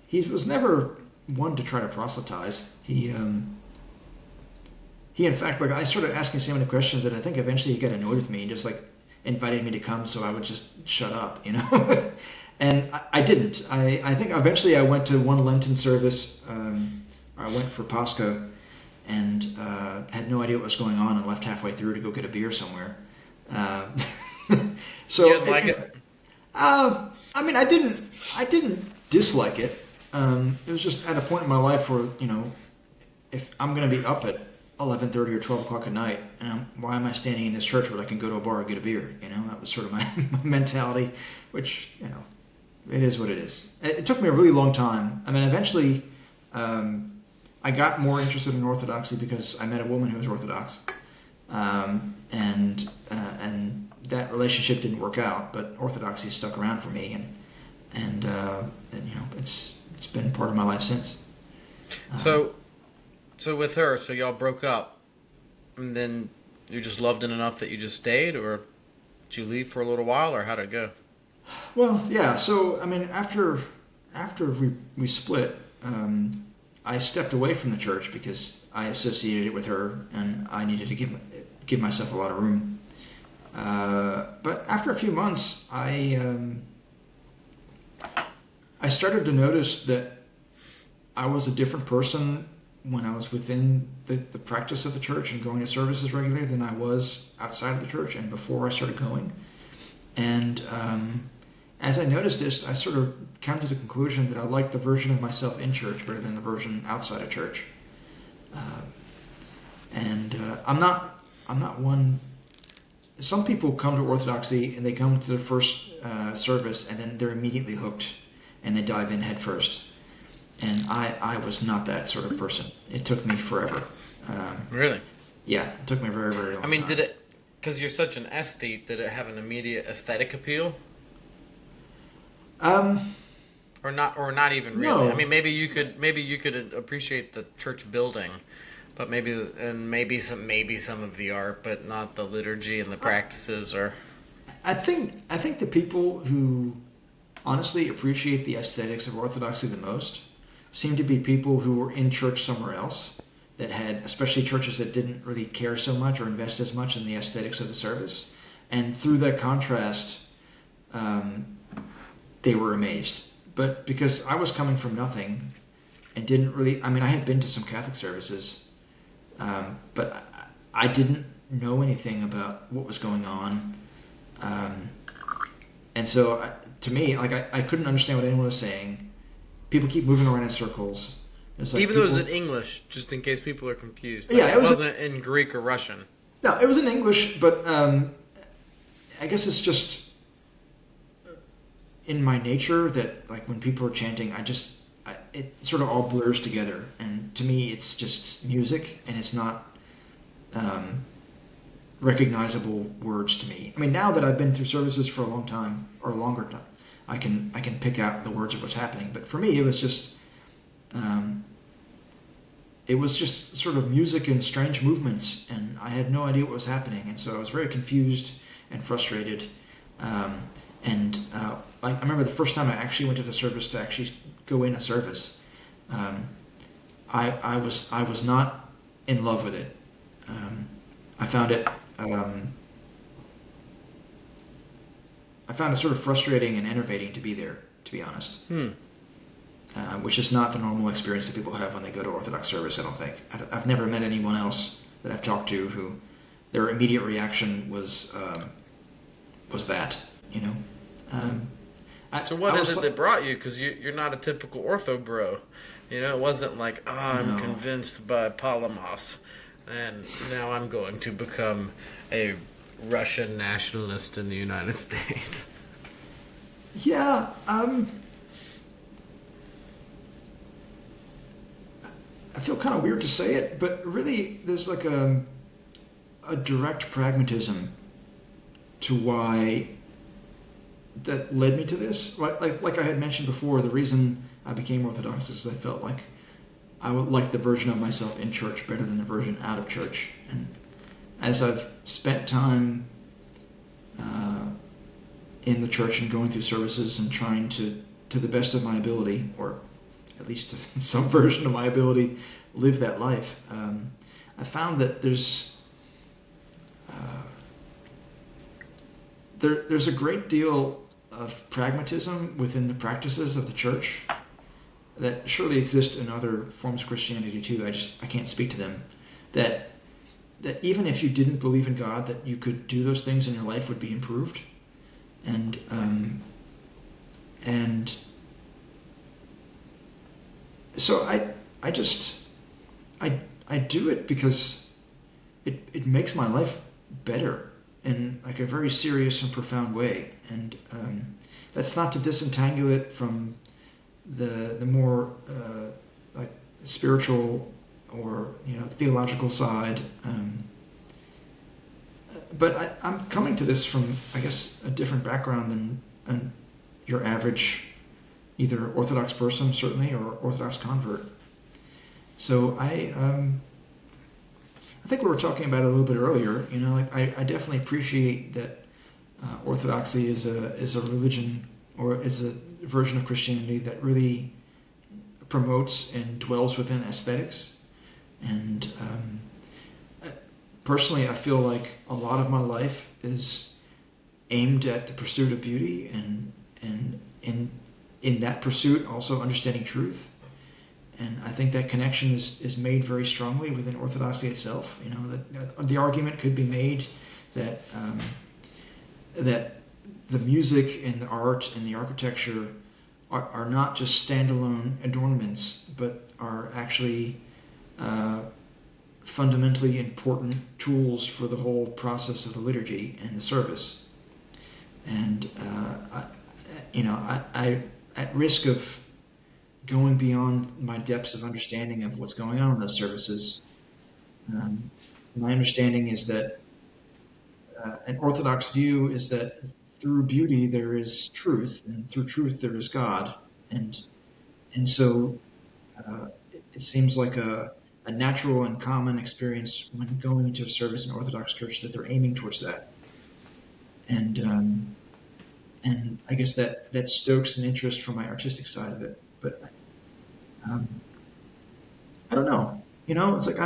[SPEAKER 1] he was never one to try to proselytize. He in fact, like I started asking so many questions that I think eventually he got annoyed with me and just like invited me to come, so I would just shut up, you know. And I didn't. I think eventually I went to one Lenten service. I went for Pascha and had no idea what was going on and left halfway through to go get a beer somewhere. So
[SPEAKER 2] You didn't like it?
[SPEAKER 1] I mean, I didn't dislike it. It was just at a point in my life where, you know, if I'm going to be up at 11:30 or 12 o'clock at night, and why am I standing in this church where I can go to a bar and get a beer? You know, that was sort of my mentality, which, you know, it is what it is. It took me a really long time. I mean, eventually, I got more interested in Orthodoxy because I met a woman who was Orthodox, and that relationship didn't work out, but Orthodoxy stuck around for me, and you know, it's been part of my life since.
[SPEAKER 2] So with her, so y'all broke up, and then you just loved it enough that you just stayed, or did you leave for a little while, or how'd it go?
[SPEAKER 1] Well, yeah. So I mean, after we split, I stepped away from the church because I associated it with her, and I needed to give myself a lot of room. But after a few months, I started to notice that I was a different person when I was within the practice of the church and going to services regularly than I was outside of the church and before I started going. And as I noticed this, I sort of came to the conclusion that I liked the version of myself in church better than the version outside of church. I'm not one. Some people come to Orthodoxy and they come to the first service and then they're immediately hooked and they dive in head first. And I was not that sort of person. It took me forever.
[SPEAKER 2] Really?
[SPEAKER 1] Yeah, it took me a very, very long time.
[SPEAKER 2] I mean, did it? Because you're such an aesthete, did it have an immediate aesthetic appeal? Or not even really.
[SPEAKER 1] No.
[SPEAKER 2] I mean, maybe you could appreciate the church building, but maybe some of the art, but not the liturgy and the practices. Or
[SPEAKER 1] I think the people who honestly appreciate the aesthetics of Orthodoxy the most seem to be people who were in church somewhere else that had, especially churches that didn't really care so much or invest as much in the aesthetics of the service. And through that contrast, they were amazed. But because I was coming from nothing and didn't really, I mean, I had been to some Catholic services, but I didn't know anything about what was going on. And so to me, like I couldn't understand what anyone was saying. People keep moving around in circles. Like
[SPEAKER 2] even though it was in English, just in case people are confused.
[SPEAKER 1] Yeah,
[SPEAKER 2] it wasn't in Greek or Russian.
[SPEAKER 1] No, it was in English, but I guess it's just in my nature that like when people are chanting, it sort of all blurs together. And to me, it's just music, and it's not recognizable words to me. I mean, now that I've been through services for a long time or a longer time, I can pick out the words of what's happening. But for me, it was just sort of music and strange movements, and I had no idea what was happening, and so I was very confused and frustrated. I remember the first time I actually went to the service to actually go in a service. I was not in love with it. I found it sort of frustrating and enervating to be there, to be honest. Which is not the normal experience that people have when they go to Orthodox service, I don't think. I've never met anyone else that I've talked to who their immediate reaction was that, you know.
[SPEAKER 2] So what is it that brought you? Because you're not a typical ortho bro. You know, it wasn't like, I'm convinced by Polemos, and now I'm going to become a Russian nationalist in the United States.
[SPEAKER 1] Yeah, I feel kind of weird to say it, but really there's like a direct pragmatism to why that led me to this. Like I had mentioned before, the reason I became Orthodox is I felt like I would like the version of myself in church better than the version out of church. And as I've spent time in the church and going through services and trying to the best of my ability, or at least to some version of my ability, live that life, I found that there's a great deal of pragmatism within the practices of the church that surely exist in other forms of Christianity too. I can't speak to them. That even if you didn't believe in God, that you could do those things and your life would be improved. And so I do it because it makes my life better in like a very serious and profound way. And that's not to disentangle it from the more like spiritual or theological side. But I'm coming to this from, I guess, a different background than your average either Orthodox person, certainly, or Orthodox convert. So I think we were talking about it a little bit earlier. I definitely appreciate that Orthodoxy is a religion, or is a version of Christianity that really promotes and dwells within aesthetics. And personally, I feel like a lot of my life is aimed at the pursuit of beauty, and in that pursuit also understanding truth. And I think that connection is made very strongly within Orthodoxy itself. That the argument could be made that that the music and the art and the architecture are not just standalone adornments, but are actually fundamentally important tools for the whole process of the liturgy and the service. And I at risk of going beyond my depths of understanding of what's going on in those services, my understanding is that an Orthodox view is that through beauty there is truth, and through truth there is God, and so it seems like a natural and common experience when going into a service in Orthodox Church that they're aiming towards that, and I guess that stokes an interest from my artistic side of it. But I don't know. It's like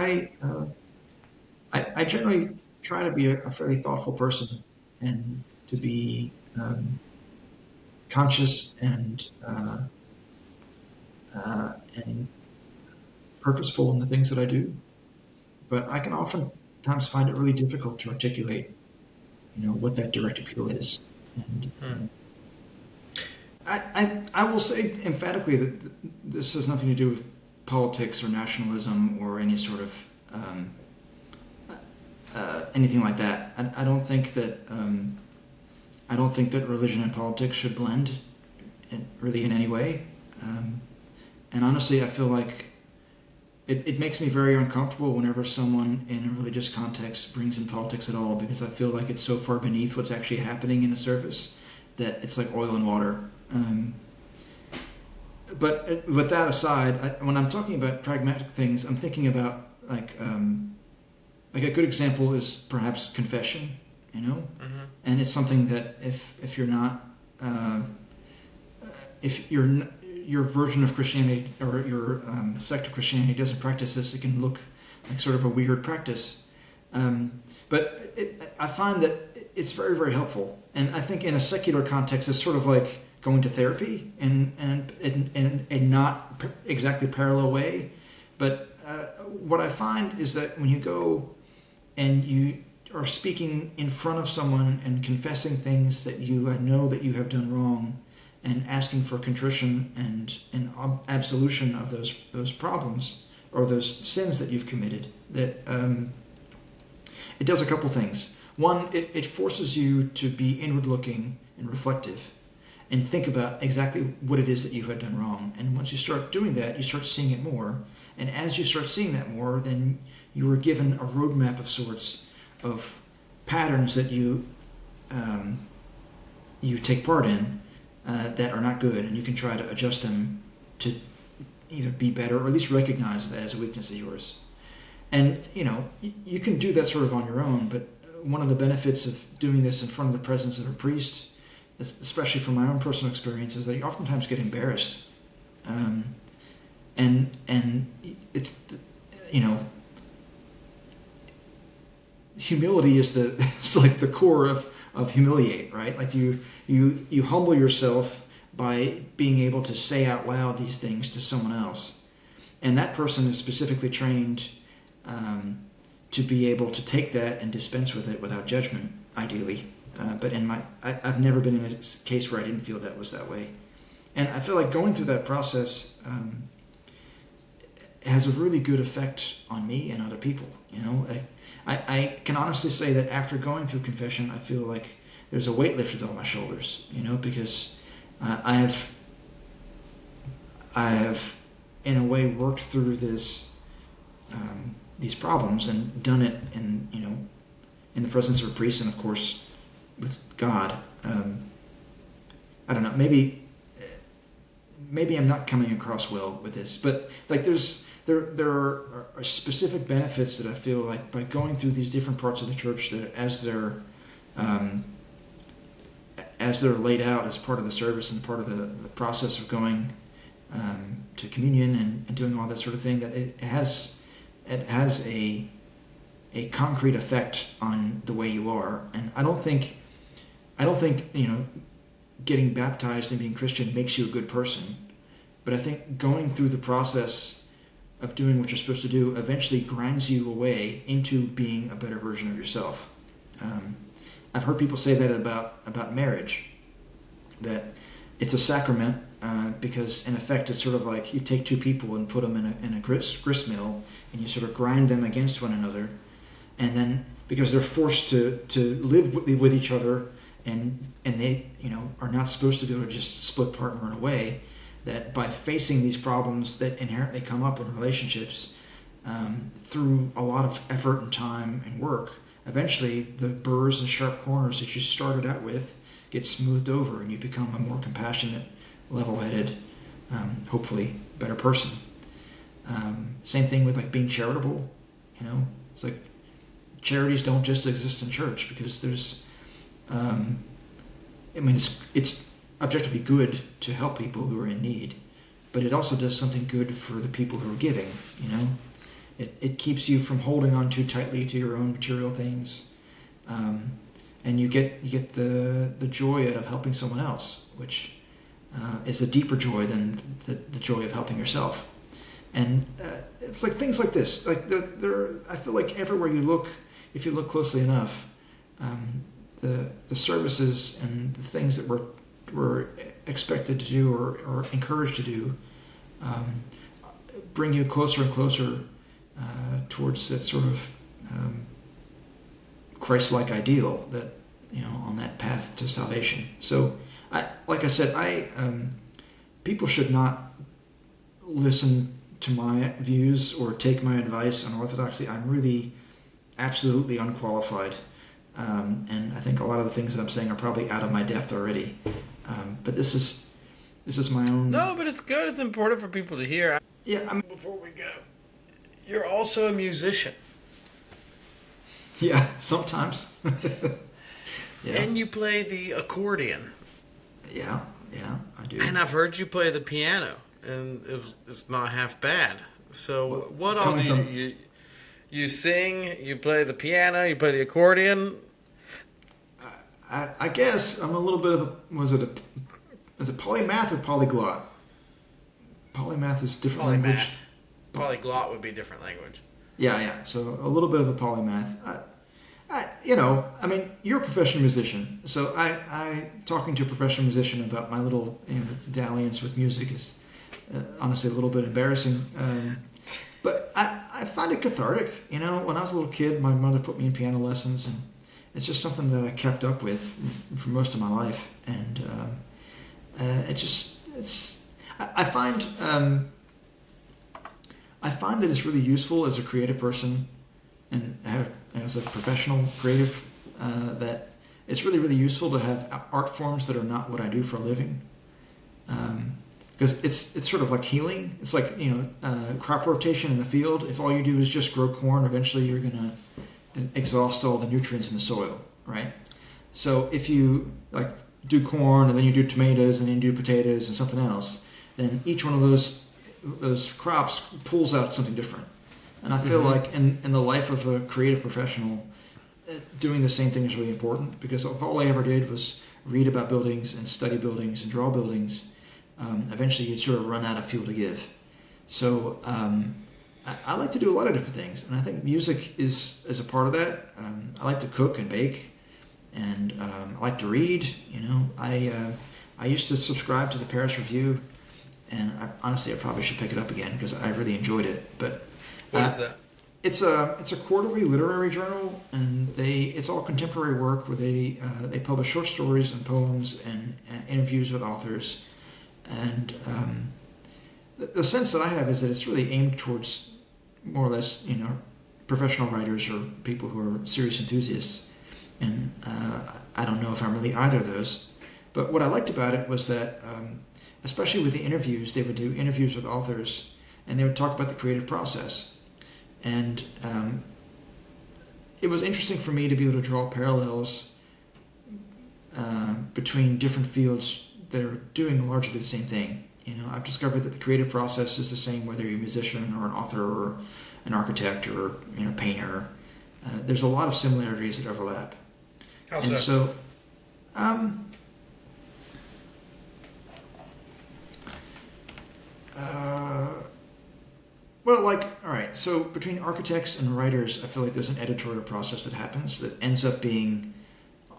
[SPEAKER 1] I generally try to be a fairly thoughtful person, and to be conscious and purposeful in the things that I do. But I can oftentimes find it really difficult to articulate, what that direct appeal is. And I will say emphatically that this has nothing to do with politics or nationalism or any sort of anything like that. I don't think that religion and politics should blend really in any way. And honestly, I feel like it makes me very uncomfortable whenever someone in a religious context brings in politics at all, because I feel like it's so far beneath what's actually happening in the surface that it's like oil and water. But with that aside, when I'm talking about pragmatic things, I'm thinking about like a good example is perhaps confession, and it's something that if you're not if your version of Christianity or your sect of Christianity doesn't practice this, it can look like sort of a weird practice. But I find that it's very, very helpful. And I think in a secular context, it's sort of like going to therapy and in a not exactly parallel way. But what I find is that when you go and you are speaking in front of someone and confessing things that you know that you have done wrong, and asking for contrition and absolution of those problems or those sins that you've committed, that it does a couple things. One, it forces you to be inward-looking and reflective and think about exactly what it is that you have done wrong. And once you start doing that, you start seeing it more. And as you start seeing that more, then you are given a roadmap of sorts of patterns that you take part in that are not good, and you can try to adjust them to either be better or at least recognize that as a weakness of yours. And you can do that sort of on your own, but one of the benefits of doing this in front of the presence of a priest, especially from my own personal experience, is that you oftentimes get embarrassed, and it's humility is it's like the core of humiliate, right? Like you humble yourself by being able to say out loud these things to someone else, and that person is specifically trained to be able to take that and dispense with it without judgment, ideally. But I've never been in a case where I didn't feel that was that way, and I feel like going through that process has a really good effect on me and other people. I can honestly say that after going through confession, I feel like there's a weight lifted off my shoulders, because I have in a way worked through these problems and done it in the presence of a priest and of course with God. I don't know, maybe I'm not coming across well with this, but like there are specific benefits that I feel like by going through these different parts of the church, that as they're laid out as part of the service and part of the process of going to communion and doing all that sort of thing, that it has a concrete effect on the way you are. And I don't think getting baptized and being Christian makes you a good person, but I think going through the process of doing what you're supposed to do eventually grinds you away into being a better version of yourself. I've heard people say that about marriage, that it's a sacrament because in effect it's sort of like you take two people and put them in a grist mill and you sort of grind them against one another, and then because they're forced to live with each other and they are not supposed to be able to just split apart and run away, that by facing these problems that inherently come up in relationships through a lot of effort and time and work, eventually the burrs and sharp corners that you started out with get smoothed over and you become a more compassionate, level-headed, hopefully better person. Same thing with like being charitable. It's like charities don't just exist in church because there's it's objectively good to help people who are in need, but it also does something good for the people who are giving. It keeps you from holding on too tightly to your own material things, and you get the joy out of helping someone else, which is a deeper joy than the joy of helping yourself. And it's like things like this. Like I feel like everywhere you look, if you look closely enough, the services and the things that we're expected to do or encouraged to do bring you closer and closer towards that sort of Christ-like ideal that on that path to salvation. So, people should not listen to my views or take my advice on orthodoxy, I'm really absolutely unqualified. And I think a lot of the things that I'm saying are probably out of my depth already. But this is my own.
[SPEAKER 2] No, but it's good. It's important for people to hear.
[SPEAKER 1] Yeah,
[SPEAKER 2] Before we go, you're also a musician.
[SPEAKER 1] Yeah, sometimes. Yeah.
[SPEAKER 2] And you play the accordion.
[SPEAKER 1] Yeah, I do.
[SPEAKER 2] And I've heard you play the piano, and it's not half bad. So what all do you you sing? You play the piano? You play the accordion?
[SPEAKER 1] I guess I'm a little bit of is it polymath or polyglot? Polymath is different language.
[SPEAKER 2] Polyglot would be different language.
[SPEAKER 1] Yeah. So a little bit of a polymath. I mean, you're a professional musician, so I talking to a professional musician about my little dalliance with music is honestly a little bit embarrassing. But I find it cathartic. When I was a little kid, my mother put me in piano lessons, and it's just something that I kept up with for most of my life. And I find that it's really useful as a creative person and as a professional creative, that it's really, really useful to have art forms that are not what I do for a living. Because it's sort of like healing. It's like, crop rotation in a field. If all you do is just grow corn, eventually you're going to exhaust all the nutrients in the soil, right? So if you do corn and then you do tomatoes and then you do potatoes and something else, then each one of those crops pulls out something different. And I feel like in the life of a creative professional, doing the same thing is really important, because if all I ever did was read about buildings and study buildings and draw buildings, eventually you'd sort of run out of fuel to give. So I like to do a lot of different things, and I think music is a part of that. I like to cook and bake, and I like to read. I used to subscribe to the Paris Review, and honestly I probably should pick it up again because I really enjoyed it. But
[SPEAKER 2] what is that?
[SPEAKER 1] It's a quarterly literary journal, and it's all contemporary work where they publish short stories and poems and interviews with authors. And the sense that I have is that it's really aimed towards more or less, professional writers or people who are serious enthusiasts. And I don't know if I'm really either of those. But what I liked about it was that, especially with the interviews, they would do interviews with authors, and they would talk about the creative process. And it was interesting for me to be able to draw parallels between different fields that are doing largely the same thing. I've discovered that the creative process is the same whether you're a musician or an author or an architect or painter. There's a lot of similarities that overlap.
[SPEAKER 2] How
[SPEAKER 1] and
[SPEAKER 2] so?
[SPEAKER 1] Well, all right, so between architects and writers, I feel like there's an editorial process that happens that ends up being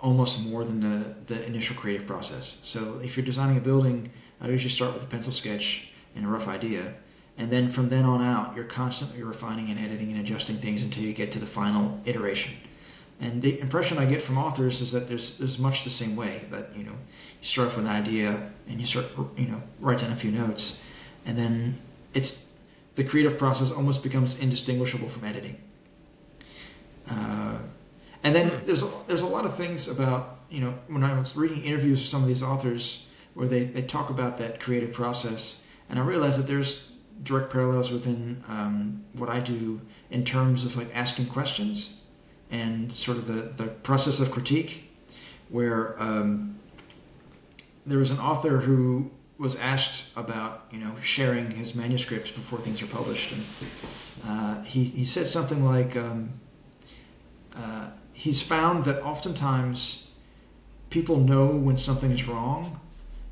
[SPEAKER 1] almost more than the initial creative process. So if you're designing a building, I usually start with a pencil sketch and a rough idea, and then from then on out, you're constantly refining and editing and adjusting things until you get to the final iteration. And the impression I get from authors is that there's much the same way, that you start off with an idea and you start write down a few notes, and then the creative process almost becomes indistinguishable from editing. And then there's a lot of things about, when I was reading interviews with some of these authors where they talk about that creative process, and I realized that there's direct parallels within what I do in terms of asking questions and sort of the process of critique, where there was an author who was asked about sharing his manuscripts before things are published, and he said something like he's found that oftentimes people know when something is wrong,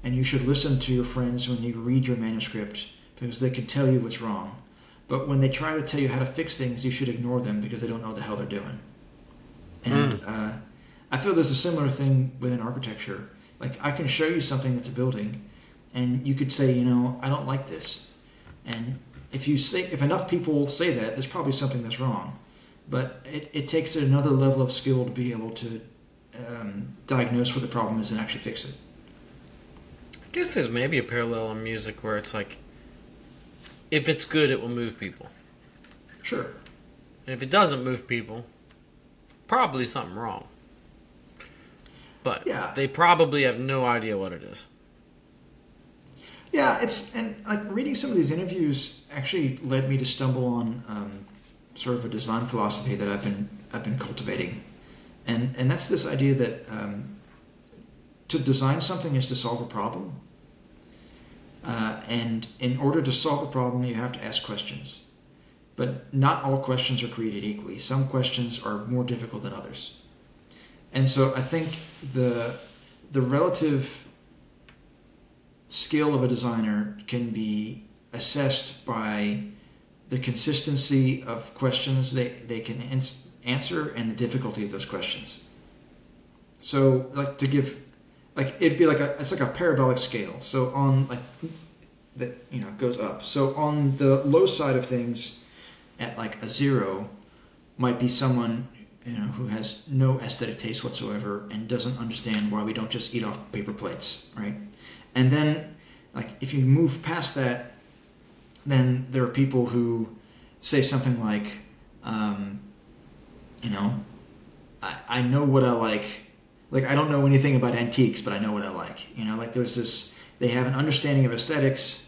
[SPEAKER 1] and you should listen to your friends when you read your manuscript because they can tell you what's wrong. But when they try to tell you how to fix things, you should ignore them because they don't know what the hell they're doing. And I feel there's a similar thing within architecture. I can show you something that's a building, and you could say, I don't like this. And if enough people say that, there's probably something that's wrong. But it takes another level of skill to be able to diagnose what the problem is and actually fix it.
[SPEAKER 2] I guess there's maybe a parallel in music where it's if it's good, it will move people.
[SPEAKER 1] Sure.
[SPEAKER 2] And if it doesn't move people, probably something wrong. But
[SPEAKER 1] Yeah.
[SPEAKER 2] they probably have no idea what it is.
[SPEAKER 1] Yeah, and like reading some of these interviews actually led me to stumble on sort of a design philosophy that I've been cultivating, and that's this idea that to design something is to solve a problem, and in order to solve a problem, you have to ask questions, but not all questions are created equally. Some questions are more difficult than others, and so I think the relative skill of a designer can be assessed by the consistency of questions they can answer and the difficulty of those questions. So, like to give, like it'd be like it's like a parabolic scale. So on like that goes up. So on the low side of things, at like a 0, might be someone who has no aesthetic taste whatsoever and doesn't understand why we don't just eat off paper plates, right? And then, like, if you move past that, then there are people who say something like, I know what I like. Like, I don't know anything about antiques, but I know what I like. Like there's this, they have an understanding of aesthetics,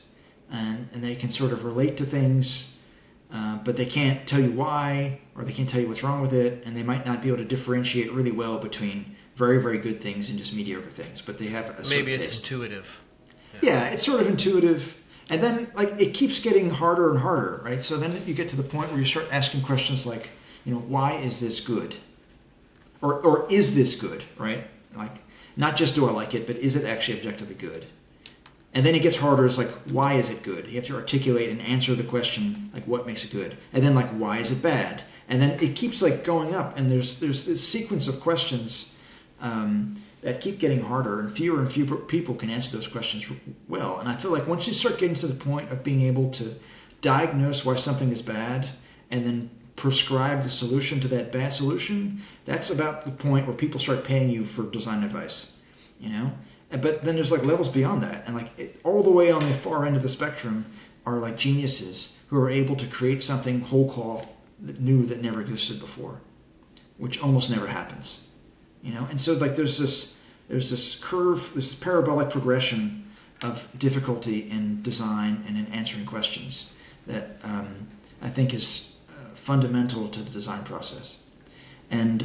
[SPEAKER 1] and they can sort of relate to things, but they can't tell you why, or they can't tell you what's wrong with it, and they might not be able to differentiate really well between very, very good things and just mediocre things, but they have a
[SPEAKER 2] Maybe it's
[SPEAKER 1] taste.
[SPEAKER 2] Intuitive.
[SPEAKER 1] Yeah, it's sort of intuitive. And then, like, it keeps getting harder and harder, right? So then you get to the point where you start asking questions like, why is this good? Or is this good, right? Like, not just do I like it, but is it actually objectively good? And then it gets harder. It's like, why is it good? You have to articulate and answer the question, like, what makes it good? And then, like, why is it bad? And then it keeps, like, going up. And there's this sequence of questions that keep getting harder, and fewer people can answer those questions well. And I feel like once you start getting to the point of being able to diagnose why something is bad and then prescribe the solution to that bad solution, that's about the point where people start paying you for design advice, But then there's like levels beyond that, and like all the way on the far end of the spectrum are like geniuses who are able to create something whole cloth new that never existed before, which almost never happens. And so like there's this curve, this parabolic progression of difficulty in design and in answering questions that I think is fundamental to the design process. And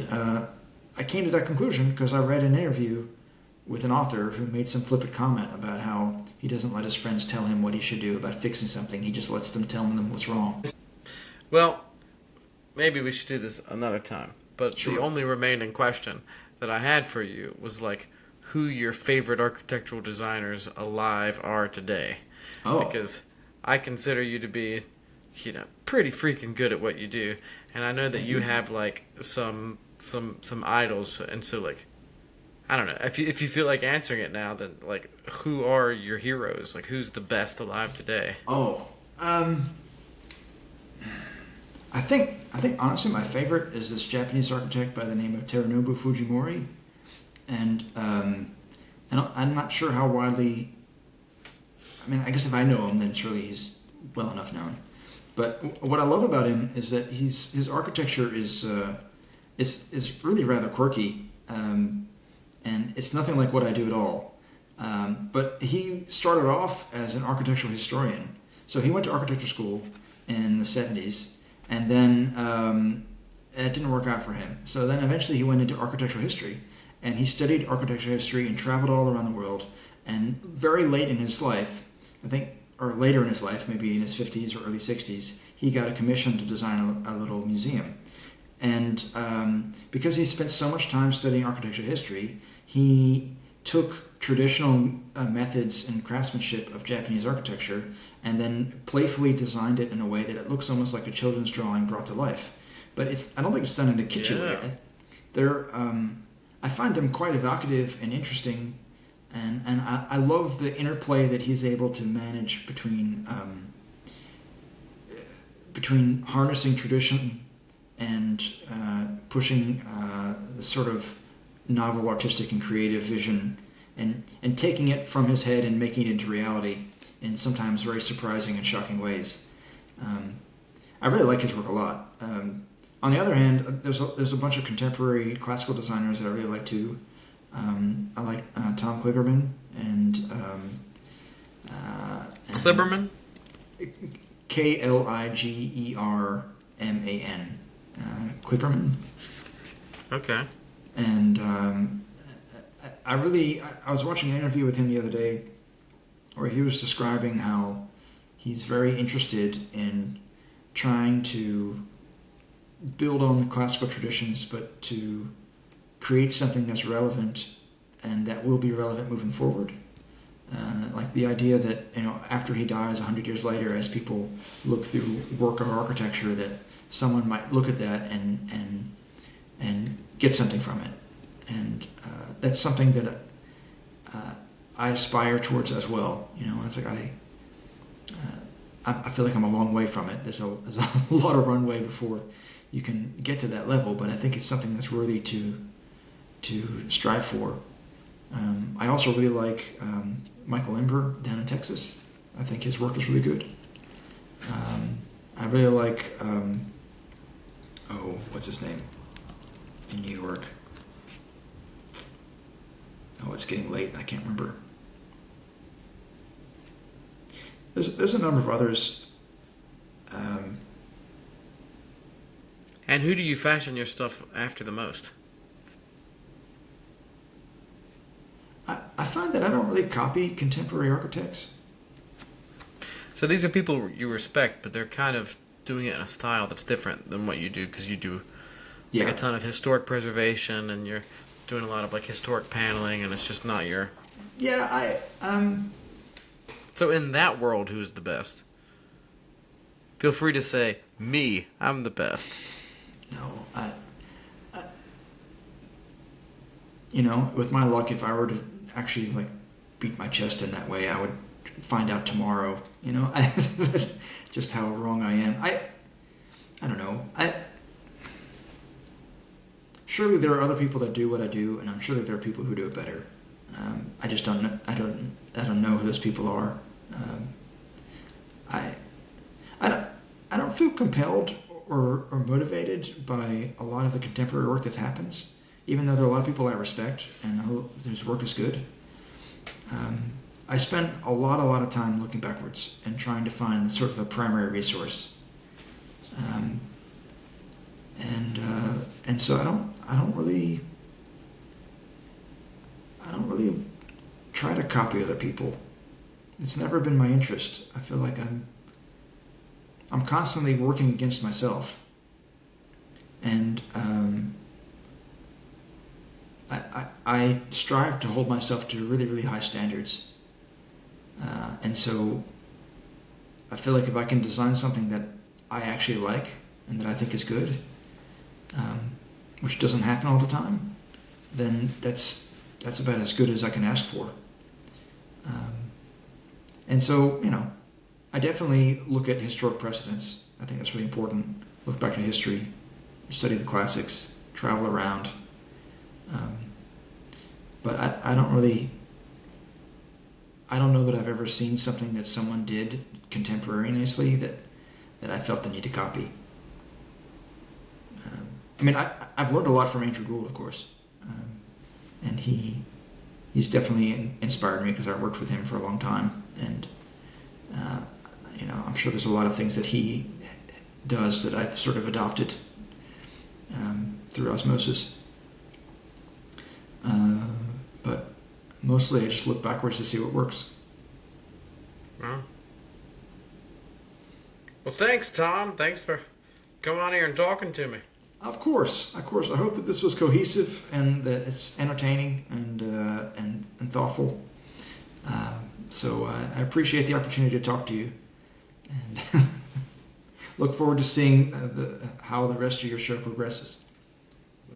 [SPEAKER 1] I came to that conclusion because I read an interview with an author who made some flippant comment about how he doesn't let his friends tell him what he should do about fixing something. He just lets them tell them what's wrong.
[SPEAKER 2] Well, maybe we should do this another time. But
[SPEAKER 1] Sure.
[SPEAKER 2] The only remaining question that I had for you was like who your favorite architectural designers alive are today.
[SPEAKER 1] Oh.
[SPEAKER 2] Because I consider you to be, pretty freaking good at what you do, and I know that you have like some idols, and so like I don't know if you feel like answering it now, then like who are your heroes? Like who's the best alive today?
[SPEAKER 1] Oh, I think honestly my favorite is this Japanese architect by the name of Teranobu Fujimori, and I'm not sure how widely. I mean, I guess if I know him, then surely he's well enough known. But what I love about him is that his architecture is really rather quirky, and it's nothing like what I do at all. But he started off as an architectural historian, so he went to architecture school in the 70s. And then it didn't work out for him. So then eventually he went into architectural history, and he studied architectural history and traveled all around the world. And very late in his life, I think, or later in his life, maybe in his 50s or early 60s, he got a commission to design a little museum. And because he spent so much time studying architectural history, he took traditional methods and craftsmanship of Japanese architecture and then playfully designed it in a way that it looks almost like a children's drawing brought to life. But I don't think it's done in a kitschy way. I find them quite evocative and interesting, and I love the interplay that he's able to manage between harnessing tradition and pushing this sort of novel artistic and creative vision, and taking it from his head and making it into reality in sometimes very surprising and shocking ways. I really like his work a lot. On the other hand, there's a bunch of contemporary classical designers that I really like too. I like Tom Kligerman and
[SPEAKER 2] Kliberman?
[SPEAKER 1] Kligerman. Kligerman.
[SPEAKER 2] Okay.
[SPEAKER 1] And I was watching an interview with him the other day where he was describing how he's very interested in trying to build on the classical traditions, but to create something that's relevant and that will be relevant moving forward. Like the idea that, after he dies 100 years later, as people look through work of architecture, that someone might look at that and get something from it. And that's something that I aspire towards as well. It's like I feel like I'm a long way from it. There's a lot of runway before you can get to that level, but I think it's something that's worthy to strive for. I also really like Michael Imber down in Texas. I think his work is really good. I really like what's his name in New York? Oh, it's getting late. I can't remember. There's a number of others.
[SPEAKER 2] And who do you fashion your stuff after the most?
[SPEAKER 1] I find that I don't really copy contemporary architects.
[SPEAKER 2] So these are people you respect, but they're kind of doing it in a style that's different than what you do, because you do like a ton of historic preservation, and you're doing a lot of like historic paneling, and it's just not your...
[SPEAKER 1] Yeah,
[SPEAKER 2] So in that world, who's the best? Feel free to say, me, I'm the best.
[SPEAKER 1] No, with my luck, if I were to actually beat my chest in that way, I would find out tomorrow. Just how wrong I am. I don't know. Surely there are other people that do what I do, and I'm sure that there are people who do it better. I just don't know. I don't know who those people are. I don't feel compelled or motivated by a lot of the contemporary work that happens, even though there are a lot of people I respect and whose work is good. I spent a lot of time looking backwards and trying to find sort of a primary resource. And so I don't really try to copy other people. It's never been my interest. I feel like I'm constantly working against myself, and I strive to hold myself to really, really high standards, and so I feel like if I can design something that I actually like and that I think is good, which doesn't happen all the time, then that's about as good as I can ask for. And so, I definitely look at historic precedents. I think that's really important. Look back to history, study the classics, travel around. But I don't know that I've ever seen something that someone did contemporaneously that I felt the need to copy. I've learned a lot from Andrew Gould, of course. And he's definitely inspired me because I worked with him for a long time. And, I'm sure there's a lot of things that he does that I've sort of adopted through osmosis. But mostly I just look backwards to see what works.
[SPEAKER 2] Well, thanks, Tom. Thanks for coming on here and talking to me.
[SPEAKER 1] Of course. I hope that this was cohesive and that it's entertaining and thoughtful. So I appreciate the opportunity to talk to you, and look forward to seeing how the rest of your show progresses.